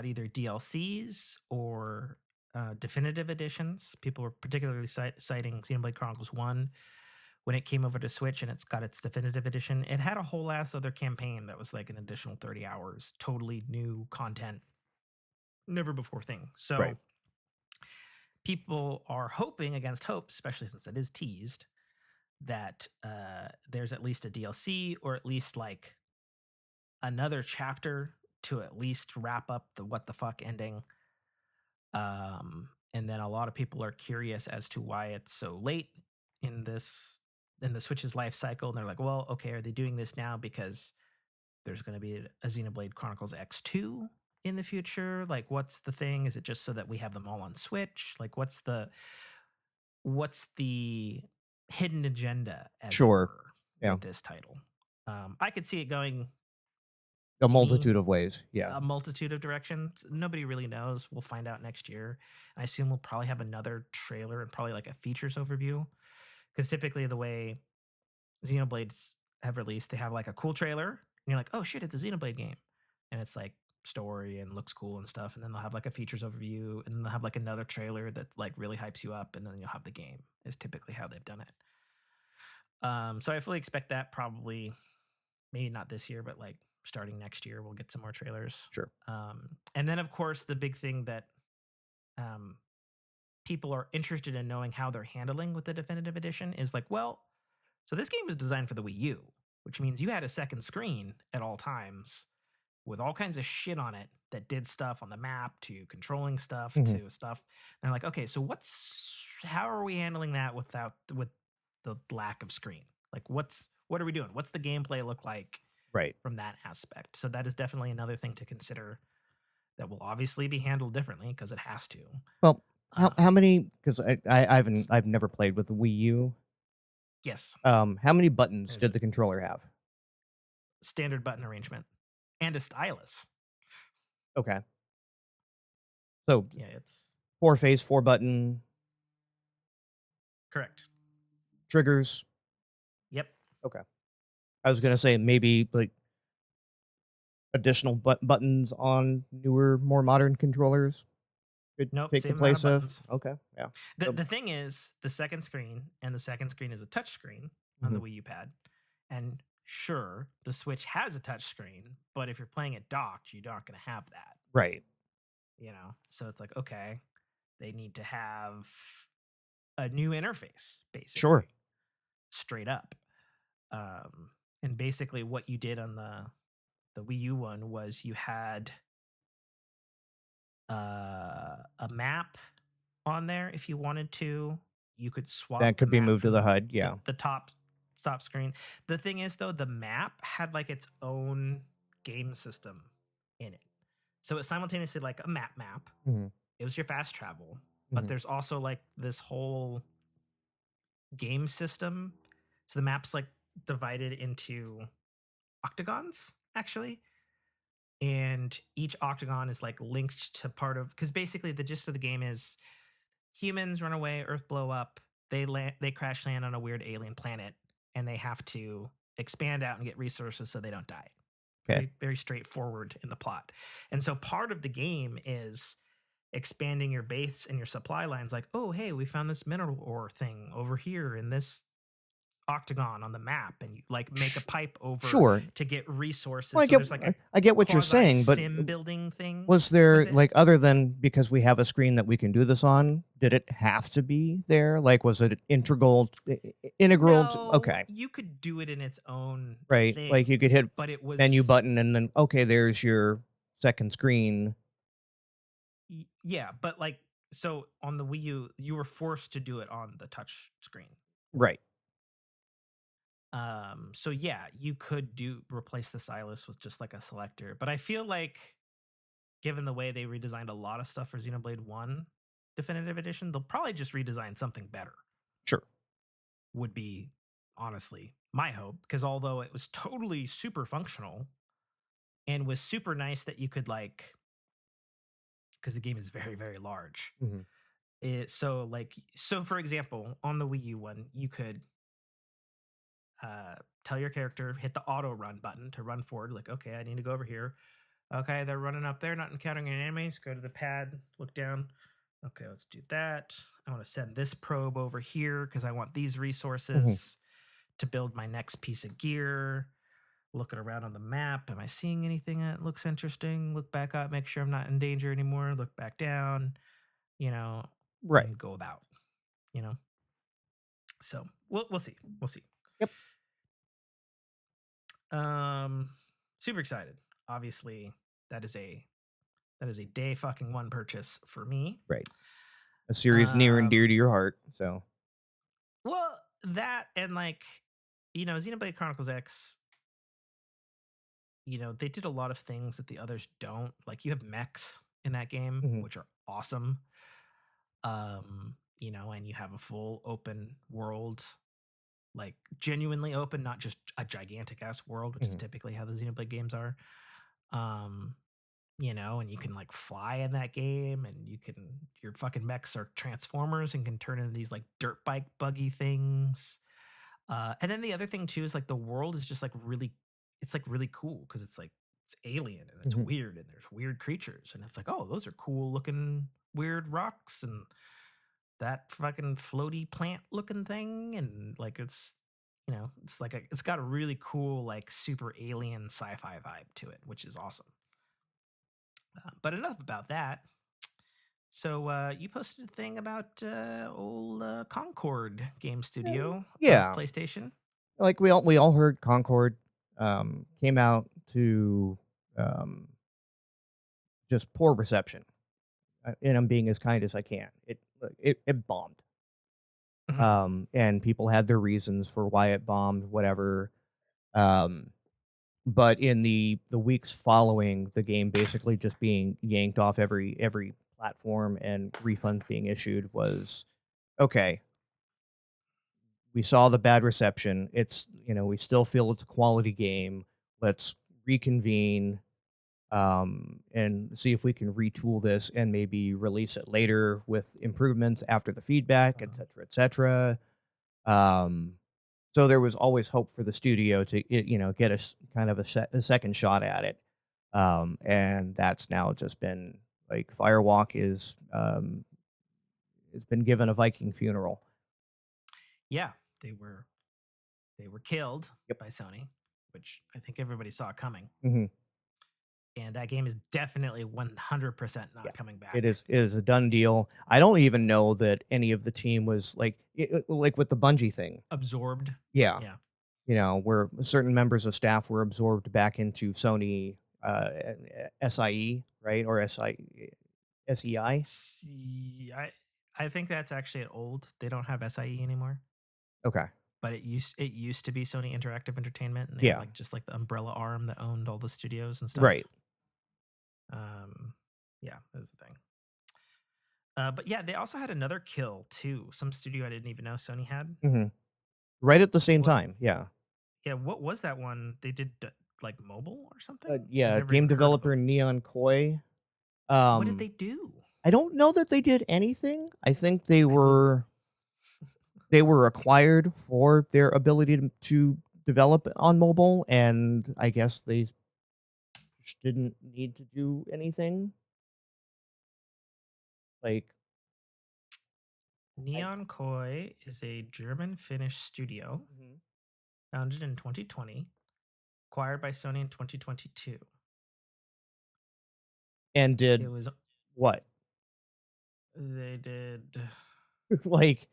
either DLCs or definitive editions, people were particularly citing Xenoblade Chronicles 1 when it came over to Switch and it's got its definitive edition. It had a whole ass other campaign that was like an additional 30 hours, totally new content, never before thing. So Right. people are hoping against hope, especially since it is teased, that there's at least a DLC or at least like another chapter to at least wrap up the what the fuck ending. And then a lot of people are curious as to why it's so late in the Switch's life cycle. And they're like, well, okay, are they doing this now because there's going to be a Xenoblade Chronicles X2 in the future? Like, what's the thing? Is it just so that we have them all on Switch? Like, what's the hidden agenda, as it Sure. were, Yeah. with this title? I could see it going A multitude of ways. Yeah. a multitude of directions. Nobody really knows. We'll find out next year. I assume we'll probably have another trailer and probably like a features overview, because typically the way Xenoblades have released, they have like a cool trailer and you're like, oh shit, it's a Xenoblade game, and it's like story and looks cool and stuff, and then they'll have like a features overview, and then they'll have like another trailer that like really hypes you up, and then you'll have the game. Is typically how they've done it. So I fully expect that probably, maybe not this year, but like starting next year, we'll get some more trailers. Sure. And then of course the big thing that people are interested in knowing how they're handling with the definitive edition is like, well, so this game was designed for the Wii U, which means you had a second screen at all times with all kinds of shit on it that did stuff on the map to controlling stuff to stuff. And they're like, okay, so how are we handling that with the lack of screen? Like, what are we doing? What's the gameplay look like? Right. From that aspect. So that is definitely another thing to consider that will obviously be handled differently because it has to. Well, how many? Because I've never played with the Wii U. Yes. How many buttons did the controller have? Standard button arrangement and a stylus. Okay. So yeah, it's 4 button. Correct. Triggers. Yep. Okay. I was gonna say maybe like additional buttons on newer, more modern controllers could take the place of. Okay, yeah. The thing is, the second screen is a touch screen on the Wii U pad, and sure, the Switch has a touch screen, but if you're playing it docked, you're not going to have that, right? You know, so it's like, okay, they need to have a new interface, basically. Sure. Straight up. And basically what you did on the Wii U one was you had a map on there. If you wanted to, you could swap that could be map moved to the HUD. Yeah, the top stop screen. The thing is, though, the map had like its own game system in it. So it's simultaneously like a map. Mhm. It was your fast travel, but Mhm. there's also like this whole game system. So the map's like divided into octagons, actually. And each octagon is like linked to part of, because basically the gist of the game is humans run away, Earth blow up, they crash land on a weird alien planet, and they have to expand out and get resources so they don't die. Okay. Very, very straightforward in the plot. And so part of the game is expanding your base and your supply lines, like, oh, hey, we found this mineral ore thing over here in this octagon on the map, and you like make a pipe over Sure. to get resources. Well, So there's like a I get what you're quasi saying, but sim building thing was with there, it. like, other than because we have a screen that we can do this on, did it have to be there? Like, was it integral to, No, okay, you could do it in its own right? thing, Like, you could hit but it menu was button and then, okay, there's your second screen. yeah, but like so on the Wii U, you were forced to do it on the touch screen. Right. So yeah, you could replace the stylus with just like a selector, but I feel like given the way they redesigned a lot of stuff for Xenoblade 1 Definitive Edition, they'll probably just redesign something better. Sure. Would be honestly my hope, because although it was totally super functional and was super nice that you could like, because the game is very, very large. Mhm. So for example, on the Wii U one, you could tell your character, hit the auto run button to run forward. Like, okay, I need to go over here. Okay, they're running up there, not encountering any enemies. Go to the pad, look down. Okay, let's do that. I want to send this probe over here because I want these resources to build my next piece of gear. Looking around on the map. Am I seeing anything that looks interesting? Look back up, make sure I'm not in danger anymore. Look back down, you know, Right. and go about, you know. So we'll see. We'll see. Yep. Super excited. Obviously, that is a day fucking one purchase for me. Right. A series near and dear to your heart. So, Well, that and like, Xenoblade Chronicles X, they did a lot of things that the others don't. Like you have mechs in that game, Mhm. which are awesome. And you have a full open world, like genuinely open, not just a gigantic ass world, which is Mhm. typically how the Xenoblade games are. Um, and you can like fly in that game, and your fucking mechs are transformers and can turn into these like dirt bike buggy things. And then the other thing too is like the world is just like it's like really cool because it's alien and it's Mhm. weird and there's weird creatures and it's like, oh, those are cool looking weird rocks and that fucking floaty plant looking thing, and like it's got a really cool like super alien sci-fi vibe to it, which is awesome. But enough about that. So you posted a thing about old Concord Game Studio of Yeah. PlayStation. Like we all heard Concord came out to just poor reception. And I'm being as kind as I can. It bombed. Mhm. And people had their reasons for why it bombed, whatever. Um, but in the weeks following the game basically just being yanked off every platform and refunds being issued was okay. We saw the bad reception. It's we still feel it's a quality game. Let's reconvene and see if we can retool this and maybe release it later with improvements after the feedback, et cetera, et cetera. Um, so there was always hope for the studio to get kind of a second shot at it. And that's now just been like Firewalk is it's been given a Viking funeral. Yeah, they were killed Yep. by Sony, which I think everybody saw coming. Mm-hmm. And that game is definitely 100% Yeah, not coming back. it is a done deal. I don't even know that any of the team was like with the Bungie thing. Absorbed. Yeah, Yeah. where certain members of staff were absorbed back into Sony SIE, right, or SEI. See, I think that's actually old. They don't have SIE anymore. Okay. but it used to be Sony Interactive Entertainment, and they had Yeah. just like the umbrella arm that owned all the studios and stuff. Right. Yeah, that's the thing. But yeah, they also had another kill too. Some studio I didn't even know Sony had. Hmm. Right at the same What? time. Yeah. Yeah, what was that one? They did like mobile or something? I've Yeah. never Game even heard of developer them. D.I.N.K. What did they do? I don't know that they did anything. I think they Ooh. were acquired for their ability to develop on mobile, and I guess they just didn't need to do anything. Like, Neon Koi is a German-Finnish studio Mhm. founded in 2020, acquired by Sony in 2022. And It did was what? they did Like,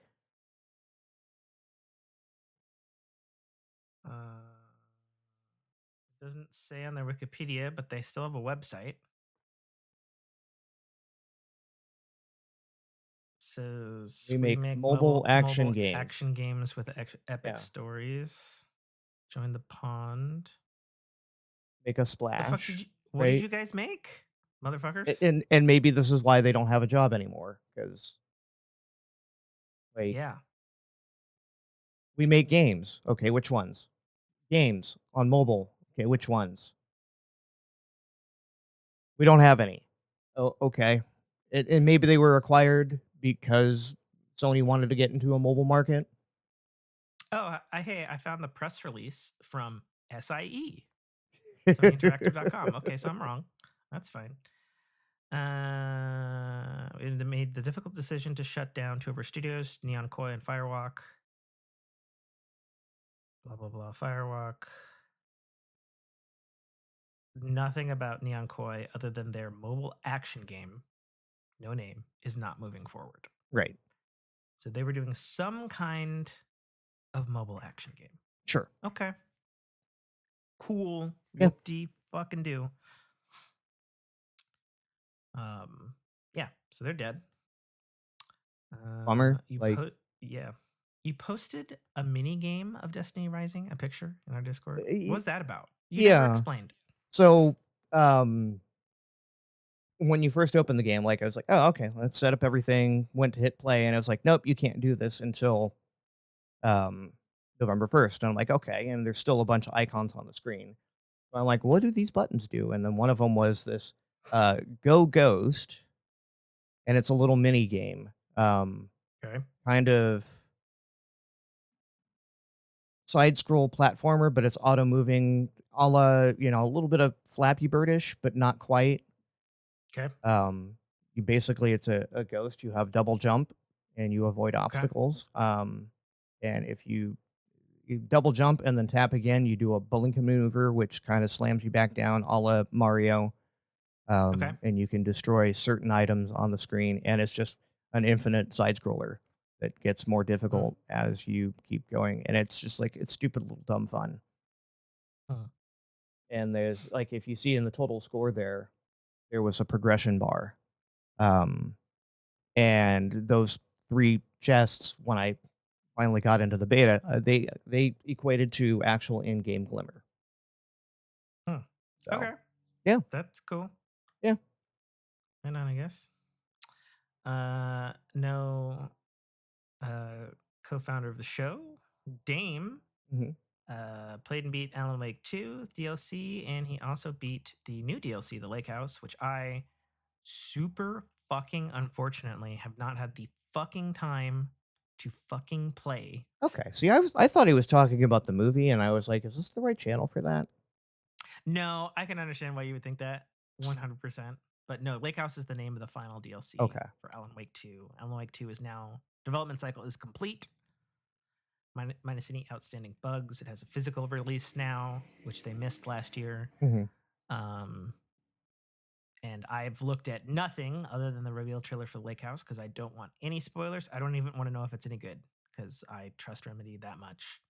doesn't say on their Wikipedia, but they still have a website. Says we we make make mobile action games. action games with epic Yeah. stories. Join the pond. Make a The fuck did splash, you? What did right? you guys make, motherfuckers? And maybe this is why they don't have a job anymore, because like, Yeah. we make games. Okay, which ones? Games on mobile. Okay, which ones? We don't have any. Oh, okay. And maybe they were acquired because Sony wanted to get into a mobile market. Oh, hey, I found the press release from SIE, SonyInteractive.com. Okay, so I'm wrong. That's fine. They made the difficult decision to shut down two of our studios, Neon Koi and Firewalk. Blah blah blah. Firewalk. Nothing about Neon Koi other than their mobile action game, no name, is not moving forward. Right. So they were doing some kind of mobile action game. Sure. Okay. Cool. Yeah. Whoop-de fucking do. Yeah, so they're dead. Bummer. Like, Yeah. You posted a mini game of Destiny Rising, a picture in our Discord. What was that about? You never yeah. explained. So, when you first opened the game, like, I was like, oh, okay, let's set up everything. Went to hit play, and I was like, nope, you can't do this until November 1st. And I'm like, okay, and there's still a bunch of icons on the screen. I'm like, what do these buttons do? And then one of them was this Go Ghost, and it's a little mini game. Okay. Kind of side scroll platformer, but it's auto moving, a la, a little bit of Flappy Birdish, but not quite. Okay. You basically, it's a ghost. You have double jump, and you avoid obstacles. And if you double jump and then tap again, you do a bowling maneuver, which kind of slams you back down, a la Mario. Okay. And you can destroy certain items on the screen, and it's just an infinite side scroller that gets more difficult as you keep going, and it's just like, it's stupid little dumb fun. And there's, like, if you see in the total score there was a progression bar, and those 3 chests, when I finally got into the beta, they equated to actual in-game glimmer. So, Okay. yeah. That's cool. Yeah. And then I guess. No co-founder of the show, Dame, Mhm. played and beat Alan Wake 2 DLC, and he also beat the new DLC, The Lake House, which I super fucking unfortunately have not had the fucking time to fucking play. Okay. See, I thought he was talking about the movie, and I was like, is this the right channel for that? No, I can understand why you would think that 100%. But no, Lake House is the name of the final DLC Okay. for Alan Wake 2. Alan Wake 2 is now, development cycle is complete. Minus any outstanding bugs. It has a physical release now, which they missed last year. Mhm. And I've looked at nothing other than the reveal trailer for Lake House because I don't want any spoilers. I don't even want to know if it's any good because I trust Remedy that much.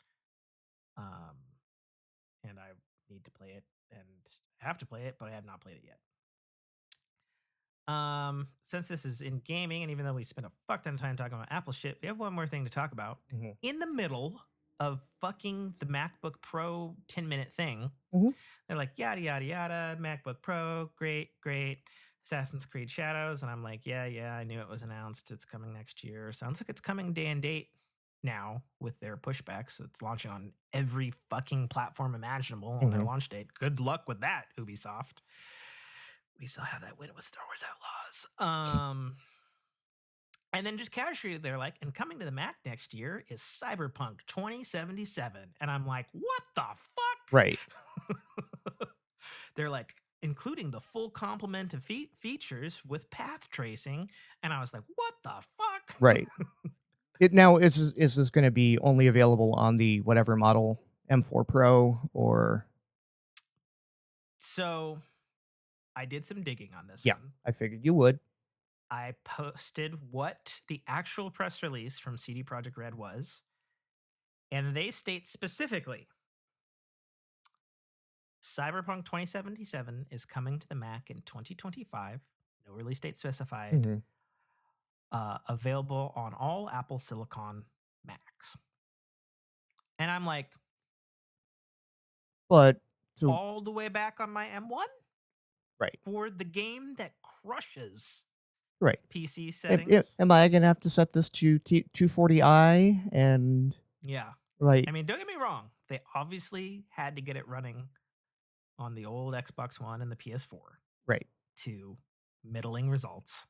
And I need to play it and have to play it, but I have not played it yet. Since this is in gaming, and even though we spent a fuck ton of time talking about Apple shit, we have one more thing to talk about. Mhm. In the middle of fucking the MacBook Pro 10-minute thing. Mhm. They're like, yada, yada, yada, MacBook Pro, great. Assassin's Creed Shadows. And I'm like, yeah, I knew it was announced. It's coming next year. Sounds like it's coming day and date now with their pushbacks. It's launching on every fucking platform imaginable on their launch date. Good luck with that, Ubisoft. We saw how that went with Star Wars Outlaws. And then just casually, they're like, and coming to the Mac next year is Cyberpunk 2077. And I'm like, what the fuck? Right. They're like, including the full complement of features with path tracing. And I was like, what the fuck? Right. Now, is this going to be only available on the whatever model, M4 Pro or? So I did some digging on this Yeah, one. I figured you would. I posted what the actual press release from CD Projekt Red was. And they state specifically, Cyberpunk 2077 is coming to the Mac in 2025. No release date specified. Available on all Apple Silicon Macs. And I'm like, But so all the way back on my M1 right, for the game that crushes right. PC settings. Am I gonna have to set this to 240i and? Yeah. Right. I mean, don't get me wrong. They obviously had to get it running on the old Xbox One and the PS4. Right. To middling results.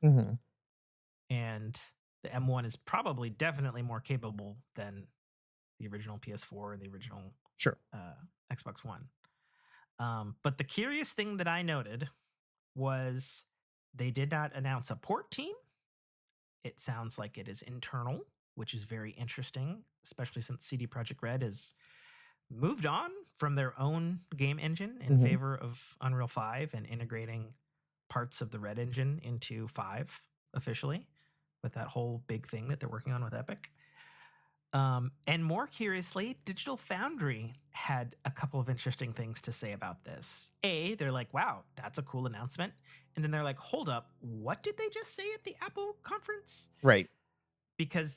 And the M1 is probably definitely more capable than the original PS4 and the original Xbox One. But the curious thing that I noted was they did not announce a port team. It sounds like it is internal, which is very interesting, especially since CD Projekt Red has moved on from their own game engine in favor of Unreal 5 and integrating parts of the Red engine into 5 officially with that whole big thing that they're working on with Epic. And more curiously, Digital Foundry had a couple of interesting things to say about this. They're like, wow, that's a cool announcement. And then they're like, hold up, what did they just say at the Apple conference? Right. Because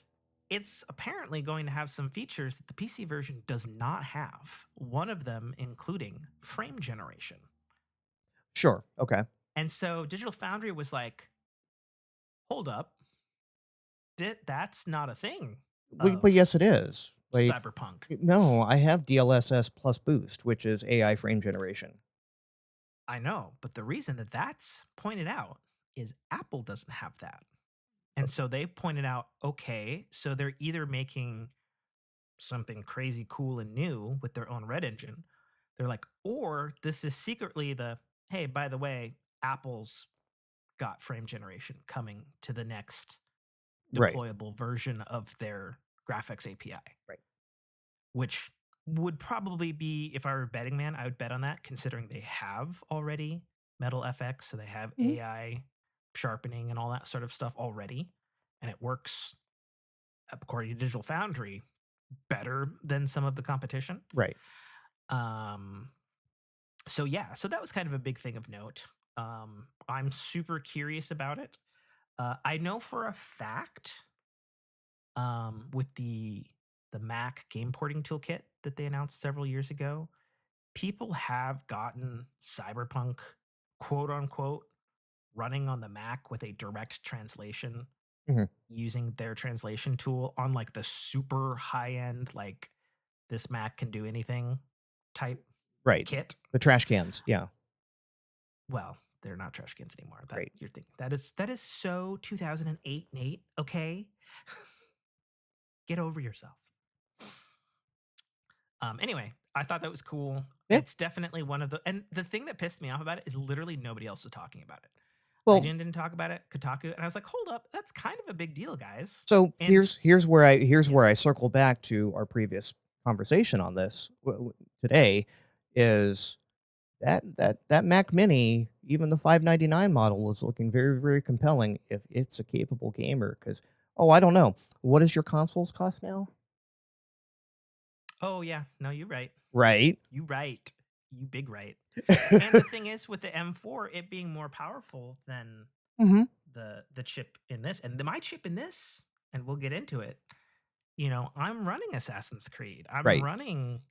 it's apparently going to have some features that the PC version does not have. One of them including frame generation. Sure. Okay. And so Digital Foundry was like, hold up, that's not a thing. But yes, it is. Like, Cyberpunk. No, I have DLSS plus boost, which is AI frame generation. I know, but the reason that that's pointed out is Apple doesn't have that. And so they pointed out, okay, so they're either making something crazy cool and new with their own Red engine. They're like, or this is secretly the, hey, by the way, Apple's got frame generation coming to the next deployable version of their graphics API. Right. Which would probably be, if I were a betting man, I would bet on that, considering they have already Metal FX, so they have AI sharpening and all that sort of stuff already, and it works, according to Digital Foundry, better than some of the competition. Right. So yeah, so that was kind of a big thing of note. I'm super curious about it. I know for a fact, with the Mac game porting toolkit that they announced several years ago, people have gotten Cyberpunk, quote unquote, running on the Mac with a direct translation using their translation tool on like the super high end, like this Mac can do anything type kit. The trash cans. Yeah. Well, they're not trash cans anymore. You're thinking that is so 2008, Nate. Okay. Get over yourself. Anyway, I thought that was cool. Yeah. It's definitely one of and the thing that pissed me off about it is literally nobody else was talking about it. Well, IGN didn't talk about it, Kotaku, and I was like, hold up, that's kind of a big deal, guys. So here's where I circle back to our previous conversation on this today, is that Mac Mini, even the 599 model, is looking very, very compelling if it's a capable gamer. Because I don't know, what does your consoles cost now? Oh yeah, no, you're right. Right. You right. You big right. And the thing is, with the M4, it being more powerful than the chip in this, and my chip in this, and we'll get into it, I'm running Assassin's Creed. I'm Right. running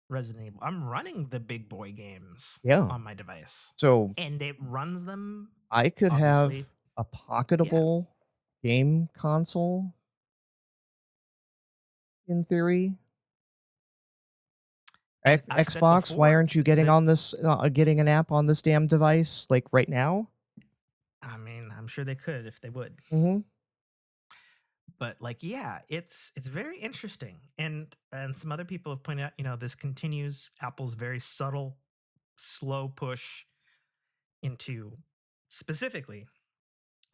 Resident Evil. I'm running the big boy games Yeah. on my device. So And it runs them, I could have obviously. a Yeah. pocketable game console in theory. And I've said Xbox, why before aren't you getting that, on this, getting an app on this damn device like right now? I mean, I'm sure they could if they would. Mm-hmm. But like, yeah, it's very interesting. And some other people have pointed out, this continues Apple's very subtle, slow push into specifically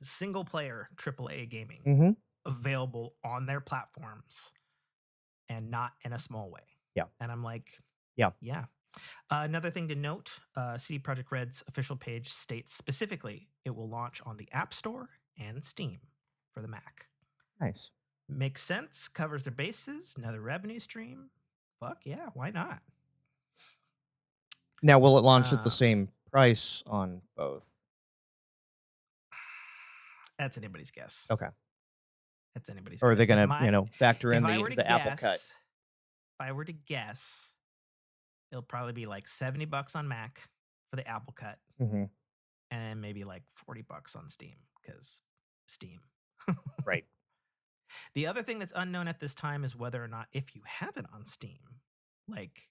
single player AAA gaming Mm-hmm. available on their platforms and not in a small way. Yeah. And I'm like, Yeah. yeah. Another thing to note, CD Projekt Red's official page states specifically it will launch on the App Store and Steam for the Mac. Nice. Makes sense, covers their bases, another revenue stream. Fuck yeah, why not? Now, will it launch at the same price on both? That's anybody's guess. Okay. That's anybody's Or are guess. they gonna, factor If in I were to the Apple Cut? guess, if I were to guess, it'll probably be like $70 on Mac for the Apple Cut, Mm-hmm. and maybe like $40 on Steam because Steam. Right. The other thing that's unknown at this time is whether or not, if you have it on Steam, like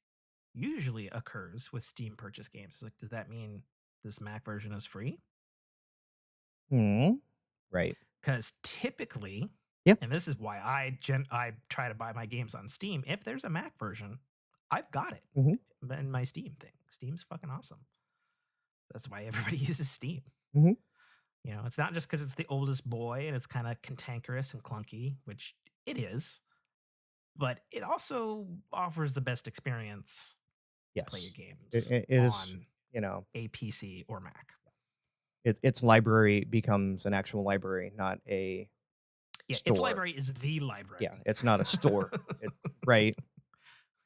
usually occurs with Steam purchase games. Like, does that mean this Mac version is free? Hmm. Right. Because typically, Yeah. and this is why I try to buy my games on Steam. If there's a Mac version, I've got it in my Steam thing. Steam's fucking awesome. That's why everybody uses Steam. Mm-hmm. It's not just because it's the oldest boy and it's kind of cantankerous and clunky, which it is, but it also offers the best experience to play your Yes. games It is, on a PC or Mac. its library becomes an actual library, not a Yeah, store. its library is the library. Yeah, it's not a store. Right.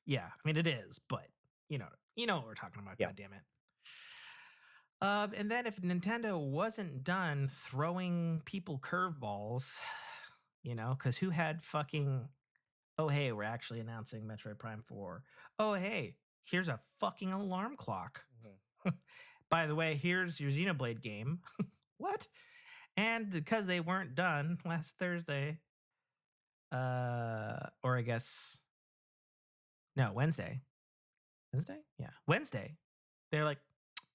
Yeah, I mean it is, but you know what we're talking about. Yeah. God damn it. And then if Nintendo wasn't done throwing people curveballs, because who had fucking, oh hey, we're actually announcing Metroid Prime 4. Oh hey, here's a fucking alarm clock. By the way, here's your Xenoblade game. What? And because they weren't done last Thursday, or I guess no, Wednesday. Wednesday? Yeah, Wednesday. They're like,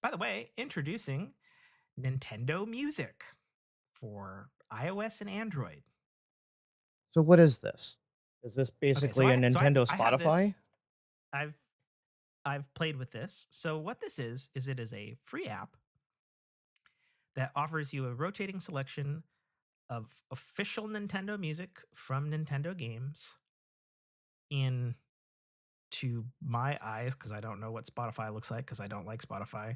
by the way, introducing Nintendo Music for iOS and Android. So what is this? Is this basically Okay, a Nintendo I have Spotify? this. I've played with this. So what this is it is a free app that offers you a rotating selection of official Nintendo music from Nintendo games in, to my eyes, because I don't know what Spotify looks like because I don't like Spotify,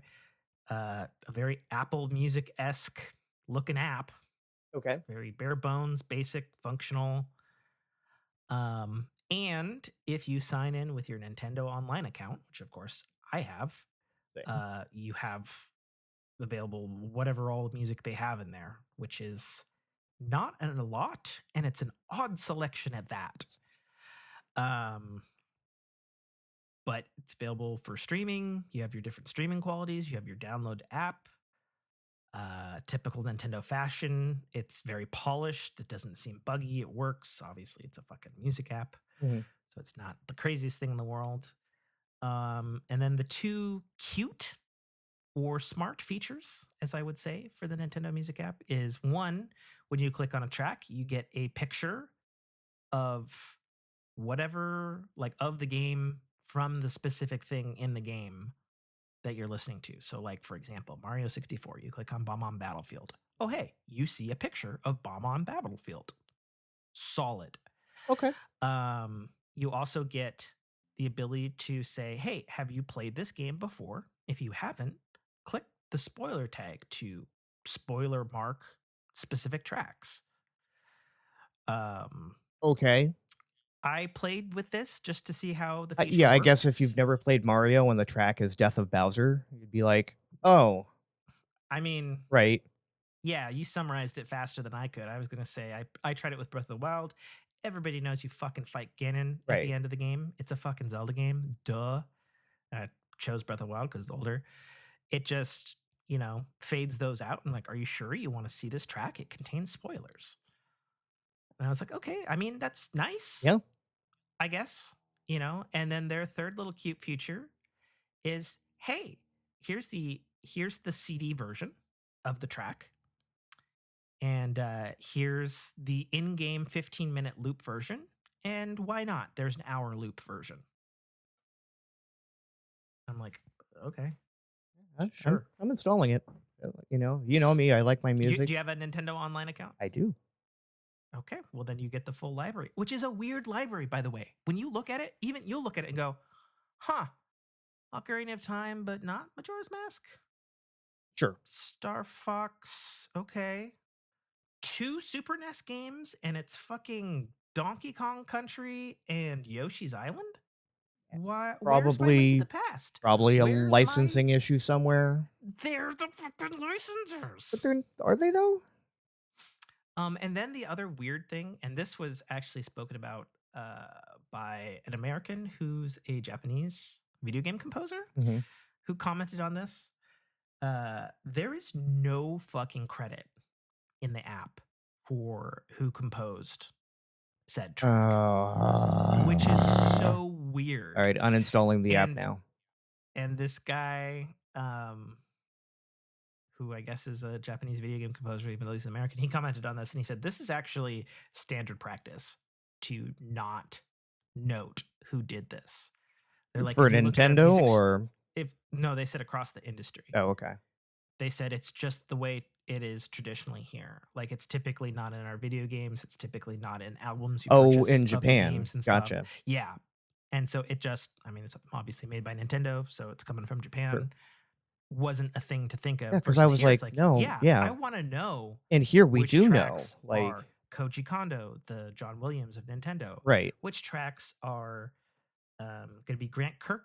a very Apple Music-esque looking app. Okay. Very bare bones, basic, functional. And if you sign in with your Nintendo Online account, which of course I have, you have available whatever all music they have in there, which is not a lot, and it's an odd selection at that. But it's available for streaming. You have your different streaming qualities. You have your download app. Typical Nintendo fashion. It's very polished. It doesn't seem buggy. It works. Obviously, it's a fucking music app. Mm-hmm. So it's not the craziest thing in the world. And then the two cute or smart features, as I would say, for the Nintendo Music app is one, when you click on a track, you get a picture of whatever, like of the game from the specific thing in the game that you're listening to. So, like, for example, Mario 64, you click on Bomb on Battlefield. Oh, hey, you see a picture of Bomb on Battlefield. Solid. Okay. You also get the ability to say, hey, have you played this game before? If you haven't, click the spoiler tag to spoiler mark specific tracks. Okay. I played with this just to see how the Yeah, I guess if works. you've never played Mario and the track is Death of Bowser, you'd be like, oh. I mean, right. Yeah, you summarized it faster than I could. I was going to say I tried it with Breath of the Wild. everybody knows you fucking fight Ganon at Right. the end of the game. It's a fucking Zelda game. Duh. I chose Breath of the Wild because it's older. It just, fades those out. And like, are you sure you want to see this track? It contains spoilers. And I was like, okay, I mean, that's nice. Yeah. I guess, and then their third little cute feature is, hey, here's the CD version of the track. And here's the in-game 15-minute loop version. And why not? There's an hour loop version. I'm like, okay, sure. I'm installing it. You know me. I like my music. Do you have a Nintendo Online account? I do. Okay, well then you get the full library, which is a weird library, by the way. When you look at it, even you'll look at it and go, huh, Ocarina of Time, but not Majora's Mask? Sure. Star Fox, okay. 2 Super NES games, and it's fucking Donkey Kong Country and Yoshi's Island? Why? Where's my Link to the Past? Probably a Where's licensing issue somewhere. They're the fucking licensors. But are they though? And then the other weird thing, and this was actually spoken about by an American who's a Japanese video game composer who commented on this. There is no fucking credit in the app for who composed said track, which is so weird. All right, uninstalling the app now. And this guy, who I guess is a Japanese video game composer, even though he's an American, he commented on this and he said, this is actually standard practice to not note who did this. They're like, for Nintendo or? No, they said across the industry. Oh, okay. They said it's just the way it is traditionally here. Like, it's typically not in our video games. It's typically not in albums. In Japan. Games and gotcha. Stuff. Yeah. And so it just, it's obviously made by Nintendo, so it's coming from Japan. Sure. Wasn't a thing to think of. Yeah, because I was like, no, yeah. I want to know. And here we do know. Like, are Koji Kondo, the John Williams of Nintendo. Right. Which tracks are going to be Kirkhope?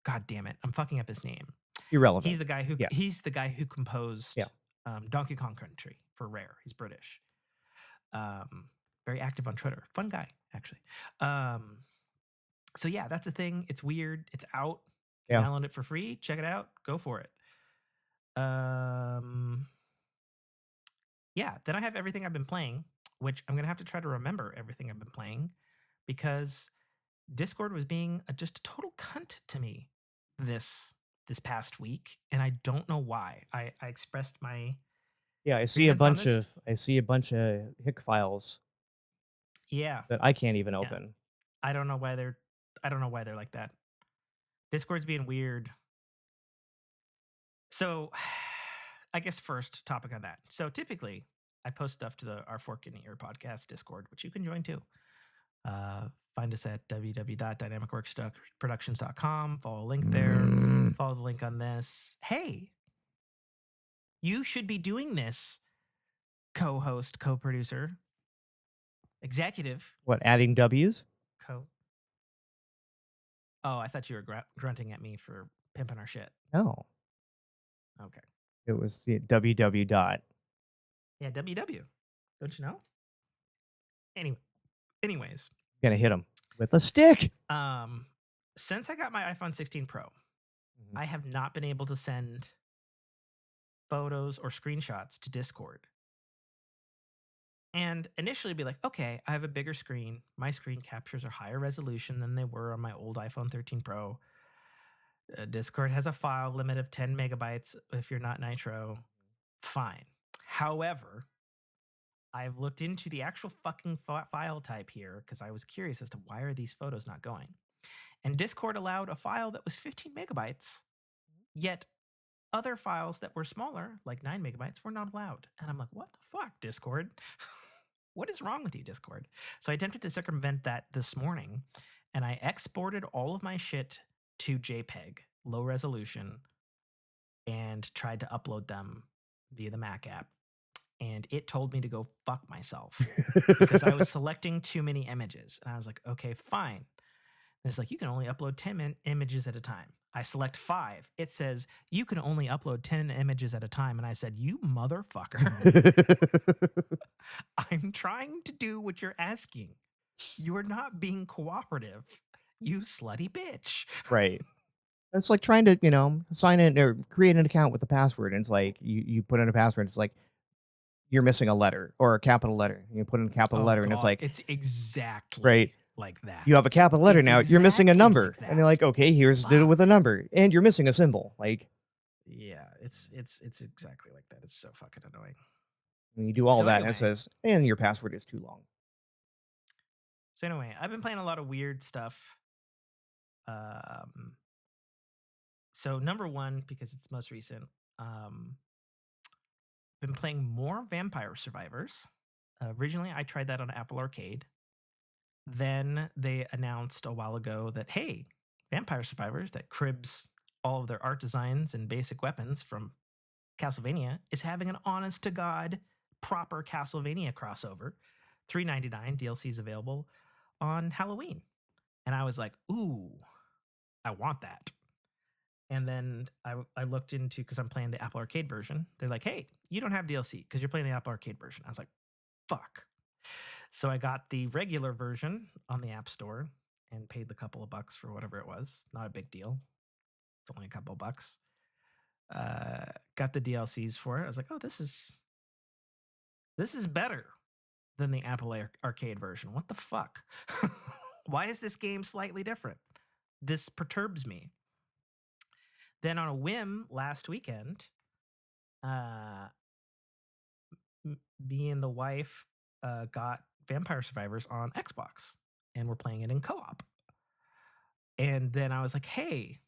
God damn it. I'm fucking up his name. Irrelevant. He's the guy who composed Donkey Kong Country for Rare. He's British. Very active on Twitter. Fun guy, actually. So yeah, that's a thing. It's weird. It's out. Download it for free. Check it out. Go for it. Yeah, then I have everything I've been playing, which I'm going to have to try to remember everything I've been playing because Discord was being just a total cunt to me this past week, and I don't know why. I expressed my I see a bunch of HIC files. Yeah. That I can't even open. I don't know why they're like that. Discord's being weird. So, I guess first topic on that. So typically, I post stuff to our Fork in the Ear podcast Discord, which you can join too. Find us at www.dynamicworksproductions.com. Follow a link there. Follow the link on this. Hey, you should be doing this, co-host, co-producer, executive. What, adding W's? Oh, I thought you were grunting at me for pimping our shit. No. Okay. It was www. Yeah, www. Don't you know? Anyways. Gonna hit him with a stick. Since I got my iPhone 16 Pro, I have not been able to send photos or screenshots to Discord. And initially be like, okay, I have a bigger screen. My screen captures are higher resolution than they were on my old iPhone 13 Pro. Discord has a file limit of 10 megabytes if you're not Nitro. Fine. However, I've looked into the actual fucking file type here because I was curious as to why are these photos not going. And Discord allowed a file that was 15 megabytes, yet other files that were smaller, like 9 megabytes, were not allowed. And I'm like, what the fuck, Discord? What is wrong with you, Discord? So I attempted to circumvent that this morning, and I exported all of my shit to JPEG, low resolution, and tried to upload them via the Mac app. And it told me to go fuck myself because I was selecting too many images. And I was like, okay, fine. And it's like, you can only upload 10 images at a time. I select 5. It says, you can only upload 10 images at a time. And I said, you motherfucker. I'm trying to do what you're asking. You are not being cooperative. You slutty bitch. Right. It's like trying to, sign in or create an account with a password. And it's like you put in a password. It's like you're missing a letter or a capital letter. You put in a capital letter, and it's like, it's exactly right. like that. You have a capital letter It's now. You're missing a exactly number, like and you're that. like, okay, here's do it with a number, and you're missing a symbol. Like, yeah, it's exactly like that. It's so fucking annoying. when you do all So that, anyway. and it says, and your password is too long. So anyway, I've been playing a lot of weird stuff. So number one, because it's most recent, been playing more Vampire Survivors. Originally, I tried that on Apple Arcade. Then they announced a while ago that, hey, Vampire Survivors, that cribs all of their art designs and basic weapons from Castlevania, is having an honest-to-God proper Castlevania crossover. $3.99 DLCs available on Halloween. And I was like, ooh, I want that. And then I looked into, because I'm playing the Apple Arcade version. They're like, hey, you don't have DLC because you're playing the Apple Arcade version. I was like, fuck. So I got the regular version on the App Store and paid the couple of bucks for whatever it was. Not a big deal. It's only a couple of bucks. Got the DLCs for it. I was like, oh, this is better than the Apple Arcade version. What the fuck? Why is this game slightly different? This perturbs me. Then on a whim last weekend, me and the wife got Vampire Survivors on Xbox, and we're playing it in co-op. And then I was like, hey,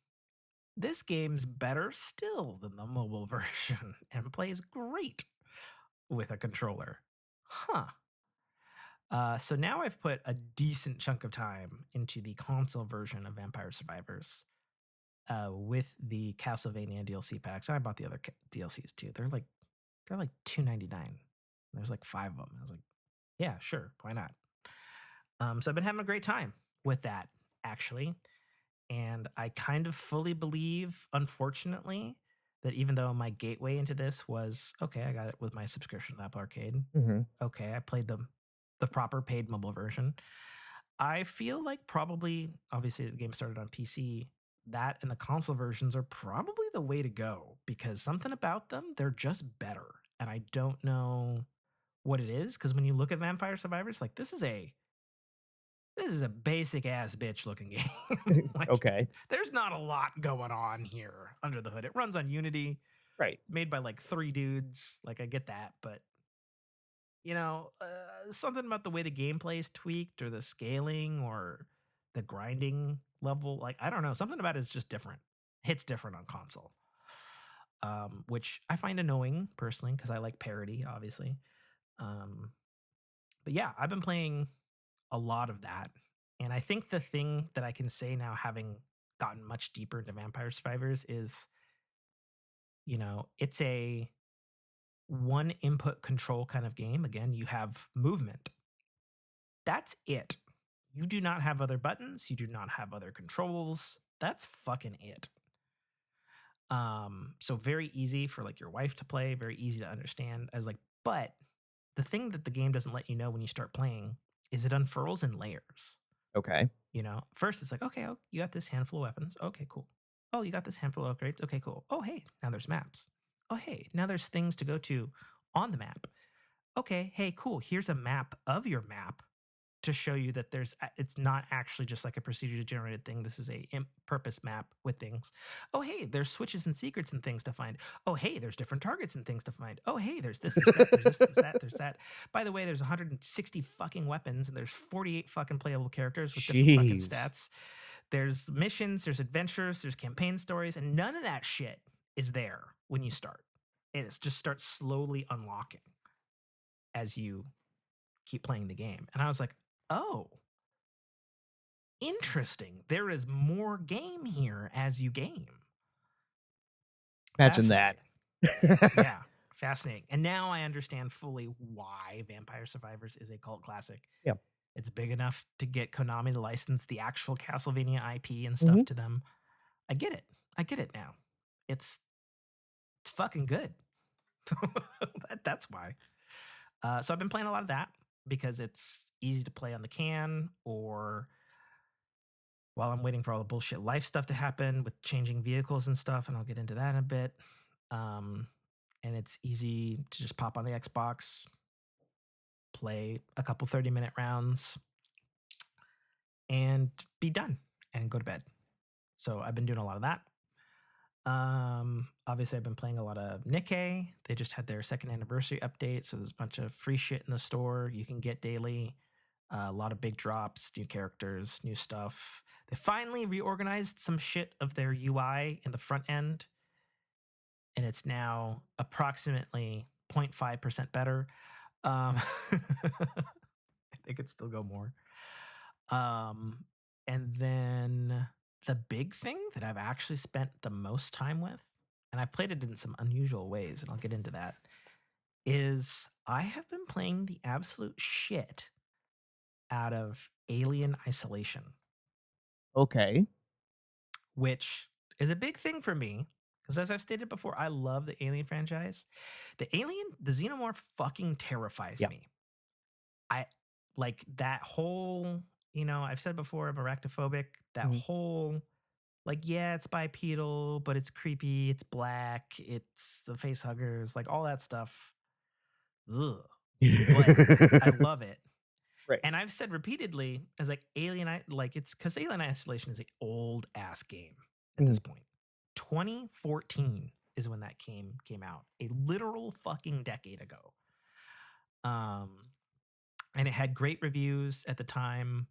this game's better still than the mobile version and plays great with a controller. Huh. So now I've put a decent chunk of time into the console version of Vampire Survivors with the Castlevania DLC packs. I bought the other DLCs too. They're like $2.99. There's like 5 of them. I was like, yeah, sure, why not? So I've been having a great time with that, actually. And I kind of fully believe, unfortunately, that even though my gateway into this was, okay, I got it with my subscription to Apple Arcade. Mm-hmm. Okay, I played the proper paid mobile version. I feel like probably, obviously, the game started on PC. That and the console versions are probably the way to go because something about them, they're just better. And I don't know what it is, because when you look at Vampire Survivors, like this is a basic ass bitch looking game. Like, Okay. there's not a lot going on here under the hood. It runs on Unity, Right. made by like 3 dudes. Like, I get that, but something about the way the gameplay is tweaked, or the scaling, or the grinding level. Like, I don't know. Something about it's just different. Hits different on console, which I find annoying personally because I like parity, obviously. But yeah, I've been playing a lot of that. And I think the thing that I can say now, having gotten much deeper into Vampire Survivors, is, it's a one input control kind of game. Again, you have movement. That's it. You do not have other buttons. You do not have other controls. That's fucking it. So very easy for like your wife to play, very easy to understand. But the thing that the game doesn't let you know when you start playing is it unfurls in layers. Okay. First it's like, okay, oh, you got this handful of weapons. Okay, cool. Oh, you got this handful of upgrades. Okay, cool. Oh, hey, now there's maps. Oh, hey, now there's things to go to on the map. Okay, hey, cool. Here's a map of your map to show you that it's not actually just like a procedurally generated thing. This is a purpose map with things. Oh, hey, there's switches and secrets and things to find. Oh, hey, there's different targets and things to find. Oh, hey, there's this, there's that, there's this, there's that, there's that. By the way, there's 160 fucking weapons, and there's 48 fucking playable characters with different fucking stats. There's missions, there's adventures, there's campaign stories, and none of that shit is there when you start. It just starts slowly unlocking as you keep playing the game. And I was like, oh, interesting. There is more game here as you game. Imagine that. Yeah, fascinating. And now I understand fully why Vampire Survivors is a cult classic. Yeah. It's big enough to get Konami to license the actual Castlevania IP and stuff to them. I get it. I get it now. It's fucking good. That's why. So I've been playing a lot of that because it's easy to play on the can, or while I'm waiting for all the bullshit life stuff to happen with changing vehicles and stuff, and I'll get into that in a bit. And it's easy to just pop on the Xbox, play a couple 30-minute rounds, and be done and go to bed. So I've been doing a lot of that. Obviously I've been playing a lot of D.I.N.K. They just had their 2nd anniversary update, so there's a bunch of free shit in the store you can get daily. A lot of big drops, new characters, new stuff. They finally reorganized some shit of their UI in the front end, and it's now approximately 0.5% better. I think it still go more. And then the big thing that I've actually spent the most time with, and I've played it in some unusual ways, and I'll get into that, is I have been playing the absolute shit out of Alien Isolation. Okay. Which is a big thing for me, because as I've stated before, I love the Alien franchise. The Xenomorph fucking terrifies me. I like that whole, I've said before, I'm arachnophobic. That whole, yeah, it's bipedal, but it's creepy, it's black, it's the face huggers, like all that stuff. Ugh. But I love it. Right. And I've said repeatedly, as it's because Alien Isolation is an old ass game at this point. 2014 is when that came out, a literal fucking decade ago. And it had great reviews at the time.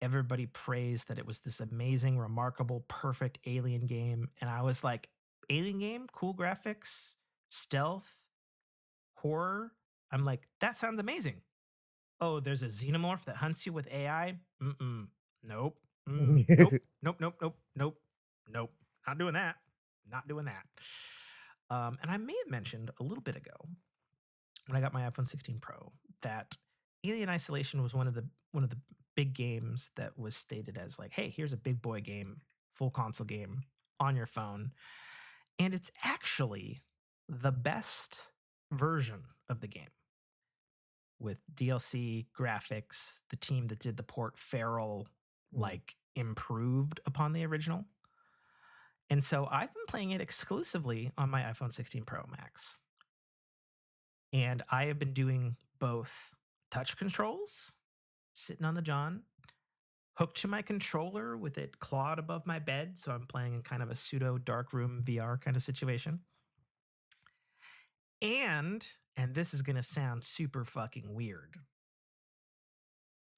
Everybody praised that it was this amazing, remarkable, perfect Alien game. And I was like, Alien game, cool graphics, stealth, horror. I'm like, that sounds amazing. Oh, there's a xenomorph that hunts you with AI? Nope. Nope. Not doing that. Not doing that. And I may have mentioned a little bit ago when I got my iPhone 16 Pro that Alien Isolation was one of the big games that was stated as like, hey, here's a big boy game, full console game on your phone. And it's actually the best version of the game, with DLC graphics. The team that did the port, Feral, improved upon the original. And so I've been playing it exclusively on my iPhone 16 Pro Max. And I have been doing both touch controls, sitting on the John, hooked to my controller with it clawed above my bed. So I'm playing in kind of a pseudo dark room VR kind of situation. And this is going to sound super fucking weird,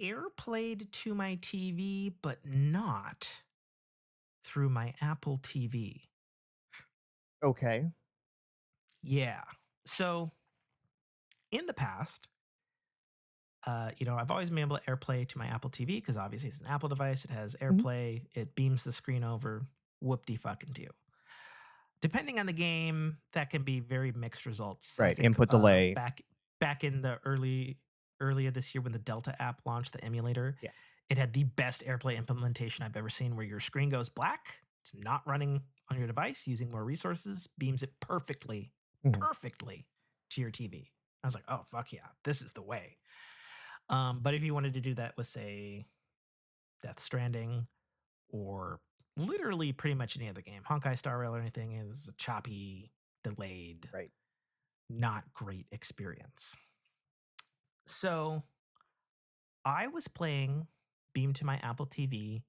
AirPlayed to my TV, but not through my Apple TV. Okay. Yeah. So in the past, I've always been able to AirPlay to my Apple TV because obviously it's an Apple device. It has AirPlay. It beams the screen over. Whoop-de-fucking-do. Depending on the game, that can be very mixed results. Right. I think, Input delay. Back in the earlier this year when the Delta app launched, the emulator, it had the best AirPlay implementation I've ever seen, where your screen goes black. It's not running on your device, using more resources, beams it perfectly to your TV. I was like, oh, fuck yeah, this is the way. But if you wanted to do that with, say, Death Stranding, or literally pretty much any other game, Honkai Star Rail or anything, is a choppy, delayed, not great experience. So I was playing beamed to my Apple TV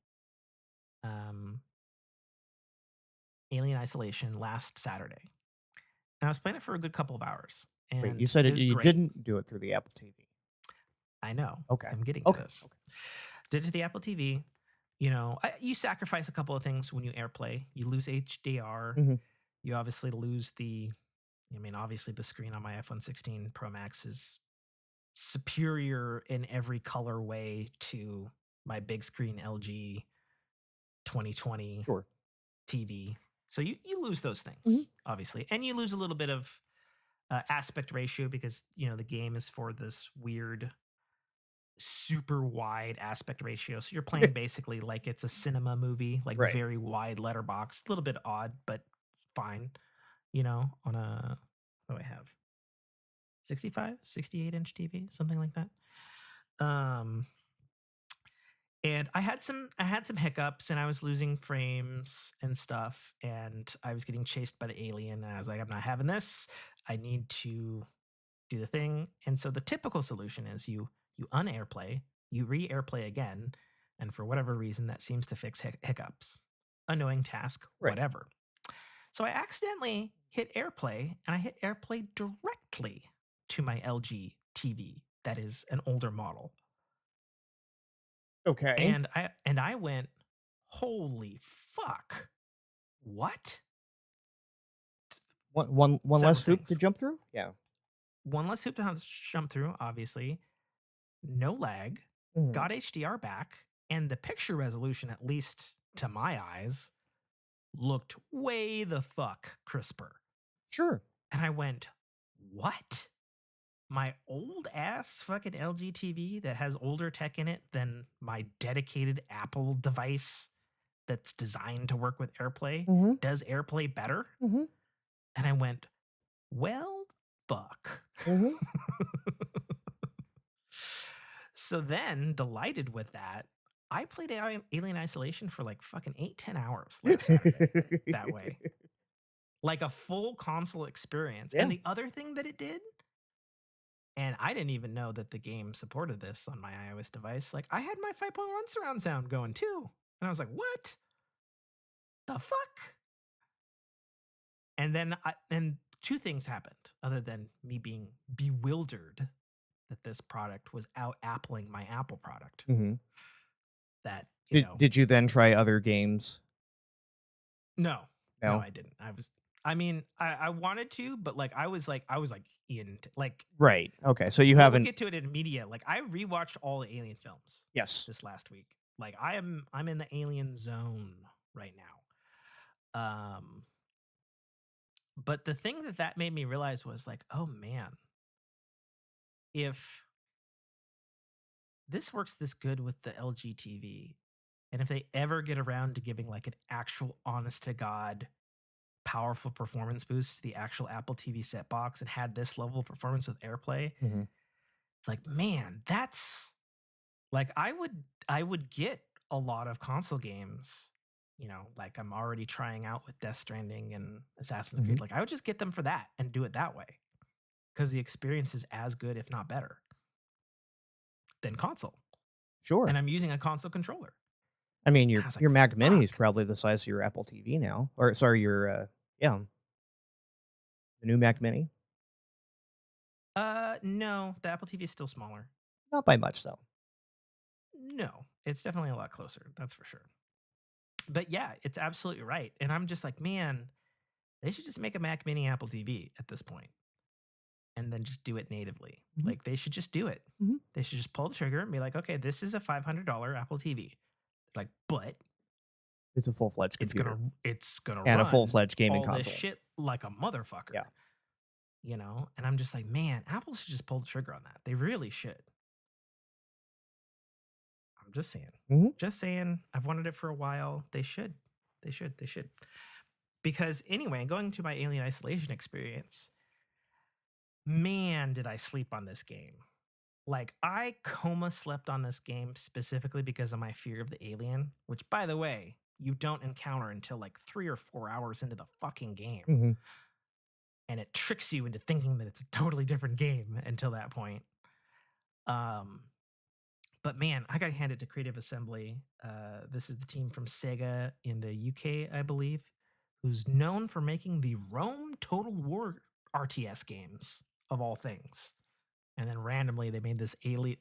Alien Isolation last Saturday. And I was playing it for a good couple of hours. And wait, you said you didn't do it through the Apple TV. I know. Okay. I'm getting to this. Okay. Did it to the Apple TV. You sacrifice a couple of things when you AirPlay. You lose HDR. You obviously lose obviously the screen on my iPhone 16 Pro Max is superior in every color way to my big screen LG 2020 TV. So you lose those things, obviously. And you lose a little bit of aspect ratio because, the game is for this weird super wide aspect ratio. So you're playing basically like it's a cinema movie, like Right. very wide letterbox, a little bit odd, but fine. On a, what do I have? 65, 68-inch TV, something like that. And I had some hiccups, and I was losing frames and stuff, and I was getting chased by the alien, and I was like, I'm not having this. I need to do the thing. And so the typical solution is you unairplay, you re-airplay again, and for whatever reason that seems to fix hiccups. Annoying task, Right. whatever. So I accidentally hit AirPlay, and I hit AirPlay directly to my LG TV that is an older model. Okay. And I went, "Holy fuck. What?" One Several less hoop to things. jump through? Yeah. One less hoop to have to jump through, obviously. No lag. Mhm. Got HDR back, and the picture resolution, at least to my eyes, looked way the fuck crisper. Sure. And I went, "What? My old ass fucking LG TV that has older tech in it than my dedicated Apple device that's designed to work with AirPlay Mhm. does AirPlay better?" Mhm. And I went, "Well, fuck." Mhm. So then, delighted with that, I played Alien Isolation for like fucking 8-10 hours last Saturday that way. Like a full console experience. Yeah. And the other thing that it did, and I didn't even know that the game supported this on my iOS device, like I had my 5.1 surround sound going too. And I was like, "What the fuck?" And then and two things happened other than me being bewildered that this product was out appling my Apple product. Mhm. That, Did you then try other games? no, No? I didn't. I mean, I wanted to, but like I was like in like Right. Okay. So you we'll haven't. get to it in media. Like I rewatched all the Alien films Yes. this last week. Like I'm in the Alien zone right now. But the thing that made me realize was like, oh man, if this works this good with the LG TV, and if they ever get around to giving like an actual honest to God powerful performance boost to the actual Apple TV set box and had this level of performance with AirPlay, Mhm. it's like, man, that's like I would get a lot of console games, like I'm already trying out with Death Stranding and Assassin's Creed. Mhm. Like I would just get them for that and do it that way because the experience is as good, if not better, than console. Sure. And I'm using a console controller. I mean, And I was like, your Mac Mini is fuck. probably the size of your Apple TV now. Or sorry, your yeah, the new Mac Mini. No, the Apple TV is still smaller. Not by much though. No, it's definitely a lot closer. That's for sure. But yeah, it's absolutely right. And I'm just like, man, they should just make a Mac Mini Apple TV at this point and then just do it natively. Mhm. Like they should just do it. Mhm. They should just pull the trigger and be like, okay, this is a $500 Apple TV. Like, but It's a full-fledged it's computer gonna and a run full-fledged gaming all this console. shit like a motherfucker. Yeah. And I'm just like, man, Apple should just pull the trigger on that. They really should. I'm just saying. Mhm. Just saying. I've wanted it for a while. They should. They should. They should. Because anyway, going to my Alien Isolation experience, man, did I sleep on this game. Like, I coma slept on this game specifically because of my fear of the alien, which, by the way, you don't encounter until like 3 or 4 hours into the fucking game. Mhm. And it tricks you into thinking that it's a totally different game until that point. But man, I got handed to Creative Assembly. This is the team from Sega in the UK, I believe, who's known for making the Rome Total War RTS games of all things. And then randomly they made this alien,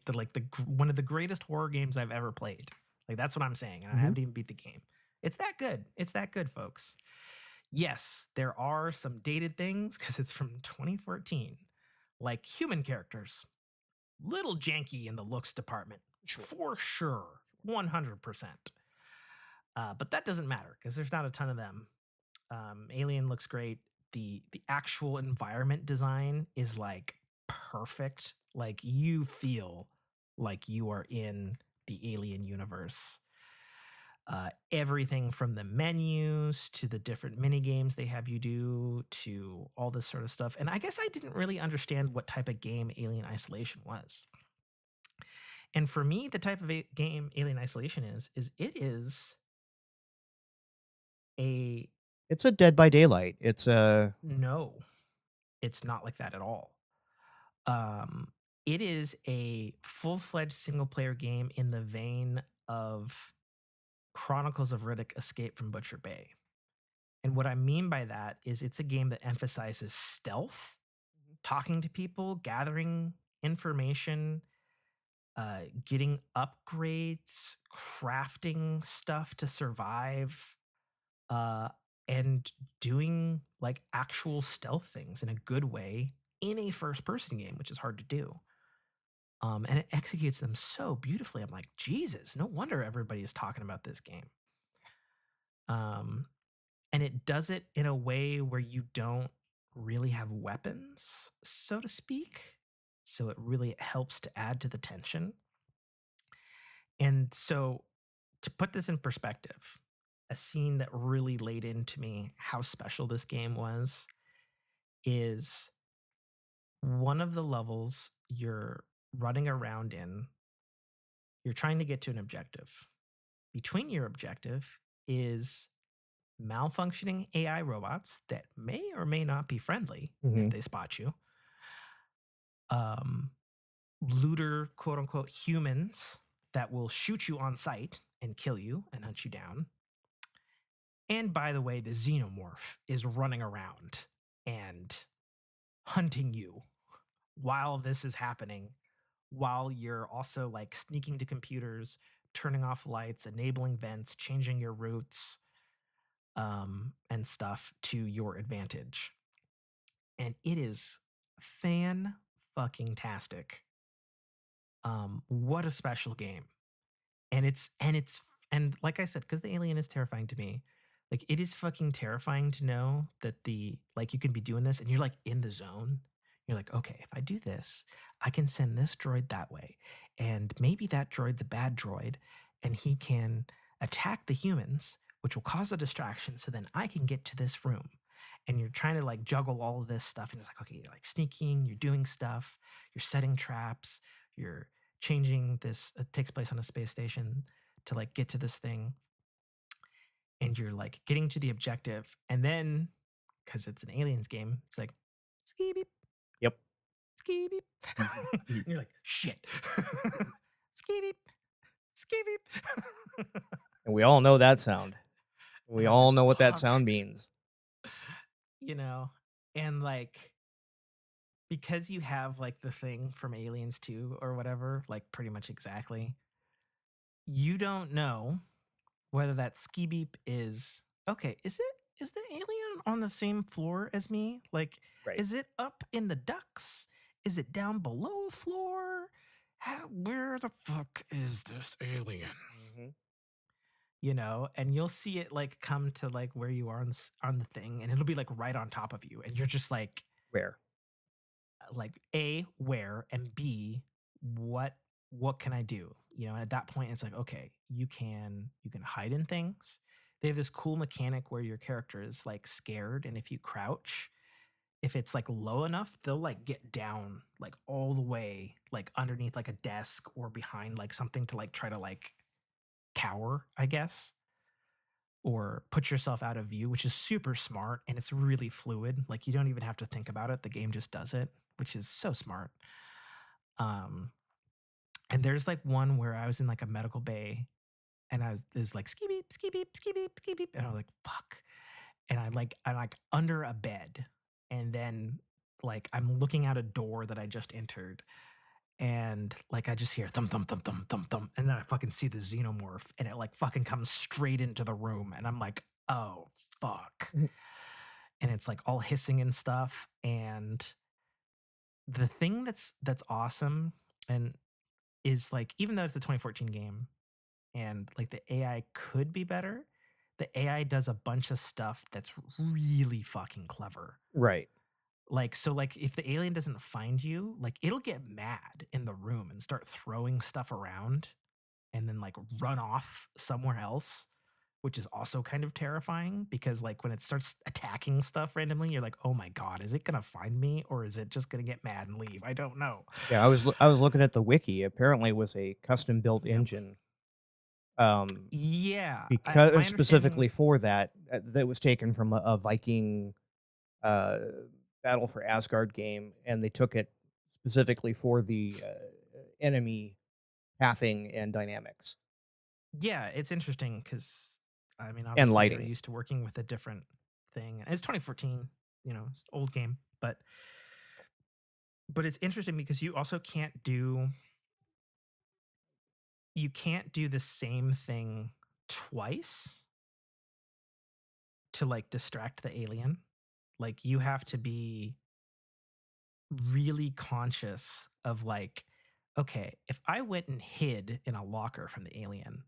one of the greatest horror games I've ever played. Like that's what I'm saying, and I Mhm. haven't even beat the game. It's that good. It's that good, folks. Yes, there are some dated things because it's from 2014, like human characters, little janky in the looks department, Sure. for sure, 100%. But that doesn't matter because there's not a ton of them. Alien looks great. The actual environment design is like perfect. Like you feel like you are in the alien universe. Everything from the menus to the different mini games they have you do to all this sort of stuff. And I guess I didn't really understand what type of game Alien Isolation was. And for me, the type of game Alien Isolation is it is a It's a Dead by Daylight. It's a no, it's not like that at all. Um, it is a full-fledged single-player game in the vein of Chronicles of Riddick: Escape from Butcher Bay. And what I mean by that is it's a game that emphasizes stealth, talking to people, gathering information, getting upgrades, crafting stuff to survive, uh, and doing like actual stealth things in a good way in a first person game, which is hard to do. And it executes them so beautifully. I'm like, Jesus, no wonder everybody is talking about this game. And it does it in a way where you don't really have weapons, so to speak. So it really helps to add to the tension. And so, to put this in perspective, a scene that really laid into me how special this game was is one of the levels you're running around in. You're trying to get to an objective. Between your objective is malfunctioning AI robots that may or may not be friendly if they spot you. Looter, quote unquote, humans that will shoot you on sight and kill you and hunt you down. And by the way, the xenomorph is running around and hunting you while this is happening, while you're also like sneaking to computers, turning off lights, enabling vents, changing your routes, and stuff to your advantage. And it is fan fucking tastic. What a special game. And like I said, because the alien is terrifying to me, like it is fucking terrifying to know that you can be doing this and you're like in the zone. You're like, okay, if I do this, I can send this droid that way. And maybe that droid's a bad droid and he can attack the humans, which will cause a distraction. So then I can get to this room. And you're trying to like juggle all of this stuff. And it's like, okay, you're like sneaking, you're doing stuff, you're setting traps, you're changing this. It takes place on a space station to like get to this thing. And you're like getting to the objective. And then, because it's an aliens game, it's like, ski beep, Yep. ski beep. And you're like, shit. Ski beep, ski beep. And we all know that sound. We And I was all like, know what that fuck. sound means. You know, and like, because you have like the thing from Aliens 2 or whatever, like pretty much exactly, you don't know whether that ski beep is okay. Is the alien on the same floor as me? Like, Right. is it up in the ducts? Is it down below the floor? Where the fuck is this alien? You know, and you'll see it like come to like where you are on the thing, and it'll be like right on top of you, and you're just like A, where, and B, what can I do? You know, at that point it's like, okay, you can hide in things. They have this cool mechanic where your character is like scared, and if you crouch, if it's like low enough, they'll like get down like all the way like underneath like a desk or behind like something to like try to like cower, I guess, or put yourself out of view, which is super smart and it's really fluid. Like you don't even have to think about it. The game just does it, which is so smart. And there's like one where I was in like a medical bay and there's like ski beep, ski beep, ski beep, ski beep. And I was like, fuck. And I'm like under a bed. And then like I'm looking out a door that I just entered. And like I just hear thump, thump, thump, thump, thump, thump. And then I fucking see the xenomorph and it like fucking comes straight into the room. And I'm like, oh fuck. And it's like all hissing and stuff. And the thing that's awesome and is like, even though it's a 2014 game and like the AI could be better, the AI does a bunch of stuff that's really fucking clever. Right. Like, so, like, if the alien doesn't find you, like, it'll get mad in the room and start throwing stuff around and then, like, run off somewhere else, which is also kind of terrifying because, like, when it starts attacking stuff randomly, you're like, "Oh my god, is it gonna find me or is it just gonna get mad and leave?" I don't know. Yeah, I was looking at the wiki. Apparently, it was a custom built Yep. engine, um, Yeah, my because understanding. specifically for that, that was taken from a Viking uh, Battle for Asgard game, and they took it specifically for the enemy pathing and dynamics Yeah, it's interesting because I mean, and obviously, they're lighting. used to working with a different thing. It's 2014, it's an old game, but it's interesting because you can't do the same thing twice to, like, distract the alien. Like, you have to be really conscious of, like, okay, if I went and hid in a locker from the alien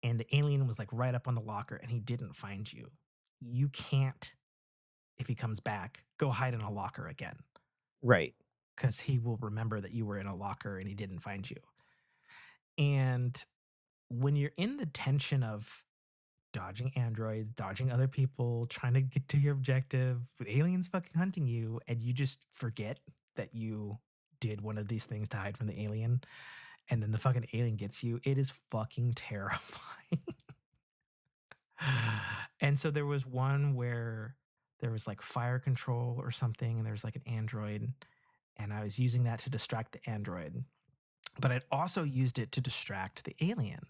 and the alien was, like, right up on the locker and he didn't find you, you can't, if he comes back, go hide in a locker again Right. because he will remember that you were in a locker and he didn't find you. And when you're in the tension of dodging androids, dodging other people, trying to get to your objective, with aliens fucking hunting you, and you just forget that you did one of these things to hide from the alien, and then the fucking alien gets you, it is fucking terrifying. And so there was one where there was like fire control or something, and there was like an android, and I was using that to distract the android, but I'd also used it to distract the alien.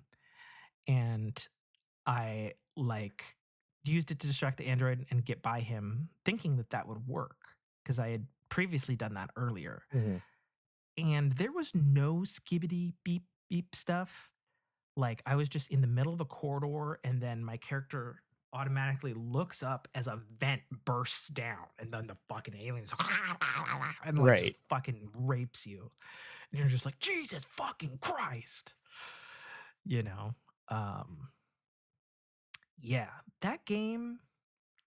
And I like used it to distract the android and get by him, thinking that that would work because I had previously done that earlier. Hmm. And there was no skibbity beep beep stuff. Like I was just in the middle of a corridor, and then my character automatically looks up as a vent bursts down, and then the fucking aliens and like just Right. fucking rapes you, and you're just like Jesus fucking Christ, you know. Um, yeah, that game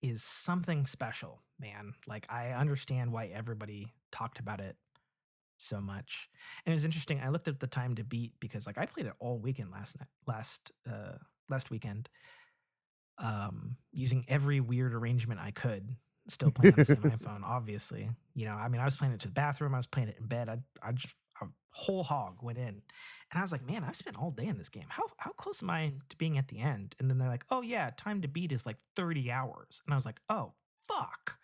is something special, man. Like I understand why everybody talked about it so much. And it was interesting. I looked at the time to beat because like I played it all weekend last weekend, using every weird arrangement I could. Still playing on the same iPhone, obviously. I mean, I was playing it to the bathroom. I was playing it in bed. I just a whole hog went in, and I was like, man, I've spent all day in this game. How close am I to being at the end? And then they're like, oh yeah, time to beat is like 30 hours, and I was like, oh fuck,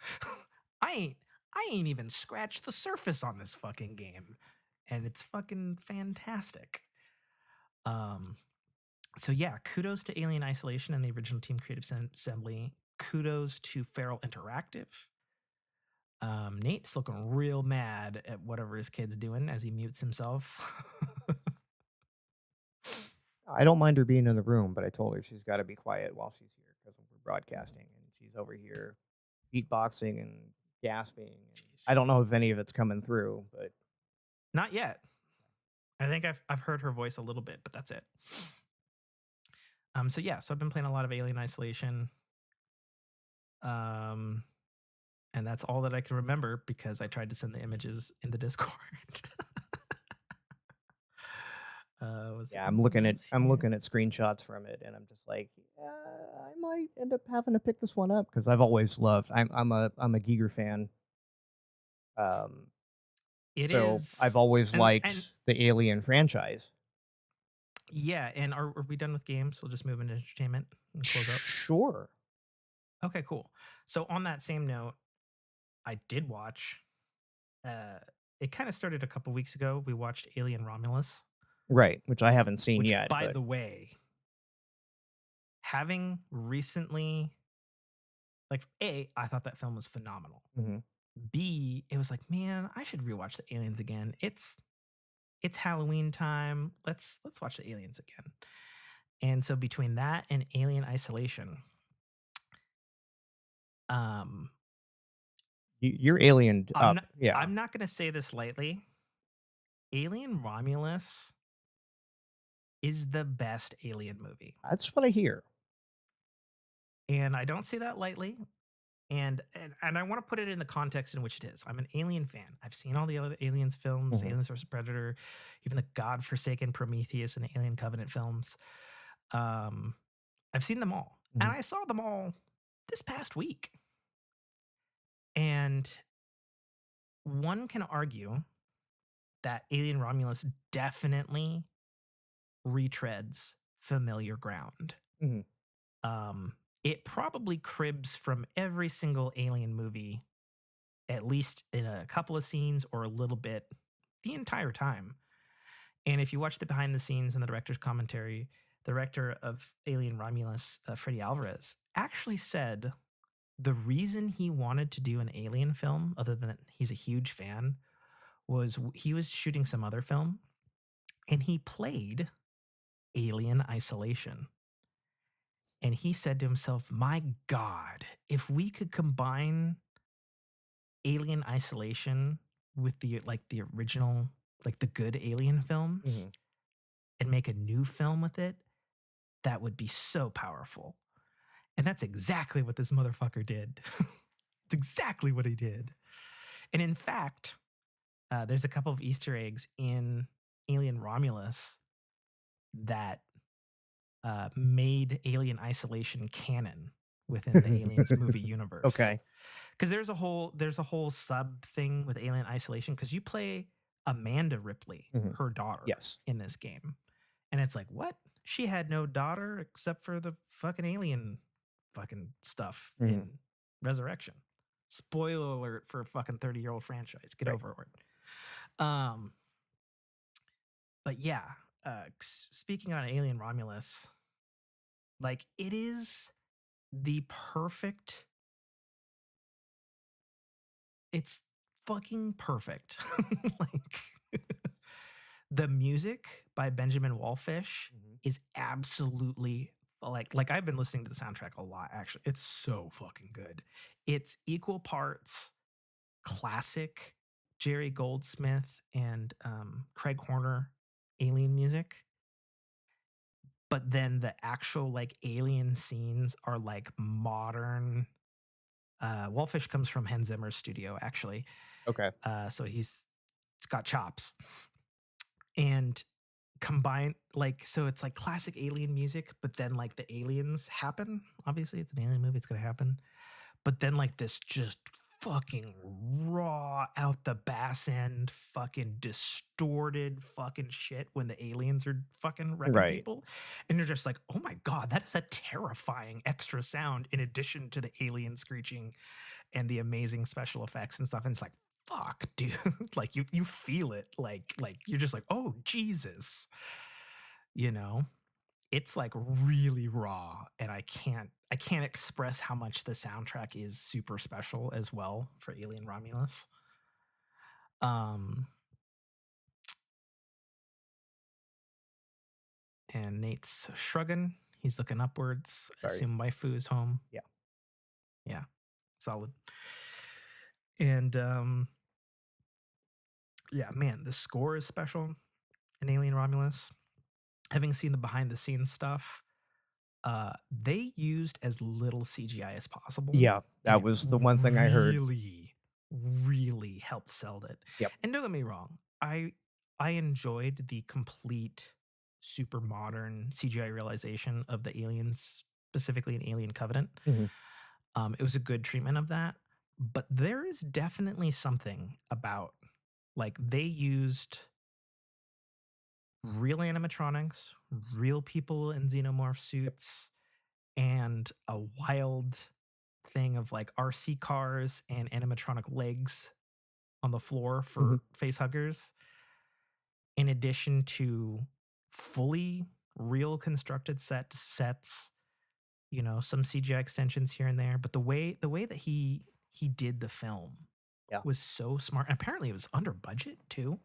I ain't I ain't even scratched the surface on this fucking game, and it's fucking fantastic. Um, so yeah, kudos to Alien Isolation and the original team Creative Assembly. Kudos to Feral Interactive. Nate's looking real mad at whatever his kid's doing as he mutes himself. I don't mind her being in the room, but I told her she's got to be quiet while she's here because we're broadcasting, and she's over here beatboxing and gasping. And Jeez. I don't know if any of it's coming through, but Not yet. I think I've heard her voice a little bit, but that's it. So yeah, so I've been playing a lot of Alien Isolation. And that's all that I can remember because I tried to send the images in the Discord. Was yeah, anything else I'm here? looking at screenshots from it, and I'm just like, I might end up having to pick this one up because I've always loved. I'm a Giger fan. Um, It so I've is, always and liked the Alien franchise. yeah, and are we done with games? We'll just move into entertainment and close up. Sure. Okay, cool. So on that same note, I did watch. Uh, it kind of started a couple weeks ago. We watched Alien Romulus, Right, which I haven't seen which, yet, by but the way, having recently, like, I thought that film was phenomenal. mhm. B, it was like, man, I should rewatch the Aliens again. It's Halloween time. Let's watch the Aliens again. And so between that and Alien Isolation, um, You're aliened I'm up. not Yeah, I'm not gonna say this lightly. Alien Romulus is the best Alien movie, that's what I hear. and I don't say that lightly. And I want to put it in the context in which it is. I'm an Alien fan. I've seen all the other Aliens films, Mhm. Aliens vs Predator, even the godforsaken Prometheus and Alien Covenant films. I've seen them all, and Mhm. I saw them all this past week. And one can argue that Alien Romulus definitely retreads familiar ground. Mhm. It probably cribs from every single Alien movie, at least in a couple of scenes or a little bit the entire time. And if you watch the behind the scenes and the director's commentary, the director of Alien Romulus, Freddie Alvarez, actually said the reason he wanted to do an Alien film, other than he's a huge fan, was he was shooting some other film and he played Alien Isolation. And he said to himself, my God, if we could combine Alien Isolation with the original, like the good Alien films, Mhm. and make a new film with it, that would be so powerful. And that's exactly what this motherfucker did. It's exactly what he did. And in fact, there's a couple of Easter eggs in Alien Romulus that made Alien Isolation canon within the Aliens movie universe. Okay. Because there's a whole sub thing with Alien Isolation because you play Amanda Ripley, Mhm. her daughter, Yes. in this game, and it's like, what? She had no daughter except for the fucking alien fucking stuff Mhm. in Resurrection. Spoiler alert for a fucking 30-year-old franchise. Get Right. over it. But yeah, speaking on Alien Romulus, like it is the perfect. It's fucking perfect. Like the music by Benjamin Wallfish Mhm. is absolutely like I've been listening to the soundtrack a lot actually. It's so fucking good. It's equal parts classic Jerry Goldsmith and Craig Horner alien music, but then the actual like alien scenes are like modern. Wallfish comes from Hans Zimmer's studio actually, Okay. so it's got chops. And combine like so it's like classic alien music, but then like the aliens happen. Obviously, it's an alien movie, it's gonna happen. But then like this just fucking raw out the bass end, fucking distorted fucking shit when the aliens are fucking wrecking Right. people. And you're just like, oh my God, that is a terrifying extra sound in addition to the alien screeching and the amazing special effects and stuff. And it's like, fuck, dude. Like you feel it. Like you're just like, oh Jesus. You know? It's like really raw. And I can't express how much the soundtrack is super special as well for Alien Romulus. Um and Nate's shrugging. He's looking upwards. I Sorry. assume waifu is home. Yeah. Yeah. Solid. And yeah, man, the score is special in Alien Romulus. Having seen the behind the scenes stuff, they used as little CGI as possible. Yeah. And That it was the one thing I heard. really, really helped sell it. Yep. And don't get me wrong, I enjoyed the complete super modern CGI realization of the aliens, specifically in Alien Covenant. Mhm. It was a good treatment of that. But there is definitely something about like they used real animatronics, real people in xenomorph suits, and a wild thing of like RC cars and animatronic legs on the floor for Mhm. face huggers, in addition to fully real constructed sets, some CGI extensions here and there. But the way that he did the film Yeah. was so smart. And apparently it was under budget too.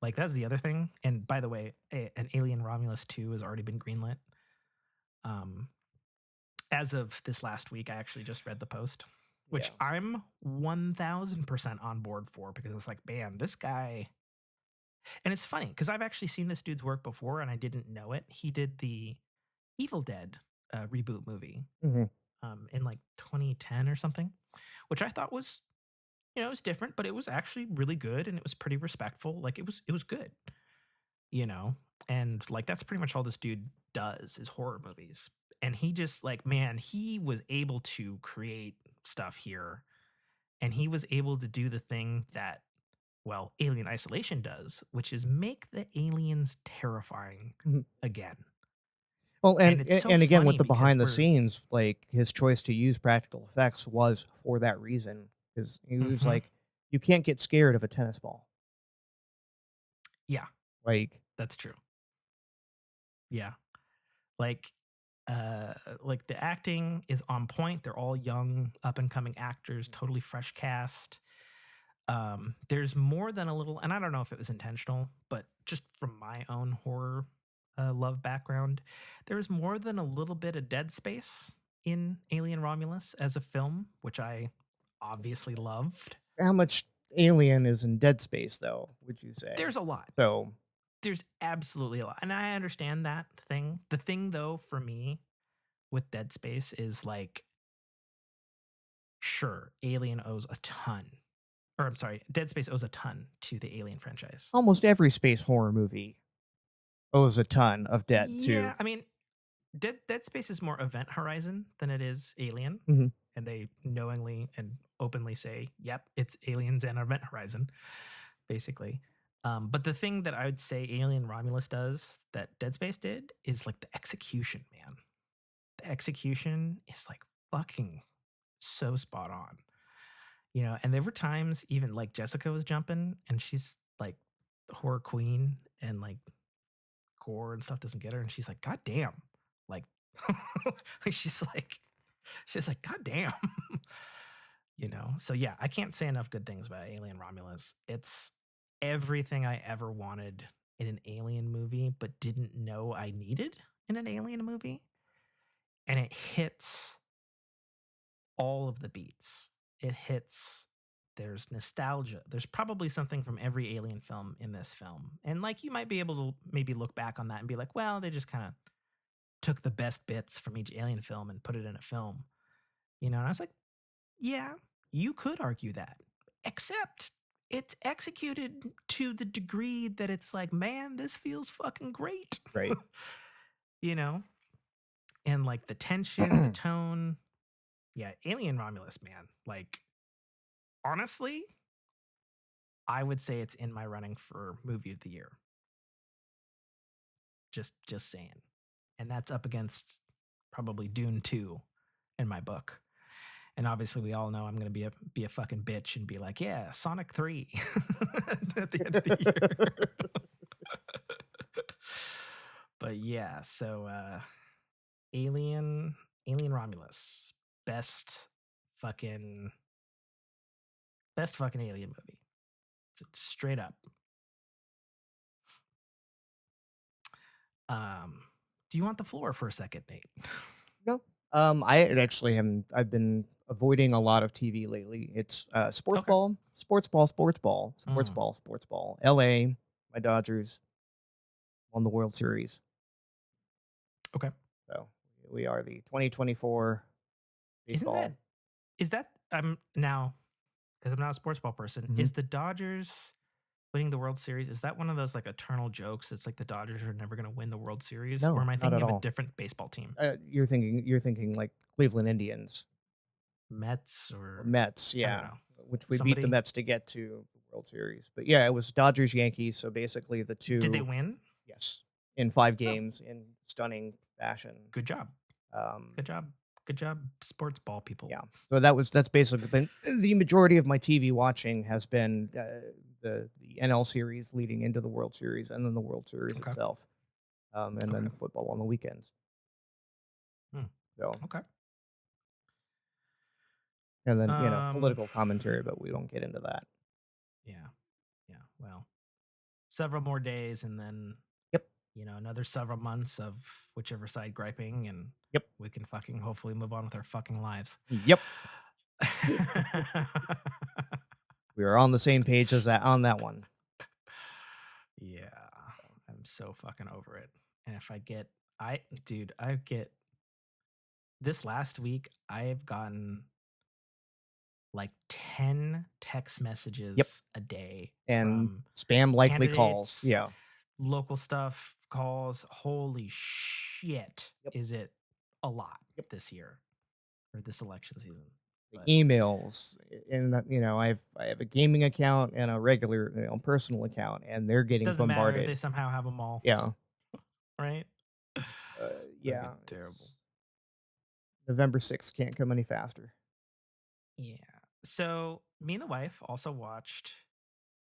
Like that's the other thing. And by the way, an Alien Romulus 2 has already been greenlit. Um, as of this last week, I actually just read the post, which Yeah. I'm 1000% on board for because it's like, man, this guy. And it's funny because I've actually seen this dude's work before and I didn't know it. He did the Evil Dead reboot movie. Mhm. in like 2010 or something, which I thought was, you know, it was different, but it was actually really good and it was pretty respectful. Like it was good, you know, and like that's pretty much all this dude does is horror movies. And he just like, man, he was able to create stuff here, and he was able to do the thing that, well, Alien Isolation does, which is make the aliens terrifying Mhm. again. Well, And it's so and again with funny the because behind the scenes, like his choice to use practical effects was for that reason, because he was Mhm. like, you can't get scared of a tennis ball. Yeah, Like, that's true. Yeah. Like like the acting is on point. They're all young, up and coming actors, totally fresh cast. There's more than a little, and I don't know if it was intentional, but just from my own horror love background, there's more than a little bit of dead space in Alien Romulus as a film, which I obviously loved. how much Alien is in Dead Space, though? Would you say? There's a lot. So, There's absolutely a lot. And I understand that thing. The thing, though, for me with Dead Space is like, sure, Alien owes a ton, or I'm sorry, Dead Space owes a ton to the Alien franchise. almost every space horror movie owes a ton of debt Yeah, to. I mean, Dead Space is more Event Horizon than it is Alien, Mhm. and they knowingly and openly say, "Yep, it's Aliens and Event Horizon," basically. But the thing that I would say Alien Romulus does that Dead Space did is like the execution, man. The execution is like fucking so spot on, you know. And there were times even like Jessica was jumping, and she's like the horror queen, and like gore and stuff doesn't get her, and she's like, "God damn!" Like, she's like, "God damn." You know, so yeah, I can't say enough good things about Alien Romulus. It's everything I ever wanted in an alien movie, but didn't know I needed in an alien movie. And it hits all of the beats. It hits, there's nostalgia. There's probably something from every alien film in this film. And like you might be able to maybe look back on that and be like, well, they just kind of took the best bits from each alien film and put it in a film. You know, and I was like, yeah, you could argue that. Except it's executed to the degree that it's like, man, this feels fucking great. Right. You know? And like the tension, the tone. Yeah, Alien Romulus, man. Like, honestly, I would say it's in my running for movie of the year. Just saying. And that's up against probably Dune 2 in my book. And obviously, we all know I'm going to be a fucking bitch and be like, yeah, Sonic 3 at the end of the year. But yeah, so Alien Romulus, best fucking alien movie. Straight up. Do you want the floor for a second, Nate? No. I actually am. I've been avoiding a lot of TV lately. It's sports Okay. ball, sports ball, sports ball, sports Mm. ball, sports ball. L.A. My Dodgers won the World Series. Okay. So we are the 2024 Isn't baseball. that I'm now, because I'm not a sports ball person, Mhm. is the Dodgers winning the World Series, is that one of those like eternal jokes? It's like the Dodgers are never going to win the World Series, or No, am I not thinking at of a all. different baseball team? You're thinking like Cleveland Indians Mets or or Mets, I don't yeah, know. which we beat the Somebody, Mets to get to the World Series. But yeah, it was Dodgers Yankees. So basically, the did they two, win? yes, in 5 games Oh, in stunning fashion. good job. Um, Good job. Good job, sports ball people. yeah, so that's basically been the majority of my TV watching has been the NL series leading into the World Series, and then the World Series Okay. itself, and Okay. then football on the weekends. Hmm. So, Okay. and then Um, political commentary, but we don't get into that. yeah. Yeah. Well, several more days and then, Yep. you know, another several months of whichever side griping, and Yep. we can fucking hopefully move on with our fucking lives. Yep. We are on the same page as that on that one. Yeah. I'm so fucking over it. And if I get, I get this last week, I've gotten like 10 text Yep. messages a day And from spam likely calls. candidates, Yeah. local stuff, calls. Holy shit, Yep. is it a lot Yep. this year or this election season? The But emails, and I have a gaming account and a regular personal account, and they're getting doesn't matter. They bombarded. somehow have them all, Yeah. right? Yeah. Fucking terrible. It's November 6th can't come any faster. Yeah. So me and the wife also watched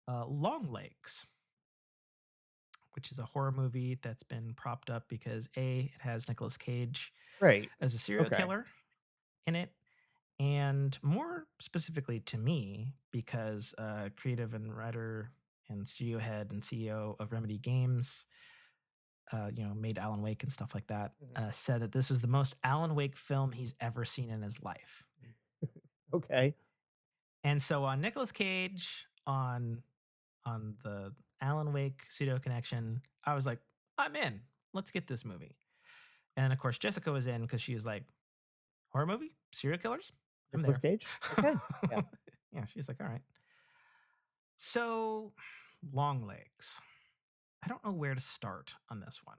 Long Legs, which is a horror movie that's been propped up because it has Nicolas Cage Right. as a serial Okay. killer in it, and more specifically to me because creative and writer and studio head and CEO of Remedy Games, made Alan Wake and stuff like that, said that this was the most Alan Wake film he's ever seen in his life. Okay. And so on Nicolas Cage, on the Alan Wake pseudo connection, I was like, I'm in. Let's get this movie. And of course, Jessica was in because she was like, horror movie, serial killers. I'm Nicolas there. Cage. Okay. Yeah. Yeah, she's like, all right. So, Long Legs. I don't know where to start on this one.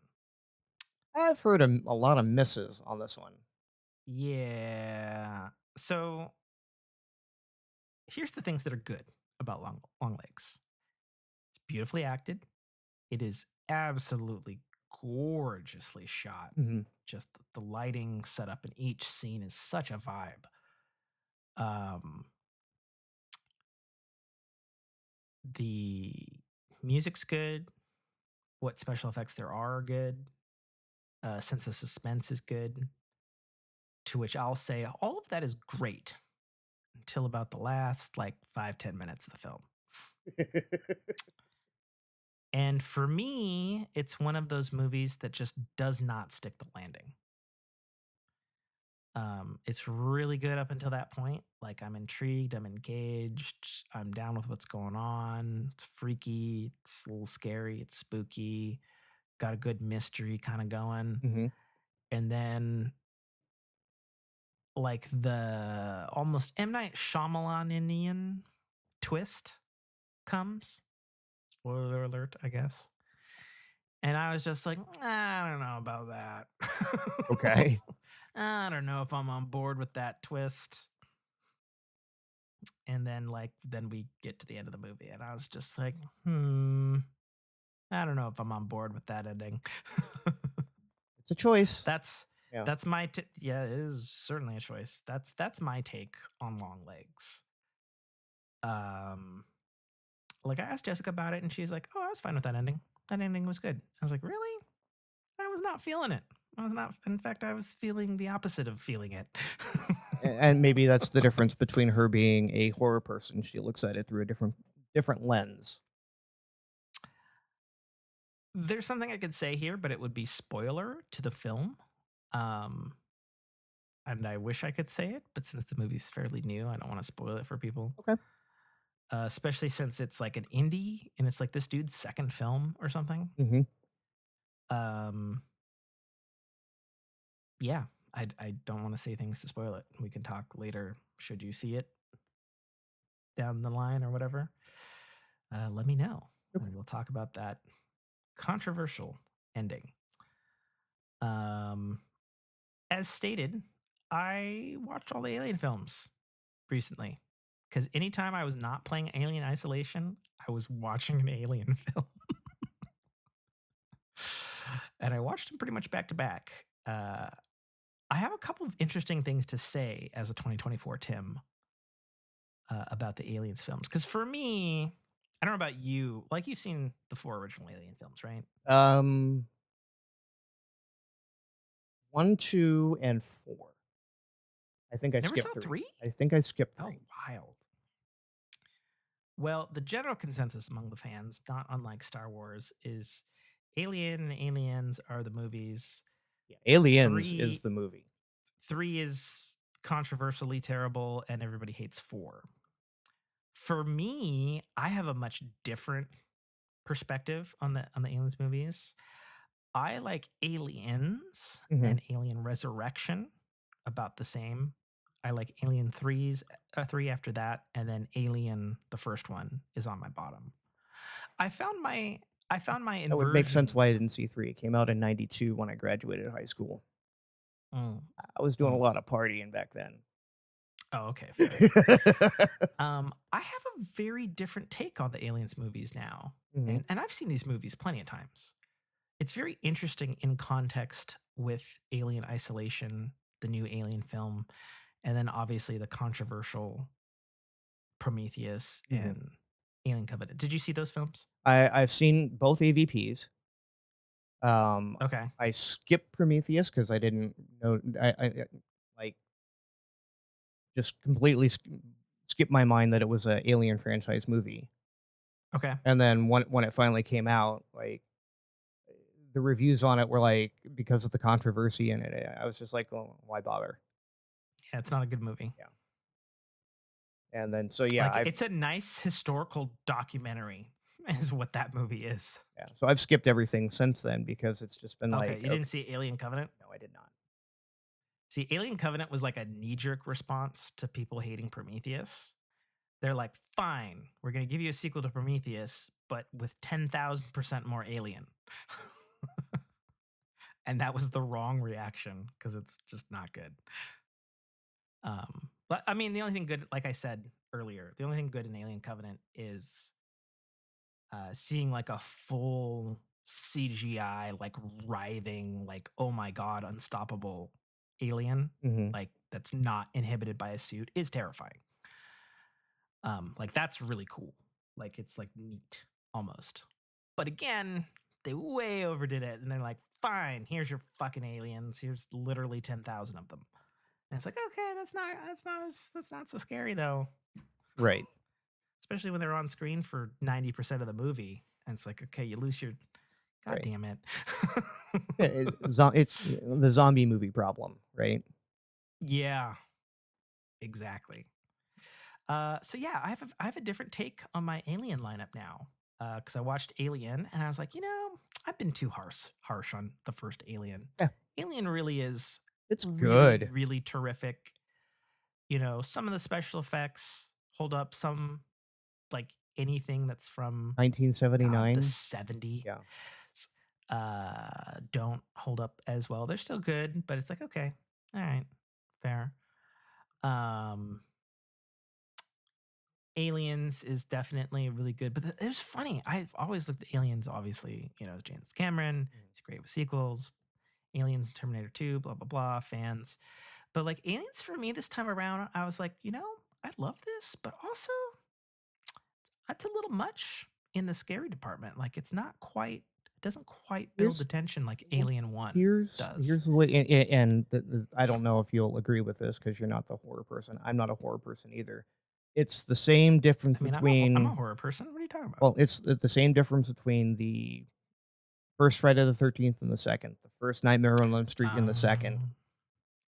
I've heard a lot of misses on this one. Yeah. So, here's the things that are good about Long Legs. It's beautifully acted. It is absolutely gorgeously shot. Mm-hmm. Just the lighting setup in each scene is such a vibe. The music's good. What special effects there are good. Sense of suspense is good. To which I'll say all of that is great until about the last like 5-10 minutes of the film. And for me, it's one of those movies that just does not stick the landing. It's really good up until that point. Like I'm intrigued, I'm engaged, I'm down with what's going on. It's freaky, it's a little scary, it's spooky, got a good mystery kind of going. Mm-hmm. And then like the almost M. Night Shyamalan-ian twist comes. Spoiler alert, I guess. And I was just like, I don't know about that. Okay. I don't know if I'm on board with that twist. And then then we get to the end of the movie and I was just like, I don't know if I'm on board with that ending. It's a choice. That's my yeah, it is certainly a choice. That's my take on Long Legs. Like I asked Jessica about it and she's like, "Oh, I was fine with that ending. That ending was good." I was like, "Really?" I was not feeling it. I was not. In fact, I was feeling the opposite of feeling it. And maybe that's the difference between her being a horror person. She looks at it through a different lens. There's something I could say here, but it would be spoiler to the film. And I wish I could say it, but since the movie's fairly new, I don't want to spoil it for people. Okay. Especially since it's like an indie and it's like this dude's second film or something. Mm-hmm. Yeah, I don't want to say things to spoil it. We can talk later should you see it down the line or whatever. Let me know. Okay. And we'll talk about that controversial ending. As stated, I watched all the Alien films recently because anytime I was not playing Alien Isolation, I was watching an Alien film. And I watched them pretty much back to back. I have a couple of interesting things to say as a 2024 Tim about the Aliens films. Because for me, I don't know about you, like you've seen the 4 original Alien films, right? 1, 2, and 4. I think I Never skipped saw 3. 3? I think I skipped 3. Oh, wild. Well, the general consensus among the fans, not unlike Star Wars, is Alien and Aliens are the movies. Yeah, Aliens is the movie. 3 is controversially terrible, and everybody hates 4. For me, I have a much different perspective on the Aliens movies. I like Aliens Mhm. and Alien Resurrection about the same. I like Alien 3 after that, and then Alien, the first one, is on my bottom. I found my That would make sense why I inversions. didn't see 3. It came out in 92 when I graduated high school. Mm, I was doing a mm. lot of partying back then. Oh, okay, fair. I have a very different take on the Aliens movies now, Mhm. and I've seen these movies plenty of times. It's very interesting in context with Alien Isolation, the new Alien film, and then obviously the controversial Prometheus Mhm. and Alien Covenant. Did you see those films? I've seen both AVPs. Um, Okay. I skipped Prometheus because I didn't know. Like just completely skipped my mind that it was a Alien franchise movie. Okay. And then when it finally came out, like the reviews on it were like because of the controversy in it, I was just like, oh, why bother? Yeah, it's not a good movie. Yeah. And then so yeah, Like it's a nice historical documentary is what that movie is. so I've skipped everything since then because it's just been Okay, like, you okay, didn't see Alien Covenant? no, I did not. See, Alien Covenant was like a knee-jerk response to people hating Prometheus. They're like, "Fine, we're going to give you a sequel to Prometheus, but with 10,000% more alien." And that was the wrong reaction because it's just not good. But I mean, the only thing good, like I said earlier, the only thing good in Alien Covenant is seeing like a full CGI, like writhing, like oh my god, unstoppable alien, Hmm. like that's not inhibited by a suit, is terrifying. Like that's really cool. Like it's like neat almost. But again, they way overdid it, and they're like, "Fine, here's your fucking aliens. Here's literally 10,000 of them." And it's like, okay, that's not so scary though. Right. Especially when they're on screen for 90% of the movie. And it's like, okay, you lose your god Right. damn it. Yeah, it's the zombie movie problem, right? Yeah, exactly. So yeah, I have a different take on my Alien lineup now. Because I watched Alien and I was like, I've been too harsh on the first Alien. Yeah, Alien really is it's really, good. really terrific. Some of the special effects hold up. Some like anything that's from God, the 1979. 70s Yeah. don't hold up as well. They're still good, but it's like, okay, all right, fair. Um, Aliens is definitely really good, but it's funny. I've always looked at Aliens, obviously, James Cameron, he's great with sequels, Aliens, Terminator 2, blah, blah, blah, fans. But like Aliens for me this time around, I was like, I love this, but also that's a little much in the scary department. Like it's not quite, it doesn't quite build the Here's tension like well, Alien 1 here's does. here's the way, and I don't know if you'll agree with this because you're not the horror person. I'm not a horror person either. It's the same difference I mean, I'm a between horror person. What are you talking about? well, it's the same difference between the first Friday the 13th and the second, the first Nightmare on Elm Street and the second, Um,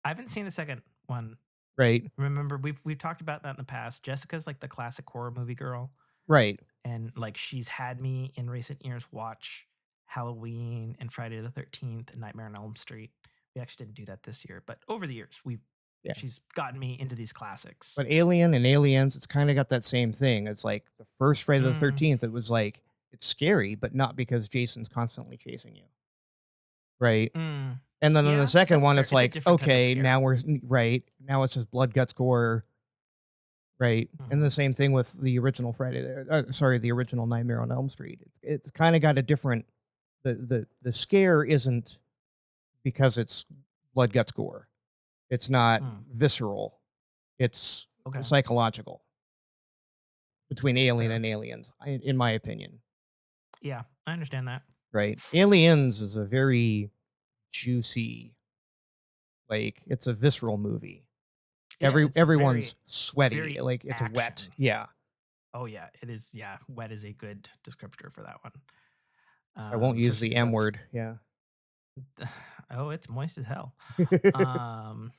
I haven't seen the second one. right? Remember, we've talked about that in the past. Jessica's like the classic horror movie girl, Right. and like she's had me in recent years watch Halloween and Friday the 13th and Nightmare on Elm Street. We actually didn't do that this year, but over the years, Yeah. she's gotten me into these classics. But Alien and Aliens, it's kind of got that same thing. It's like the first Friday the 13th, it was like it's scary, but not because Jason's constantly chasing you. Right. Mm, And then in the yeah, second that's one, fair. it's It's a like, different type of okay, scare. now right. Now it's just blood, guts, gore. Right. And the same thing with the original the original Nightmare on Elm Street. It's kind of got a different, the scare isn't because it's blood, guts, gore. It's not visceral. It's Okay. psychological between Alien Fair. and Aliens, in my opinion. Yeah, I understand that. Right. Aliens is a very juicy, like it's a visceral movie. Yeah, it's Everyone's very, sweaty, very like it's action. wet. Yeah. Oh yeah, it is. Yeah, wet is a good descriptor for that one. I won't use Especially the 'cause M that's word. Yeah. oh, it's moist as hell. Um,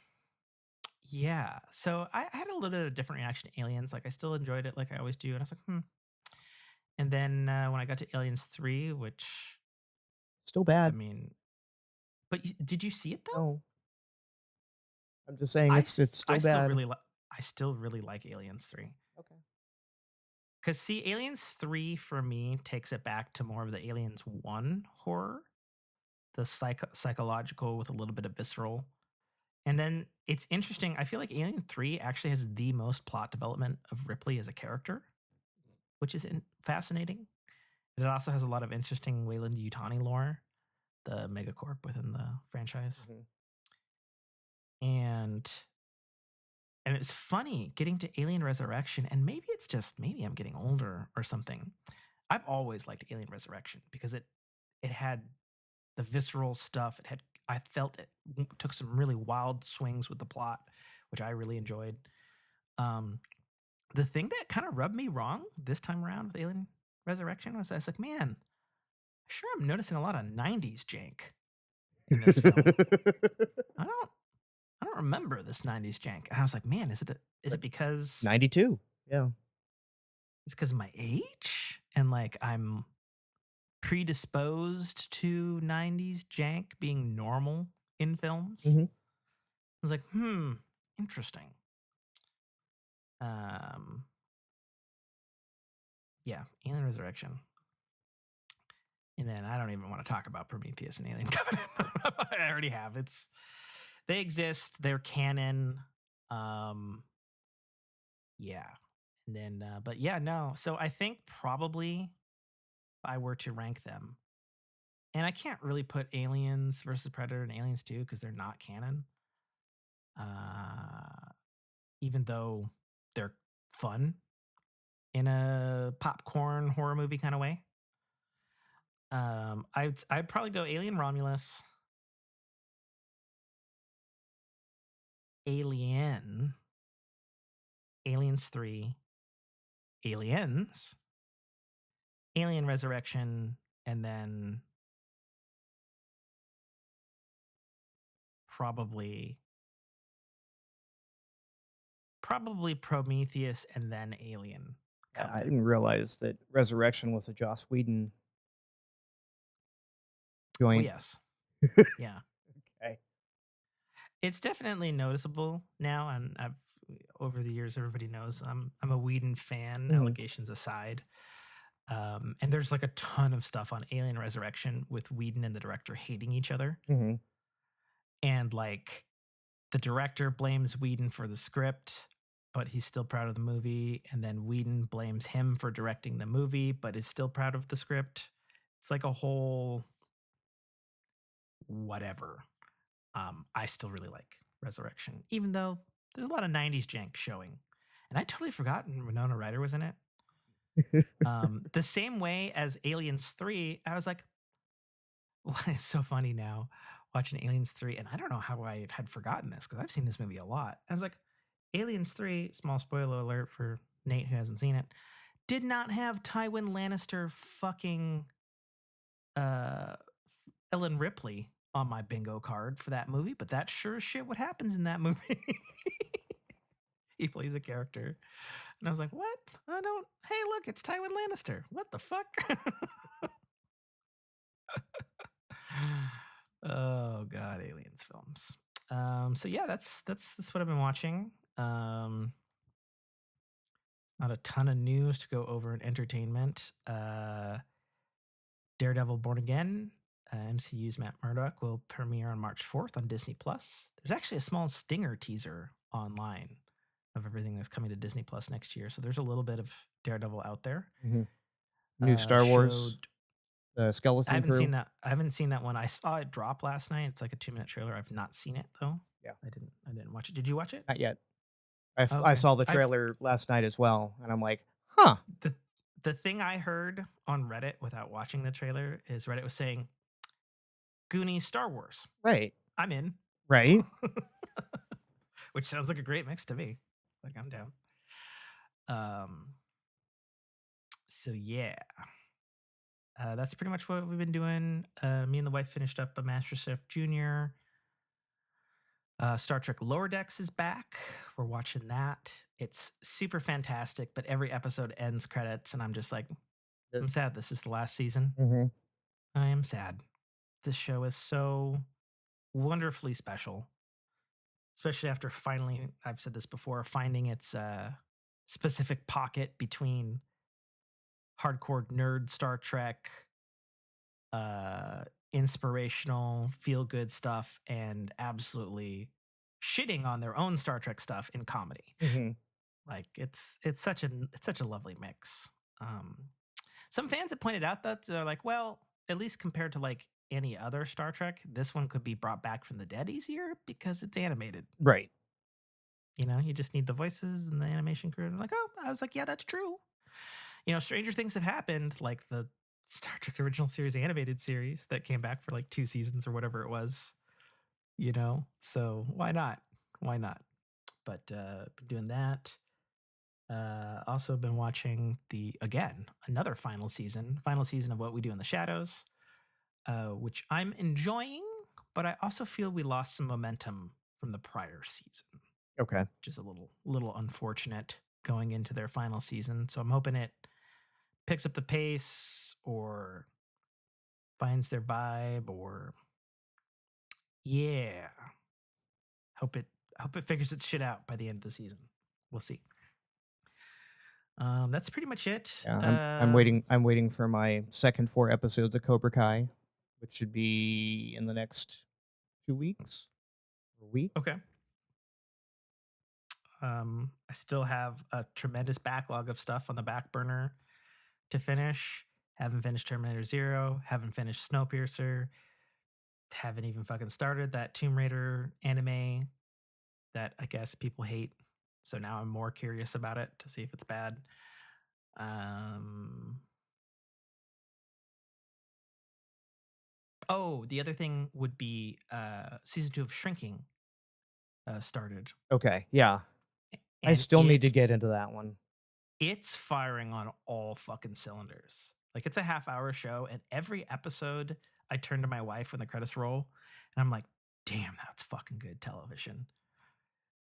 yeah. So I had a little different reaction to Aliens. Like I still enjoyed it, like I always do, and I was like, hmm. And then when I got to Aliens 3, which Still I bad. mean, but did you see it though? No. I'm just saying it's I still still bad. really I still really like Aliens 3. Okay. Cuz see Aliens 3 for me takes it back to more of the Aliens 1 horror, the psychological with a little bit of visceral. And then it's interesting, I feel like Alien 3 actually has the most plot development of Ripley as a character, which is fascinating. And it also has a lot of interesting Weyland Yutani lore, the megacorp within the franchise. Mhm. And it's funny getting to Alien Resurrection, and maybe it's just maybe I'm getting older or something. I've always liked Alien Resurrection because it had the visceral stuff. I felt it took some really wild swings with the plot, which I really enjoyed. Um, the thing that kind of rubbed me wrong this time around with Alien Resurrection was I was like, man, sure I'm noticing a lot of '90s jank in this film. I don't I don't remember this '90s jank. And I was like, man, is it because 92. Yeah. it's because of my age and like I'm predisposed to '90s jank being normal in films? Hmm. I was like, interesting. Um, yeah, Alien Resurrection. And then I don't even want to talk about Prometheus and Alien Covenant. I already have. They exist. They're canon. Um, yeah. And then, but yeah, no. So I think probably if I were to rank them, and I can't really put Aliens versus Predator and Aliens 2 because they're not canon. Uh, even though they're fun in a popcorn horror movie kind of way. I'd probably go Alien Romulus, Alien, Aliens 3, Aliens, Alien Resurrection, and then probably Prometheus and then Alien I Covenant. didn't realize that Resurrection was a Joss Whedon Oh joint. yes. Yeah. Okay. It's definitely noticeable now, and I've over the years everybody knows I'm a Whedon fan, Mhm. allegations aside. And there's like a ton of stuff on Alien Resurrection with Whedon and the director hating each other. Mhm. And like the director blames Whedon for the script, but he's still proud of the movie. And then Whedon blames him for directing the movie, but is still proud of the script. It's like a whole whatever. I still really like Resurrection, even though there's a lot of '90s jank showing. And I totally forgotten Winona Ryder was in it. The same way as Aliens 3, I was like, well, it's so funny now watching Aliens 3. And I don't know how I had forgotten this because I've seen this movie a lot. I was like, Aliens 3, small spoiler alert for Nate who hasn't seen it, did not have Tywin Lannister fucking uh, Ellen Ripley on my bingo card for that movie, but that's sure as shit what happens in that movie. He plays a character. And I was like, what? I don't. Hey, look, it's Tywin Lannister. What the fuck? Oh god, aliens films. So yeah, that's what I've been watching. Not a ton of news to go over in entertainment. Daredevil Born Again, MCU's Matt Murdock will premiere on March 4th on Disney Plus. There's actually a small stinger teaser online of everything that's coming to Disney Plus next year. So there's a little bit of Daredevil out there. Mhm. New Star Wars, Showed the I Skeleton haven't seen Crew. that. I haven't seen that one. I saw it drop last night. It's like a 2-minute trailer. I've not seen it though. Yeah. I didn't watch it. Did you watch it? Not yet. Oh, I okay. saw the I've trailer last night as well, and I'm like, huh. the the thing I heard on Reddit without watching the trailer is Reddit was saying Goonies Star Wars. Right. I'm in. Right. Which sounds like a great mix to me. Like I'm down. So yeah. That's pretty much what we've been doing. Me and the wife finished up a MasterChef Junior. Star Trek Lower Decks is back. We're watching that. It's super fantastic, but every episode ends credits, and I'm just like, I'm sad. This is the last season. Mm-hmm. I am sad. This show is so wonderfully special. especially after finally, I've said this before, finding its specific pocket between hardcore nerd Star Trek, uh, inspirational, feel good stuff, and absolutely shitting on their own Star Trek stuff in comedy. Hmm. Like it's such a lovely mix. Um, some fans have pointed out that they're like, well, at least compared to like any other Star Trek, this one could be brought back from the dead easier because it's animated. Right. You know, you just need the voices and the animation crew. And like, oh, I was like, yeah, that's true. You know, stranger things have happened, like the Star Trek original series animated series that came back for like 2 seasons or whatever it was. You know, so why not? Why not? But been doing that. Also been watching another final season of What We Do in the Shadows, which I'm enjoying, but I also feel we lost some momentum from the prior season, Okay. which is a little unfortunate going into their final season. So I'm hoping it picks up the pace or finds their vibe, or yeah, hope it figures its shit out by the end of the season. We'll see. That's pretty much it. Yeah, I'm waiting for my second 4 episodes of Cobra Kai, which should be in the next 2 weeks or week. Okay. I still have a tremendous backlog of stuff on the back burner to finish. Haven't finished Terminator Zero. Haven't finished Snowpiercer. Haven't even fucking started that Tomb Raider anime that I guess people hate. So now I'm more curious about it to see if it's bad. Oh, the other thing would be season 2 of Shrinking started, Okay, yeah. I and still need to get into that one. it's firing on all fucking cylinders. Like it's a half-hour show, and every episode I turn to my wife when the credits roll, and I'm like, "Damn, that's fucking good television."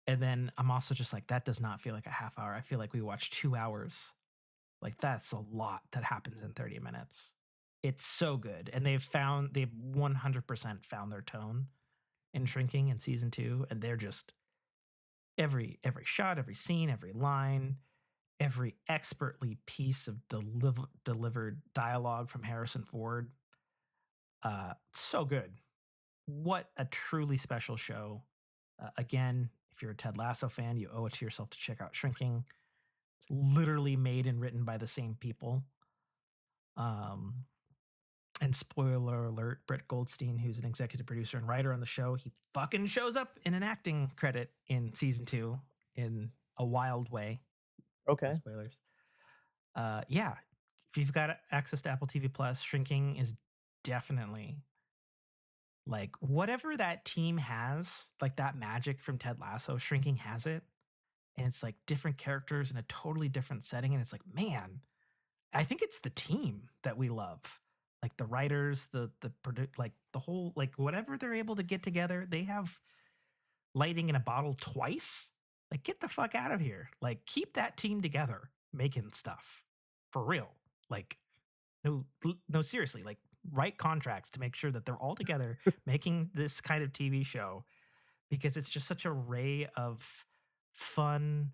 And then I'm also just like, "That does not feel like a half hour. I feel like we watched 2 hours." Like that's a lot that happens in 30 minutes. It's so good, and they've 100% found their tone in Shrinking in season 2, and they're just every shot, every scene, every line, every expertly piece of delivered dialogue from Harrison Ford. So good. What a truly special show. Again, if you're a Ted Lasso fan, you owe it to yourself to check out Shrinking. It's literally made and written by the same people. And spoiler alert, Brett Goldstein, who's an executive producer and writer on the show, he fucking shows up in an acting credit in season 2 in a wild way. Okay. No spoilers. Yeah, if you've got access to Apple TV Plus, Shrinking is definitely like whatever that team has, like that magic from Ted Lasso. Shrinking has it, and it's like different characters in a totally different setting, and it's like, man, I think it's the team that we love, like the writers, like the whole, like whatever they're able to get together. They have lightning in a bottle twice. Like, get the fuck out of here. Like, keep that team together making stuff for real. Like, no, seriously. Like, write contracts to make sure that they're all together making this kind of TV show, because it's just such a ray of fun,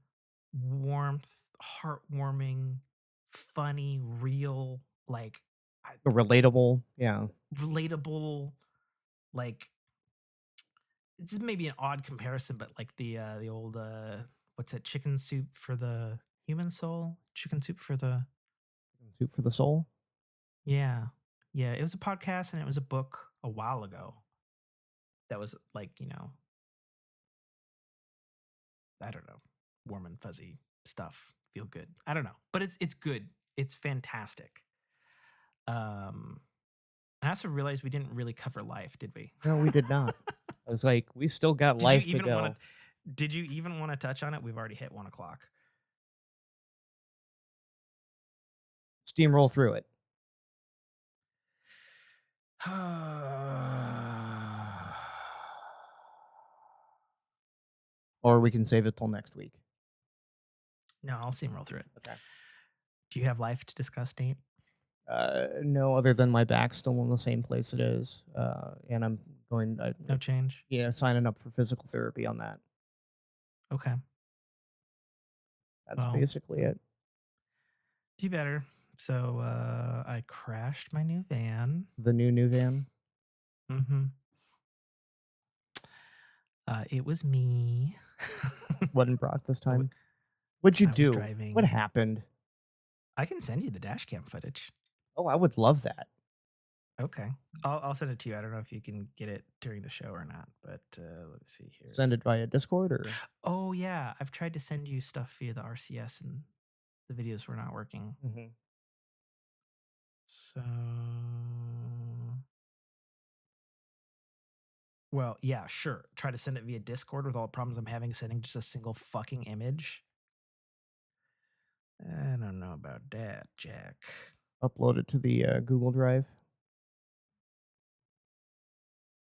warmth, heartwarming, funny, real, like Relatable, yeah. relatable, like it's maybe an odd comparison, but like the old what's it, chicken soup for the human soul, chicken soup for the Soup for the soul. yeah, yeah. It was a podcast and it was a book a while ago. That was like, you know, I don't know, warm and fuzzy stuff, feel good. I don't know, but it's good. It's fantastic. I also realized we didn't really cover life, did we? No, we did not. I was like, we still got Did life you to even go. want to? Did you even want to touch on it? We've already hit 1:00. Steamroll through it. Or we can save it till next week. No, I'll steamroll through it. Okay. Do you have life to discuss, Nate? No, other than my back's still in the same place it is. And I'm going, No change. yeah, signing up for physical therapy on that. Okay. That's Well, basically it. be better. So I crashed my new van. The new van. Mm-hmm. It was me. Wasn't Brock this I w- time. What'd you I was do? What driving. happened? I can send you the dash cam footage. Oh, I would love that. Okay. I'll send it to you. I don't know if you can get it during the show or not, but let me see here. Send it via Discord or? Oh, yeah. I've tried to send you stuff via the RCS and the videos were not working. Mm-hmm. So, well, yeah, sure. Try to send it via Discord with all the problems I'm having sending just a single fucking image. I don't know about that, Jack. Upload it to the Google Drive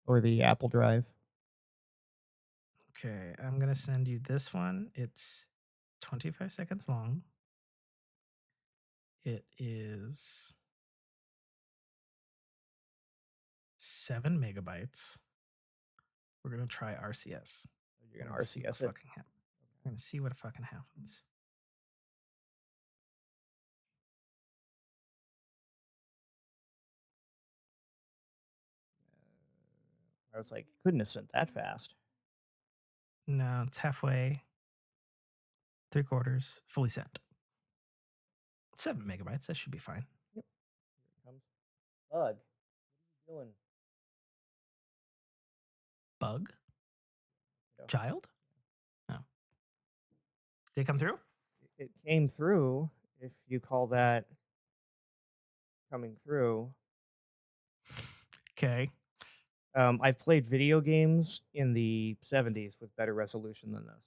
or the Apple Drive. Okay, I'm going to send you this one. It's 25 seconds long. It is 7 megabytes. We're going to try RCS. You're gonna RCS it. We're going to see what fucking happens. I was like, couldn't have sent that fast. No, it's halfway, 3/4, fully sent. 7 megabytes. That should be fine. Yep. Here it comes. Bug. What are you doing? Bug? No. Child? No. Did it come through? It came through. If you call that coming through. Okay. I've played video games in the 70s with better resolution than this.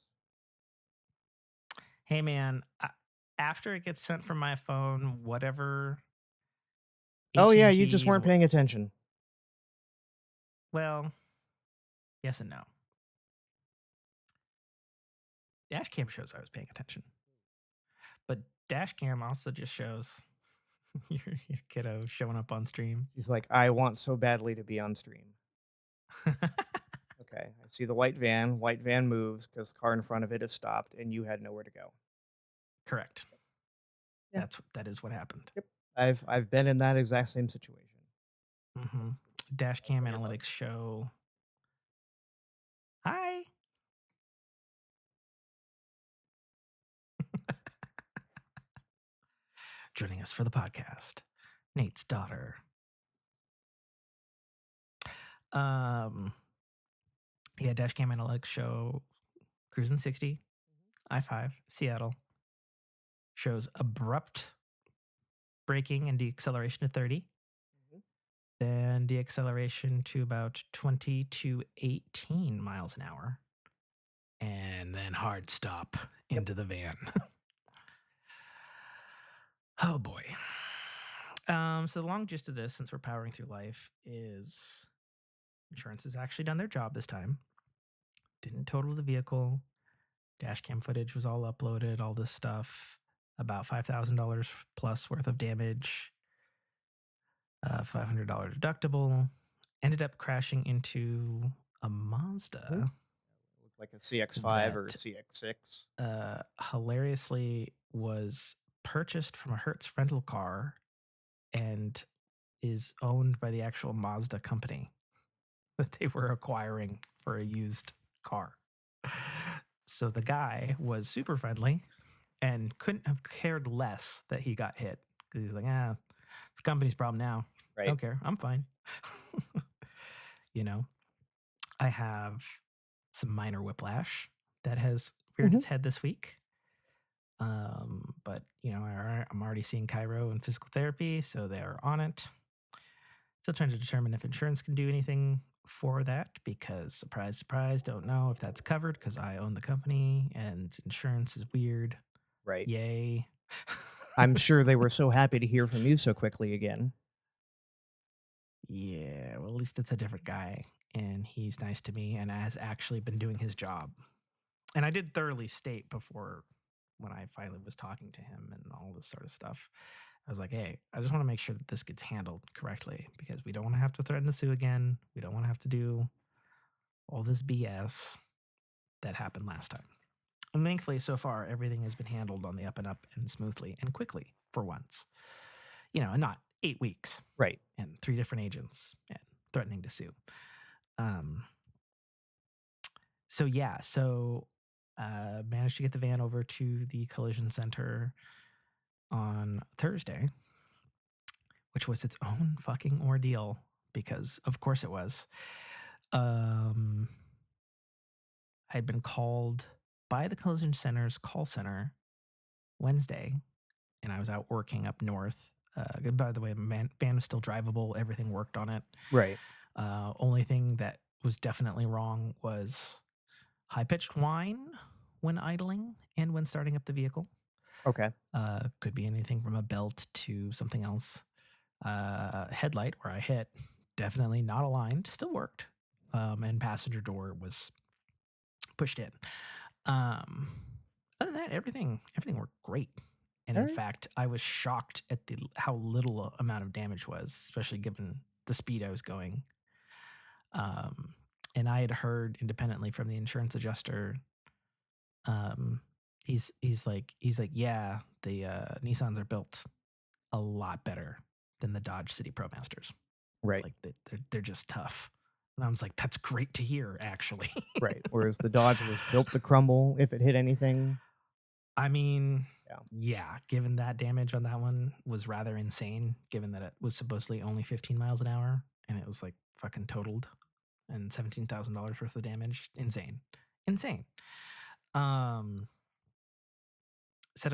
Hey, man, after it gets sent from my phone, whatever. Oh yeah, you AT&T just or weren't paying attention. Well, yes and no. Dashcam shows I was paying attention. But Dashcam also just shows your kiddo showing up on stream. She's like, I want so badly to be on stream. Okay, I see the white van. White van moves because the car in front of it is stopped, and you had nowhere to go. Correct. Yeah. That is what happened. Yep. I've been in that exact same situation. Mm-hmm. Dashcam analytics show. Hi. Joining us for the podcast, Nate's daughter. Yeah, Dashcam analytics show cruising 60, I-5, Seattle. Shows abrupt braking and deacceleration to 30. Then deacceleration to about 20 to 18 miles an hour. And then hard stop into the van. Oh boy. So the long gist of this, since we're powering through life, is insurance has actually done their job this time. Didn't total the vehicle. Dash cam footage was all uploaded, all this stuff. About $5,000 plus worth of damage. $500 deductible. Ended up crashing into a Mazda. Looked like a CX-5 or a CX-6. Hilariously was purchased from a Hertz rental car and is owned by the actual Mazda company that they were acquiring for a used car. So the guy was super friendly and couldn't have cared less that he got hit because he's like, it's the company's problem now. Right. I don't care. I'm fine. I have some minor whiplash that has reared its head this week. But I'm already seeing chiro and physical therapy, so they're on it. Still trying to determine if insurance can do anything for that because surprise, surprise, don't know if that's covered because I own the company and insurance is weird. Right. Yay. I'm sure they were so happy to hear from you so quickly again. Yeah, well, at least it's a different guy and he's nice to me and has actually been doing his job. And I did thoroughly state before when I finally was talking to him and all this sort of stuff. I was like, hey, I just want to make sure that this gets handled correctly because we don't want to have to threaten to sue again. We don't want to have to do all this BS that happened last time. And thankfully, so far, everything has been handled on the up and up and smoothly and quickly for once. And not 8 weeks Right. and 3 different agents and threatening to sue. So managed to get the van over to the collision center on Thursday, which was its own fucking ordeal because, of course, it was. I'd been called by the collision center's call center Wednesday, and I was out working up north. By the way, van was still drivable. Everything worked on it. Right. Only thing that was definitely wrong was high-pitched whine when idling and when starting up the vehicle. Okay. Could be anything from a belt to something else. Headlight where I hit, definitely not aligned, still worked. And passenger door was pushed in. Other than that, everything worked great. And in fact, I was shocked at how little amount of damage was, especially given the speed I was going. And I had heard independently from the insurance adjuster. He's like, yeah, the Nissans are built a lot better than the Dodge City ProMasters. Right. Like they're just tough. And I was like, that's great to hear, actually. Right. Whereas the Dodge was built to crumble if it hit anything. I mean, yeah, given that damage on that one was rather insane, given that it was supposedly only 15 miles an hour and it was like fucking totaled and $17,000 worth of damage. Insane. Set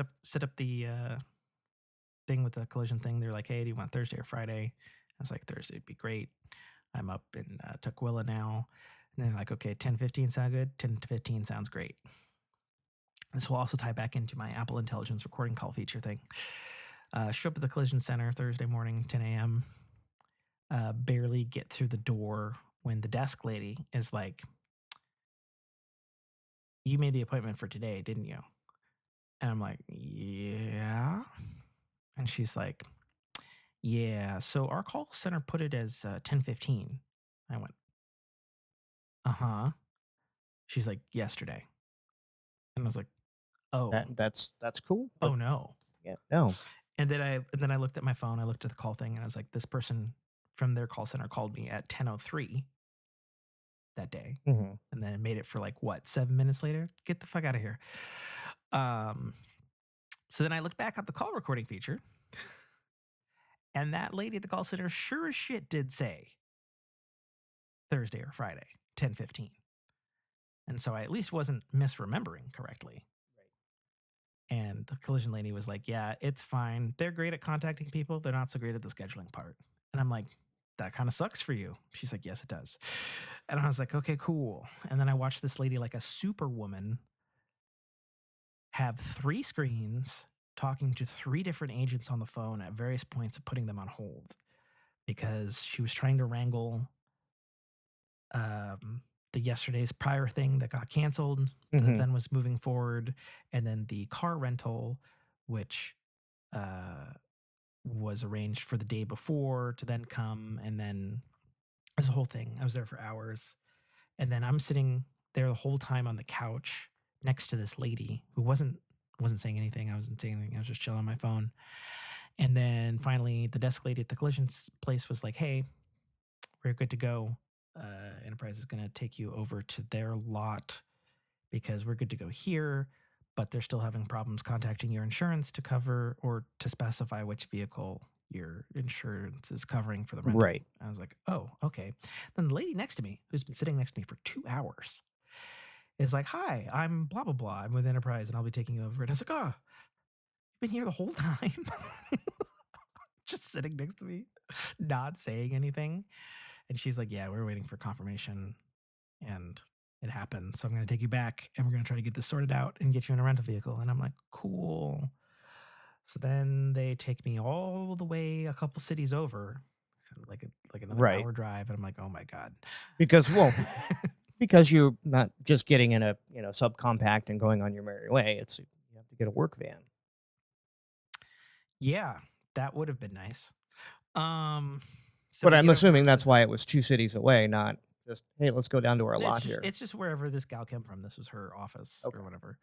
up the thing with the collision thing. They're like, hey, do you want Thursday or Friday? I was like, Thursday would be great. I'm up in Tukwila now. And they're like, okay, 10:15 sound good? 10:15 sounds great. This will also tie back into my Apple Intelligence recording call feature thing. Show up at the collision center Thursday morning, 10 a.m. Barely get through the door when the desk lady is like, you made the appointment for today, didn't you? And I'm like, yeah. And she's like, yeah, so our call center put it as 10:15. I went, uh-huh. She's like, yesterday. And I was like, oh. That's cool. Oh no. Yeah. No. And then I looked at my phone, I looked at the call thing, and I was like, this person from their call center called me at 10:03 that day. Mm-hmm. And then it made it for like what, 7 minutes later? Get the fuck out of here. So then I looked back at the call recording feature, and that lady at the call center sure as shit did say Thursday or Friday, 10:15. And so I at least wasn't misremembering correctly. Right. And the collision lady was like, yeah, it's fine. They're great at contacting people. They're not so great at the scheduling part. And I'm like, that kind of sucks for you. She's like, yes, it does. And I was like, okay, cool. And then I watched this lady like a superwoman have 3 screens talking to 3 different agents on the phone at various points of putting them on hold because she was trying to wrangle the yesterday's prior thing that got canceled that then was moving forward, and then the car rental, which was arranged for the day before to then come, and then there's a whole thing. I was there for hours, and then I'm sitting there the whole time on the couch next to this lady who wasn't saying anything. I wasn't saying anything. I was just chilling on my phone. And then finally, the desk lady at the collision place was like, hey, we're good to go. Enterprise is going to take you over to their lot because we're good to go here, but they're still having problems contacting your insurance to cover or to specify which vehicle your insurance is covering for the rental. Right. I was like, oh, okay. Then the lady next to me, who's been sitting next to me for 2 hours, is like, hi, I'm blah, blah, blah. I'm with Enterprise and I'll be taking you over. And I was like, oh, you've been here the whole time? Just sitting next to me, not saying anything. And she's like, yeah, we're waiting for confirmation and it happened. So I'm going to take you back and we're going to try to get this sorted out and get you in a rental vehicle. And I'm like, cool. So then they take me all the way a couple cities over, like another hour drive. And I'm like, oh my God. Because you're not just getting in a subcompact and going on your merry way. You have to get a work van. Yeah, that would have been nice. But I'm assuming that's why it was 2 cities away, not just, hey, let's go down to our lot here. It's just wherever this gal came from. This was her office or whatever.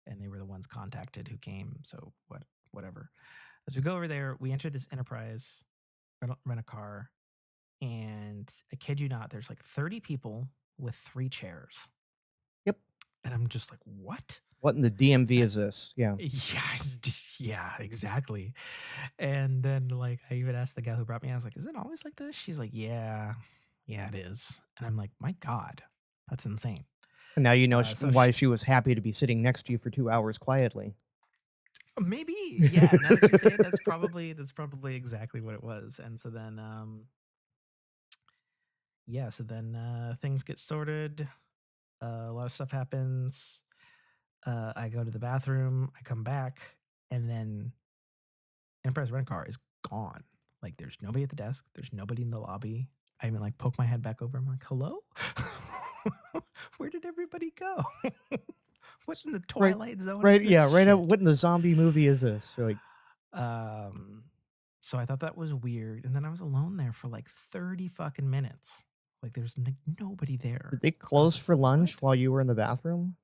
and they were the ones contacted who came. So whatever. As we go over there, we enter this Enterprise, rent a car, and I kid you not, there's like 30 people with 3 chairs. Yep. And I'm just like, what? What in the DMV is this? Yeah. Yeah, exactly. And then like I even asked the guy who brought me, I was like, is it always like this? She's like, yeah, it is. And I'm like, my God, that's insane. And now you know So why she was happy to be sitting next to you for 2 hours quietly. maybe, yeah. Now that you say it, that's probably exactly what it was. And so then, things get sorted. A lot of stuff happens. I go to the bathroom. I come back, and then Enterprise Rent Car is gone. Like, there's nobody at the desk. There's nobody in the lobby. I even like poke my head back over. I'm like, hello? Where did everybody go? What's in the Twilight Zone? Right, is yeah, this right. shit? What in the zombie movie is this? You're like, So I thought that was weird. And then I was alone there for like 30 fucking minutes. Like, there's nobody there. did they close like, for lunch what? while you were in the bathroom?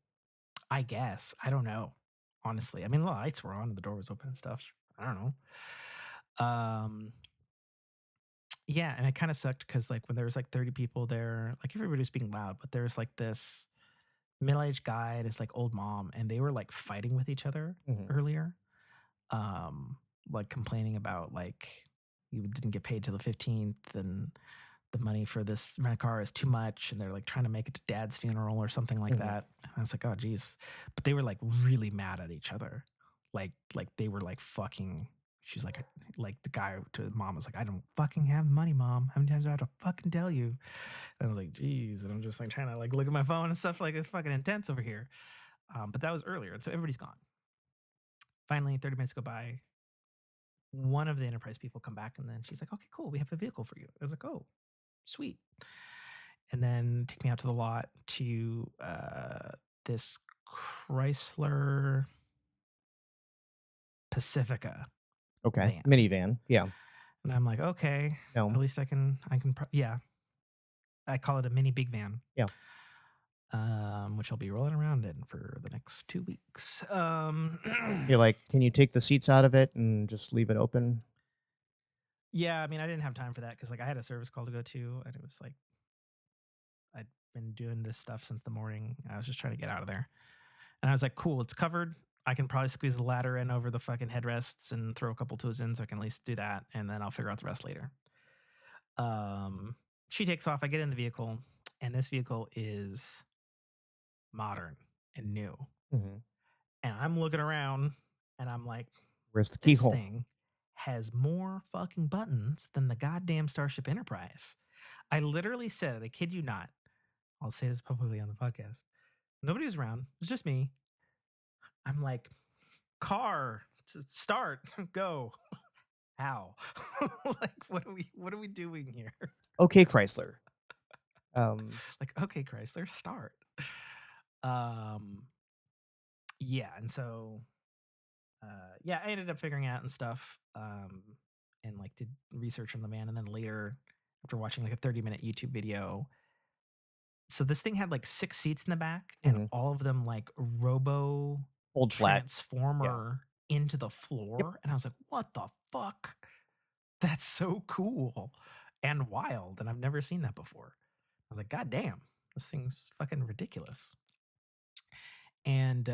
I guess. I don't know. Honestly. I mean, the lights were on and the door was open and stuff. I don't know. Yeah, and it kind of sucked because like when there was like 30 people there, like everybody was being loud, but there was like this middle-aged guy and his like old mom, and they were like fighting with each other earlier. Like complaining about like you didn't get paid till the 15th and the money for this rent car is too much, and they're like trying to make it to dad's funeral or something like that. And I was like, oh geez. But they were like really mad at each other. Like they were like fucking. She's like the guy to mom was like, I don't fucking have money, mom. How many times do I have to fucking tell you? And I was like, geez. And I'm just like trying to like look at my phone and stuff, like it's fucking intense over here. But that was earlier, and so everybody's gone. Finally, 30 minutes go by. One of the Enterprise people come back, and then she's like, okay, cool, we have a vehicle for you. I was like, oh, sweet. And then take me out to the lot to this Chrysler Pacifica. Okay, van. minivan. Yeah. And I'm like, okay, No. at least I can. Yeah. I call it a mini big van. Yeah. Which I'll be rolling around in for the next 2 weeks. You're like, can you take the seats out of it and just leave it open? Yeah, I mean, I didn't have time for that because like I had a service call to go to, and it was like I'd been doing this stuff since the morning. I was just trying to get out of there, and I was like, cool, it's covered. I can probably squeeze the ladder in over the fucking headrests and throw a couple tools in, so I can at least do that, and then I'll figure out the rest later. She takes off. I get in the vehicle, and this vehicle is modern and new. And I'm looking around, and I'm like, where's the this keyhole? thing has more fucking buttons than the goddamn Starship Enterprise. I literally said, I kid you not, I'll say this publicly on the podcast. Nobody was around. It was just me. I'm like, car, start, go. How? Like, what are we doing here? Okay, Chrysler. Like, okay, Chrysler, start. Yeah, and so yeah, I ended up figuring out and stuff, and like did research on the van, and then later, after watching like a 30-minute YouTube video, so this thing had like 6 seats in the back, and all of them like robo Hold flat. transformer into the floor, and I was like, what the fuck? That's so cool and wild, and I've never seen that before. I was like, god damn, this thing's fucking ridiculous. And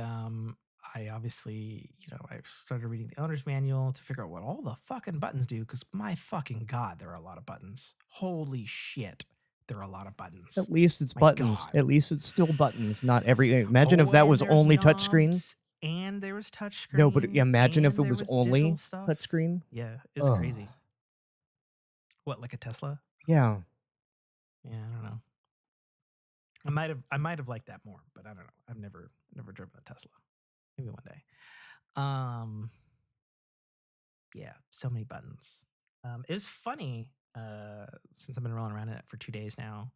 I obviously, I started reading the owner's manual to figure out what all the fucking buttons do, because my fucking god, there are a lot of buttons. Holy shit, there are a lot of buttons. At least it's My buttons. God. At least it's still buttons, not everything. Imagine if that was only touchscreen. And there was touchscreen. No, but imagine if it was only digital stuff. touchscreen. Yeah, it's crazy. What, like a Tesla? Yeah. Yeah, I don't know. I might have liked that more, but I don't know. I've never driven a Tesla. Maybe one day. Yeah, so many buttons. It was funny, since I've been rolling around in it for 2 days now,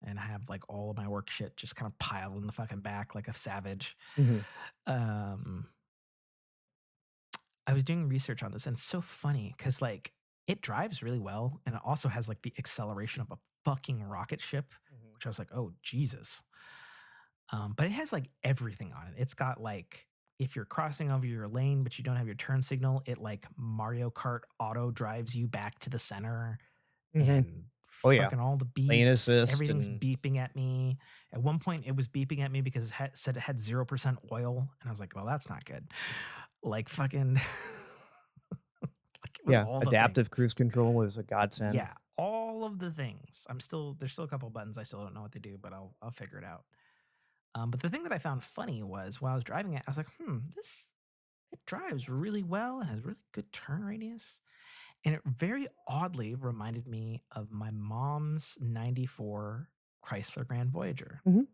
and I have like all of my work shit just kind of piled in the fucking back like a savage. I was doing research on this, and it's so funny because like it drives really well, and it also has like the acceleration of a fucking rocket ship, which I was like, oh Jesus. But it has like everything on it. It's got like if you're crossing over your lane but you don't have your turn signal, it like Mario Kart auto drives you back to the center. And Oh, yeah. fucking all the Lane beeps, assist everything's and- beeping at me. At one point, it was beeping at me because it said it had 0% oil, and I was like, "Well, that's not good." Like fucking, like it was Yeah, all the adaptive things. cruise control is a godsend. Yeah, all of the things. There's still a couple buttons I still don't know what they do, but I'll figure it out. But the thing that I found funny was while I was driving it, I was like, it drives really well and has really good turn radius. And it very oddly reminded me of my mom's 94 Chrysler Grand Voyager. Mhm.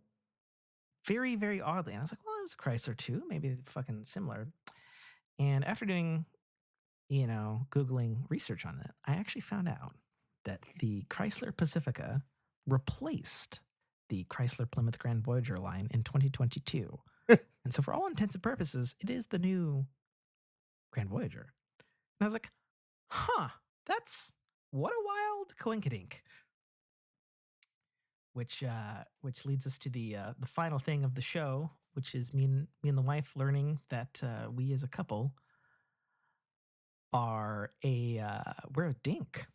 Very, very oddly. And I was like, well, it was a Chrysler too. Maybe fucking similar. And after doing, Googling research on it, I actually found out that the Chrysler Pacifica replaced the Chrysler Plymouth Grand Voyager line in 2022. And so, for all intents and purposes, it is the new Grand Voyager. And I was like, that's what a wild coinkydink. Which leads us to the final thing of the show, which is me and the wife learning that we as a couple are we're a dink,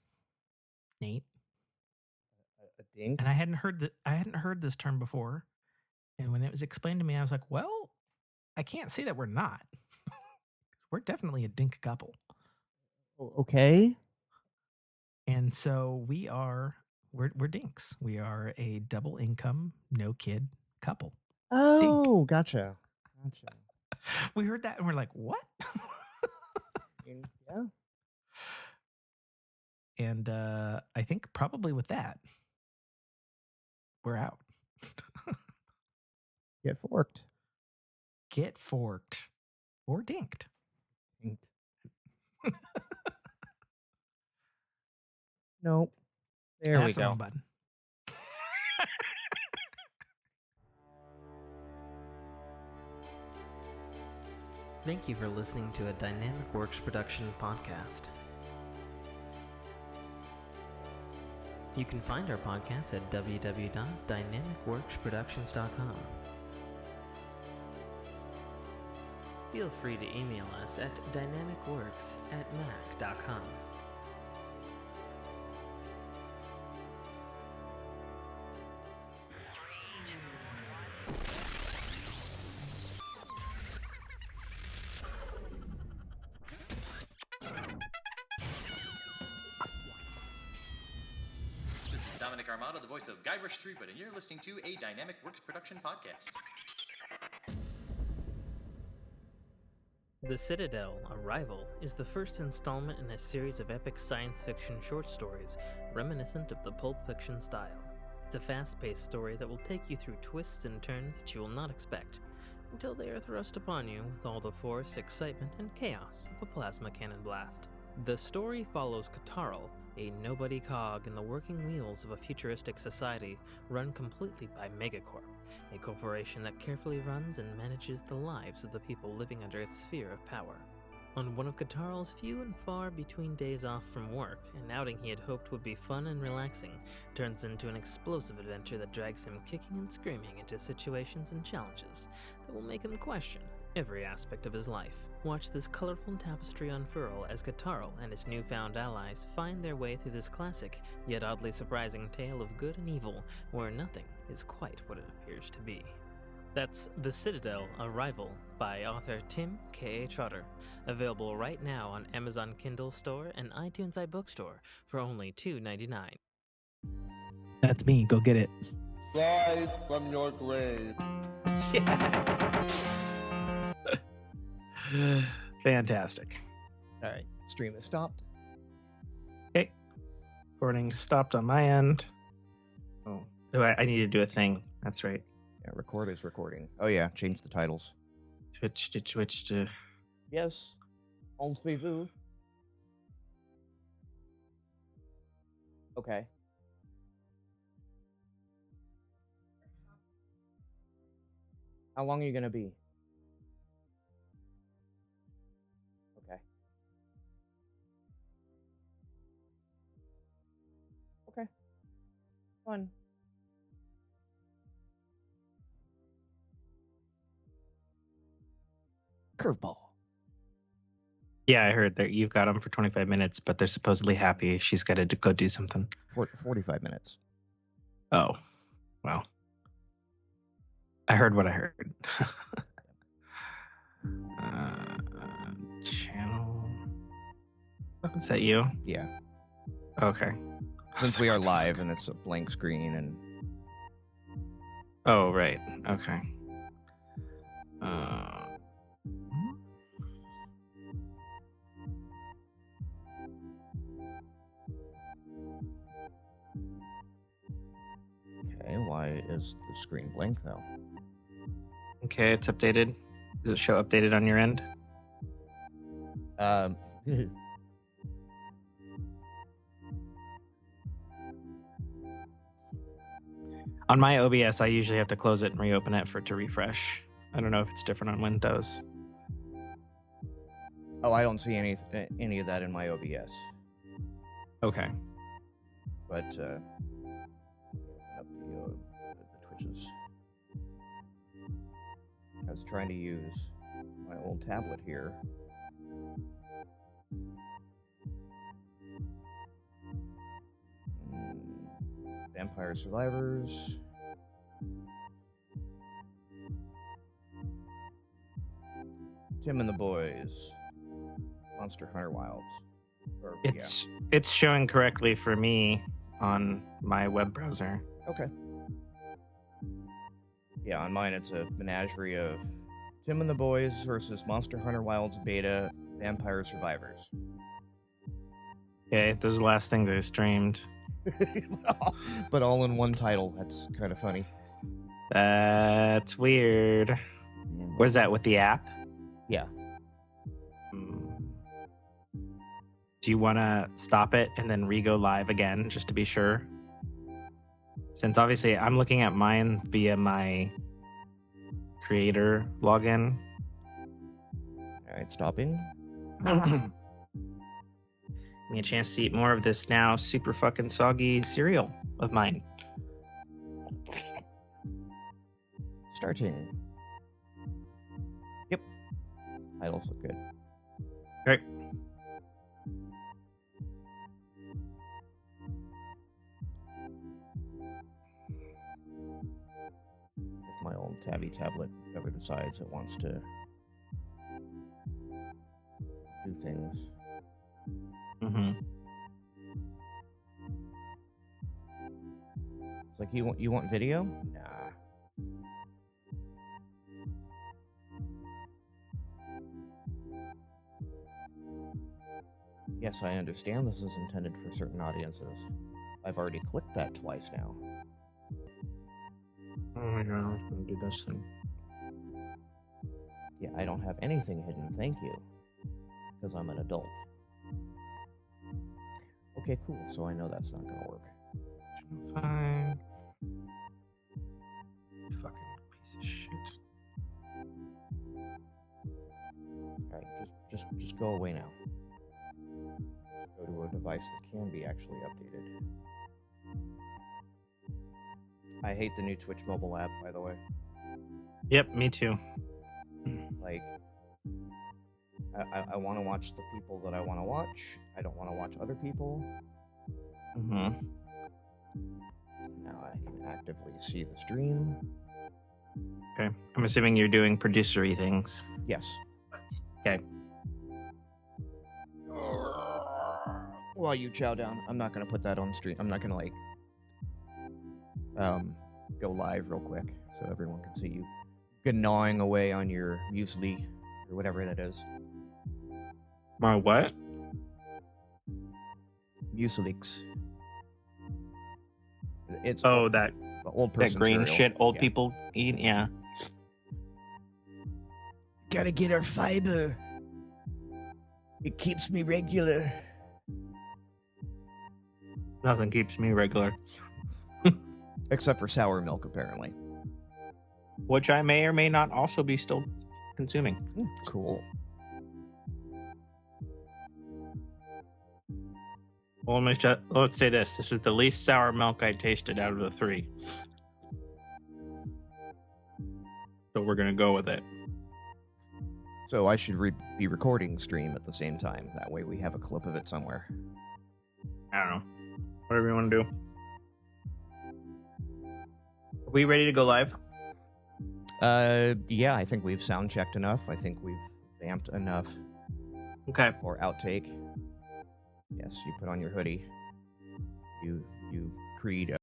Nate. A dink? And I hadn't heard this term before. And when it was explained to me, I was like, well, I can't say that we're not. We're definitely a dink couple. Okay. And so we're dinks. We are a double income, no kid couple. Oh, gotcha. We heard that and we're like, what? Yeah. And I think probably with that, we're out. Get forked. Get forked or dinked. Dinked. Nope. There we That's the go. wrong button. Thank you for listening to a Dynamic Works production podcast. You can find our podcast at www.dynamicworksproductions.com. Feel free to email us at dynamicworks@mac.com. This is Dominic Armato, the voice of Guybrush Threepwood, and you're listening to a Dynamic Works production podcast. The Citadel, Arrival, is the first installment in a series of epic science fiction short stories reminiscent of the Pulp Fiction style. It's a fast-paced story that will take you through twists and turns that you will not expect, until they are thrust upon you with all the force, excitement, and chaos of a plasma cannon blast. The story follows Katarl, a nobody cog in the working wheels of a futuristic society run completely by Megacorp, a corporation that carefully runs and manages the lives of the people living under its sphere of power. On one of Katarl's few and far between days off from work, an outing he had hoped would be fun and relaxing turns into an explosive adventure that drags him kicking and screaming into situations and challenges that will make him question every aspect of his life. Watch this colorful tapestry unfurl as Katarl and his newfound allies find their way through this classic, yet oddly surprising tale of good and evil, where nothing is quite what it appears to be. That's The Citadel, Arrival, by author Tim K. Trotter, available right now on Amazon Kindle Store and iTunes iBookstore for only $2.99. That's me. Go get it. Rise from your grave. Fantastic. All right. Stream is stopped. Okay. Recording stopped on my end. Oh, I need to do a thing. That's right. Yeah, record is recording. Oh, yeah. Change the titles. Twitch to. Yes. On suivez-vous. Okay. How long are you going to be? Okay. Okay. Fun. Curveball. Yeah, I heard that you've got them for 25 minutes, but they're supposedly happy. She's got to go do something. 45 minutes. Oh, well. I heard what I heard. Channel. Is that you? Yeah. Okay. Since we are live and it's a blank screen and... Oh, right. Okay. Okay, why is the screen blank though? Okay, it's updated. Does it show updated on your end? On my OBS, I usually have to close it and reopen it for it to refresh. I don't know if it's different on Windows. Oh, I don't see any of that in my OBS. Okay. But open up the Twitches. I was trying to use my old tablet here. Vampire Survivors. Tim and the Boys. Monster Hunter Wilds. It's showing correctly for me on my web browser. Okay. Yeah, on mine it's a menagerie of Tim and the Boys versus Monster Hunter Wilds Beta Vampire Survivors. Okay, those are the last things I streamed. But all in one title. That's kind of funny. That's weird. Yeah. Was that with the app? Yeah. Do you want to stop it and then re-go live again, just to be sure? Since obviously I'm looking at mine via my creator login. All right, stopping. Give me a chance to eat more of this now super fucking soggy cereal of mine. Starting. Yep. Titles look good. Right. If my old tabby tablet ever decides it wants to do things. Mm-hmm. It's like, you want video? Nah. Yes, I understand this is intended for certain audiences. I've already clicked that twice now. Oh my god, I was gonna do this thing. Yeah, I don't have anything hidden, thank you. Because I'm an adult. Okay, cool, so I know that's not gonna work. Fine. Fucking piece of shit. Alright, just go away now. Go to a device that can be actually updated. I hate the new Twitch mobile app, by the way. Yep, me too. Like, I want to watch the people that I want to watch. I don't want to watch other people. Mm-hmm. Now I can actively see the stream. Okay. I'm assuming you're doing producery things. Yes. Okay. While you chow down, I'm not going to put that on stream. I'm not going to, like, go live real quick so everyone can see you gnawing away on your muesli or whatever that is. My what? Mueslix. It's Oh, the old that person green cereal. shit old Yeah. people eat. Yeah. Gotta get our fiber. It keeps me regular. Nothing keeps me regular. Except for sour milk, apparently. Which I may or may not also be still consuming. Cool. Well, let's say this. This is the least sour milk I tasted out of the three. So we're going to go with it. So I should be recording stream at the same time. That way we have a clip of it somewhere. I don't know. Whatever you want to do. Are we ready to go live? Yeah, I think we've sound checked enough. I think we've vamped enough. Okay. Or outtake. Yes, you put on your hoodie. You creed